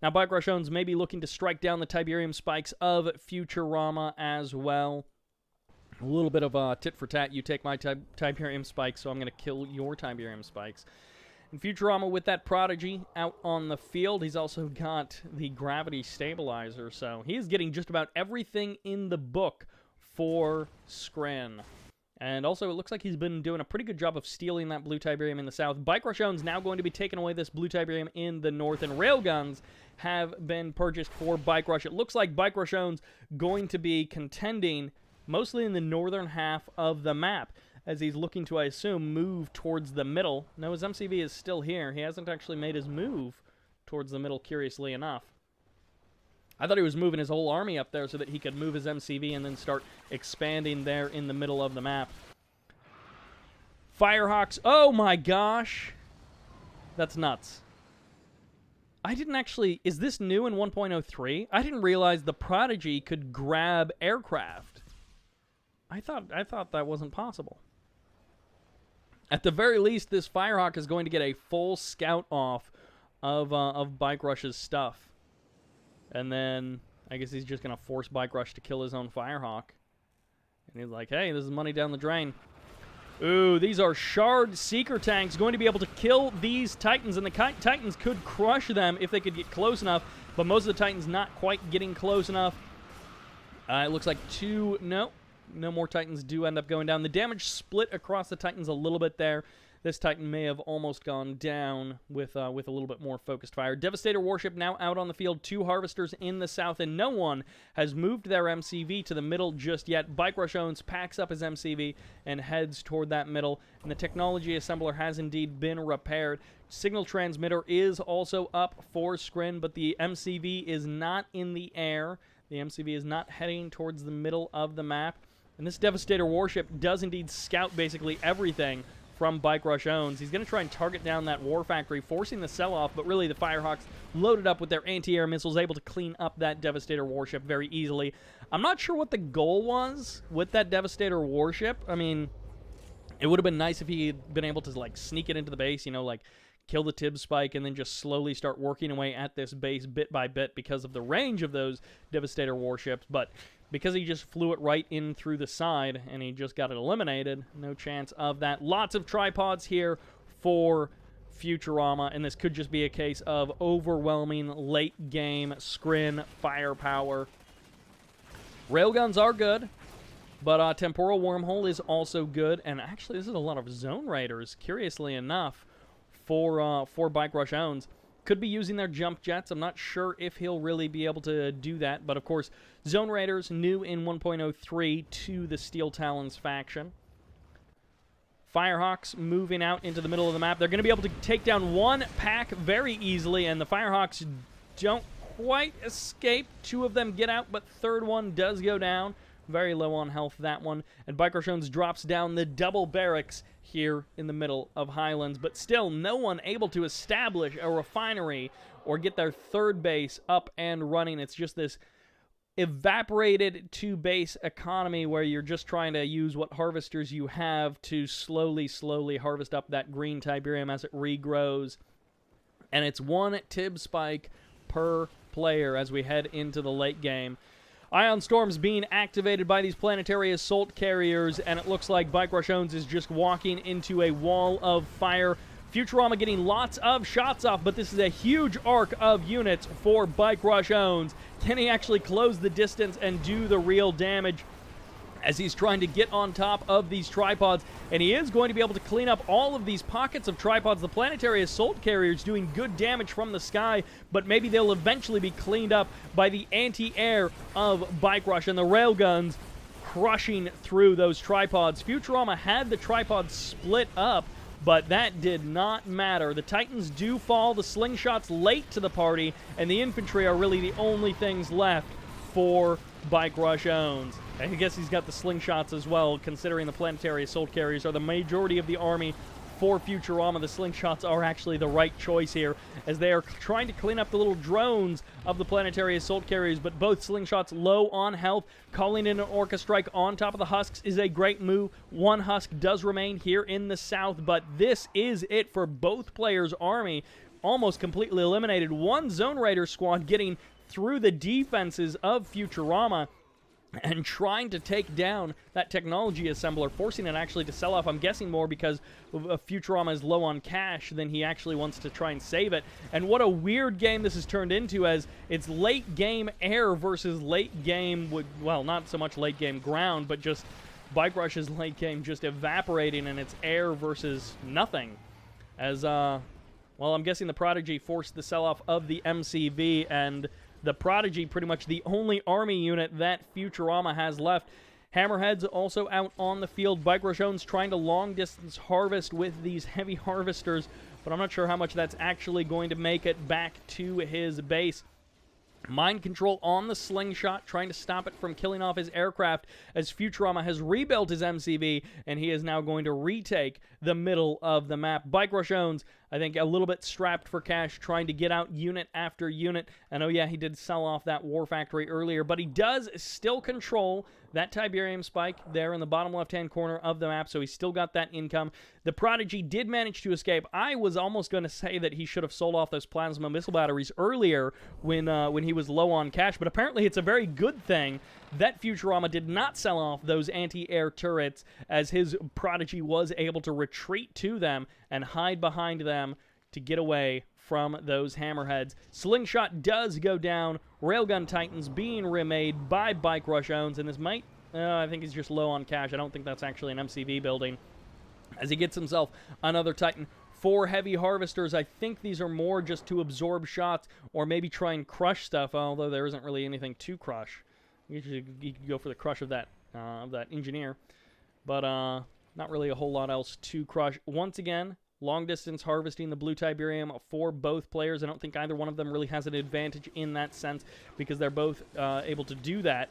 Now, BikeRushOwnz may be looking to strike down the Tiberium spikes of Futurama as well. A little bit of a tit for tat. You take my Tiberium spikes, so I'm going to kill your Tiberium spikes. And Futurama with that Prodigy out on the field. He's also got the gravity stabilizer, so he is getting just about everything in the book for Scrin. And also, it looks like he's been doing a pretty good job of stealing that blue Tiberium in the south. BikeRushOwnz now going to be taking away this blue Tiberium in the north, and railguns have been purchased for Bike Rush. It looks like BikeRushOwnz going to be contending mostly in the northern half of the map, as he's looking to, I assume, move towards the middle. No, his MCV is still here. He hasn't actually made his move towards the middle, curiously enough. I thought he was moving his whole army up there so that he could move his MCV and then start expanding there in the middle of the map. Firehawks. Oh my gosh. That's nuts. I didn't actually... Is this new in 1.03? I didn't realize the Prodigy could grab aircraft. I thought that wasn't possible. At the very least, this Firehawk is going to get a full scout off of Bike Rush's stuff. And then, I guess he's just going to force Bike Rush to kill his own Firehawk. And he's like, hey, this is money down the drain. Ooh, these are Shard Seeker tanks going to be able to kill these Titans. And the Titans could crush them if they could get close enough. But most of the Titans not quite getting close enough. It looks like no more Titans do end up going down. The damage split across the Titans a little bit there. This Titan may have almost gone down with a little bit more focused fire. Devastator warship now out on the field. 2 harvesters in the south, and no one has moved their MCV to the middle just yet. BikeRushOwnz packs up his MCV and heads toward that middle, and the technology assembler has indeed been repaired. Signal transmitter is also up for Scrin, but the MCV is not in the air. The MCV is not heading towards the middle of the map, and this Devastator warship does indeed scout basically everything from BikeRushOwnz. He's going to try and target down that war factory, forcing the sell-off, but really the Firehawks loaded up with their anti-air missiles, able to clean up that Devastator warship very easily. I'm not sure what the goal was with that Devastator warship. I mean, it would have been nice if he had been able to, like, sneak it into the base, you know, like, kill the Tib spike and then just slowly start working away at this base bit by bit because of the range of those Devastator warships, but because he just flew it right in through the side and he just got it eliminated, no chance of that. Lots of tripods here for Futurama, and this could just be a case of overwhelming late-game Scrin firepower. Railguns are good, but Temporal Wormhole is also good, and actually this is a lot of Zone Raiders, curiously enough, for BikeRushOwnz. Could be using their jump jets. I'm not sure if he'll really be able to do that, but of course, Zone Raiders new in 1.03 to the Steel Talons faction. Firehawks moving out into the middle of the map. They're going to be able to take down one pack very easily, and the Firehawks don't quite escape. 2 of them get out, but third one does go down. Very low on health, that one. And BikeRushOwnz drops down the double barracks here in the middle of Highlands, but still no one able to establish a refinery or get their third base up and running. It's just this evaporated two-base economy where you're just trying to use what harvesters you have to slowly harvest up that green Tiberium as it regrows. And it's 1 Tib spike per player as we head into the late game. Ion Storms being activated by these planetary assault carriers, and it looks like BikeRushOwnz is just walking into a wall of fire. Futurama getting lots of shots off, but this is a huge arc of units for BikeRushOwnz. Can he actually close the distance and do the real damage as he's trying to get on top of these tripods? And he is going to be able to clean up all of these pockets of tripods. The planetary assault carriers doing good damage from the sky, but maybe they'll eventually be cleaned up by the anti-air of Bike Rush and the railguns crushing through those tripods. Futurama had the tripods split up, but that did not matter. The Titans do fall, the slingshots late to the party, and the infantry are really the only things left for BikeRushOwnz. I guess he's got the slingshots as well, considering the planetary assault carriers are the majority of the army for Futurama. The slingshots are actually the right choice here, as they are trying to clean up the little drones of the planetary assault carriers, but both slingshots low on health. Calling in an Orca Strike on top of the husks is a great move. One husk does remain here in the south, but this is it for both players' army. Almost completely eliminated. One Zone Raider squad getting through the defenses of Futurama and trying to take down that technology assembler, forcing it actually to sell off. I'm guessing more because Futurama is low on cash than he actually wants to try and save it. And what a weird game this has turned into, as it's late game air versus late game, well, not so much late game ground, but just BikeRush's late game just evaporating, and it's air versus nothing. As, well, I'm guessing the Prodigy forced the sell-off of the MCV, and the Prodigy pretty much the only army unit that Futurama has left. Hammerhead's also out on the field. BikeRushOwnz trying to long-distance harvest with these heavy harvesters, but I'm not sure how much that's actually going to make it back to his base. Mind control on the slingshot, trying to stop it from killing off his aircraft, as Futurama has rebuilt his MCV, and he is now going to retake the middle of the map. BikeRushOwnz, I think, a little bit strapped for cash, trying to get out unit after unit. And oh yeah, he did sell off that war factory earlier, but he does still control that Tiberium spike there in the bottom left-hand corner of the map, so he's still got that income. The Prodigy did manage to escape. I was almost going to say that he should have sold off those plasma missile batteries earlier when he was low on cash, but apparently it's a very good thing that Futurama did not sell off those anti-air turrets, as his Prodigy was able to retreat to them and hide behind them to get away from those hammerheads. Slingshot does go down. Railgun Titans being remade by BikeRushOwnz, and this might, I think he's just low on cash. I don't think that's actually an MCV building, as he gets himself another Titan. 4 heavy harvesters. I think these are more just to absorb shots or maybe try and crush stuff, although there isn't really anything to crush. You could go for the crush of that engineer, but not really a whole lot else to crush. Once again, long distance harvesting the blue Tiberium for both players. I don't think either one of them really has an advantage in that sense, because they're both able to do that.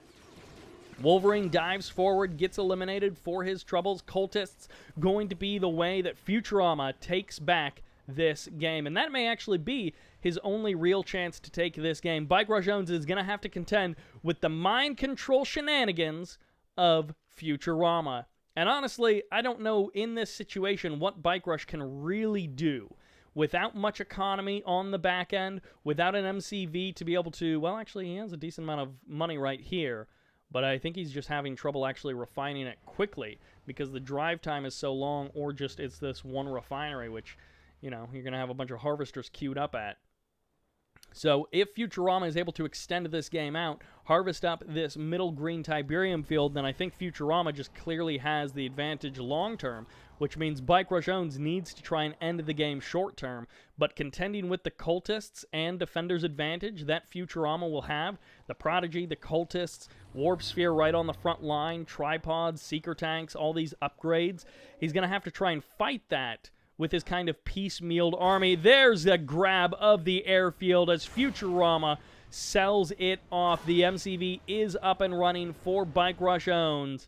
Wolverine dives forward, gets eliminated for his troubles. Cultists going to be the way that Futurama takes back this game, and that may actually be his only real chance to take this game. BikeRushOwnz is going to have to contend with the mind control shenanigans of Futurama. And honestly, I don't know in this situation what BikeRush can really do without much economy on the back end, without an MCV to be able to, well, actually, he has a decent amount of money right here, but I think he's just having trouble actually refining it quickly because the drive time is so long, or just it's this one refinery, which, you know, you're going to have a bunch of harvesters queued up at. So if Futurama is able to extend this game out, harvest up this middle green Tiberium field, then I think Futurama just clearly has the advantage long-term, which means BikeRushOwnz needs to try and end the game short-term. But contending with the Cultists and Defender's advantage that Futurama will have, the Prodigy, the Cultists, Warp Sphere right on the front line, tripods, Seeker tanks, all these upgrades, he's going to have to try and fight that with his kind of piecemealed army. There's the grab of the airfield as Futurama sells it off. The MCV is up and running for BikeRushOwnz.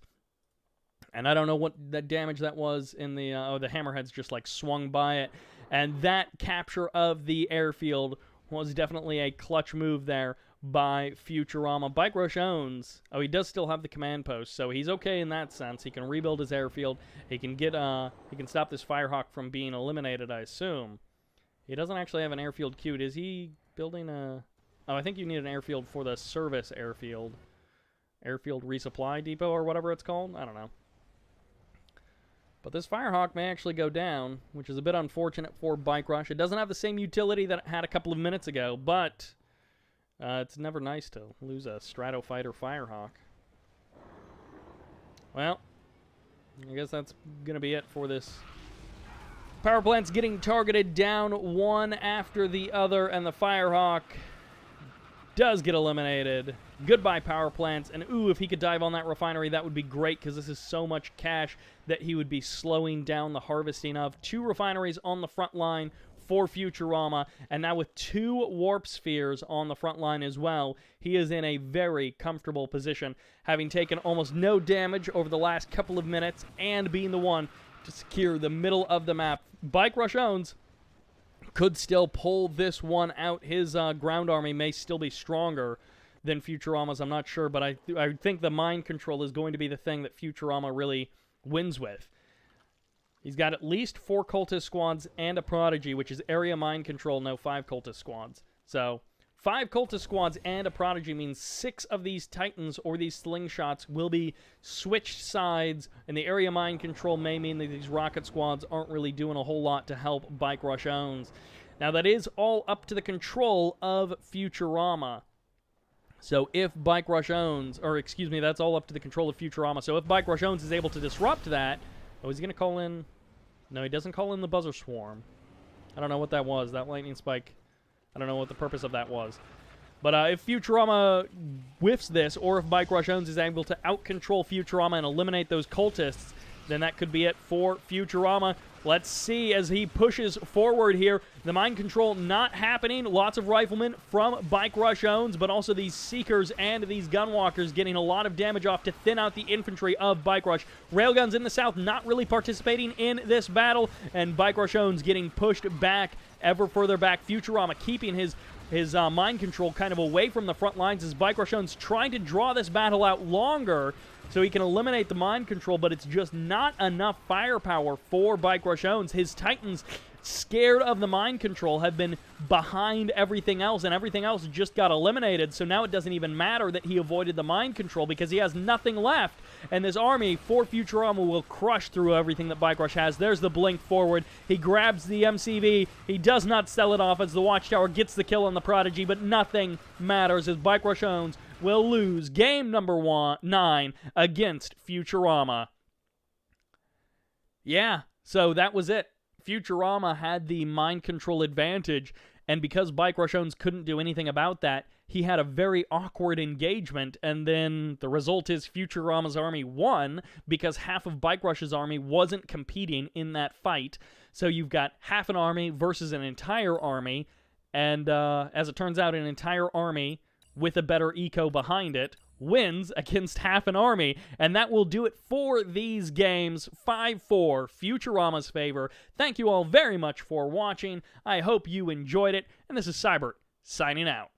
And I don't know what the damage that was in the... the hammerheads just, like, swung by it. And that capture of the airfield was definitely a clutch move there by Futurama. BikeRushOwnz, oh, he does still have the command post, so he's okay in that sense. He can rebuild his airfield. He can get he can stop this Firehawk from being eliminated, I assume. He doesn't actually have an airfield queued. Is he building a... Oh, I think you need an airfield for the service airfield. Airfield resupply depot or whatever it's called. I don't know. But this Firehawk may actually go down, which is a bit unfortunate for BikeRush. It doesn't have the same utility that it had a couple of minutes ago, but it's never nice to lose a Stratofighter Firehawk. Well, I guess that's going to be it for this. Power plant's getting targeted down one after the other, and the Firehawk does get eliminated. Goodbye, power plants. And ooh, if he could dive on that refinery, that would be great, because this is so much cash that he would be slowing down the harvesting of. 2 refineries on the front line for Futurama, and now with 2 warp spheres on the front line as well, he is in a very comfortable position, having taken almost no damage over the last couple of minutes and being the one to secure the middle of the map. BikeRushOwnz could still pull this one out. His ground army may still be stronger than Futurama's, I'm not sure, but I think the mind control is going to be the thing that Futurama really wins with. He's got at least 4 cultist squads and a prodigy, which is area mind control, no 5 cultist squads. So 5 cultist squads and a prodigy means 6 of these titans or these slingshots will be switched sides, and the area mind control may mean that these rocket squads aren't really doing a whole lot to help BikeRushOwnz. Now that is all up to the control of Futurama. So if BikeRushOwnz, or excuse me, that's all up to the control of Futurama. So if BikeRushOwnz is able to disrupt that, oh, is he going to call in? No, he doesn't call in the Buzzer Swarm. I don't know what that was, that lightning spike. I don't know what the purpose of that was. But if Futurama whiffs this, or if BikeRushOwnz is able to out-control Futurama and eliminate those cultists, then that could be it for Futurama. Let's see as he pushes forward here. The mind control not happening. Lots of riflemen from BikeRushOwnz, but also these Seekers and these Gunwalkers getting a lot of damage off to thin out the infantry of BikeRush. Railguns in the south not really participating in this battle, and BikeRushOwnz getting pushed back, ever further back. Futurama keeping his mind control kind of away from the front lines as BikeRushOwnz trying to draw this battle out longer so he can eliminate the mind control, but it's just not enough firepower for BikeRushOwnz. His Titans, scared of the mind control, have been behind everything else, and everything else just got eliminated, so now it doesn't even matter that he avoided the mind control because he has nothing left, and this army for Futurama will crush through everything that BikeRush has. There's the blink forward. He grabs the MCV. He does not sell it off as the Watchtower gets the kill on the Prodigy, but nothing matters as BikeRushOwnz will lose game number 9 against Futurama. Yeah, so that was it. Futurama had the mind control advantage, and because BikeRushOwnz couldn't do anything about that, he had a very awkward engagement, and then the result is Futurama's army won because half of BikeRush's army wasn't competing in that fight. So you've got half an army versus an entire army, and as it turns out, an entire army with a better eco behind it wins against half an army, and that will do it for these games. 5-4, Futurama's favor. Thank you all very much for watching. I hope you enjoyed it, and this is Sybert, signing out.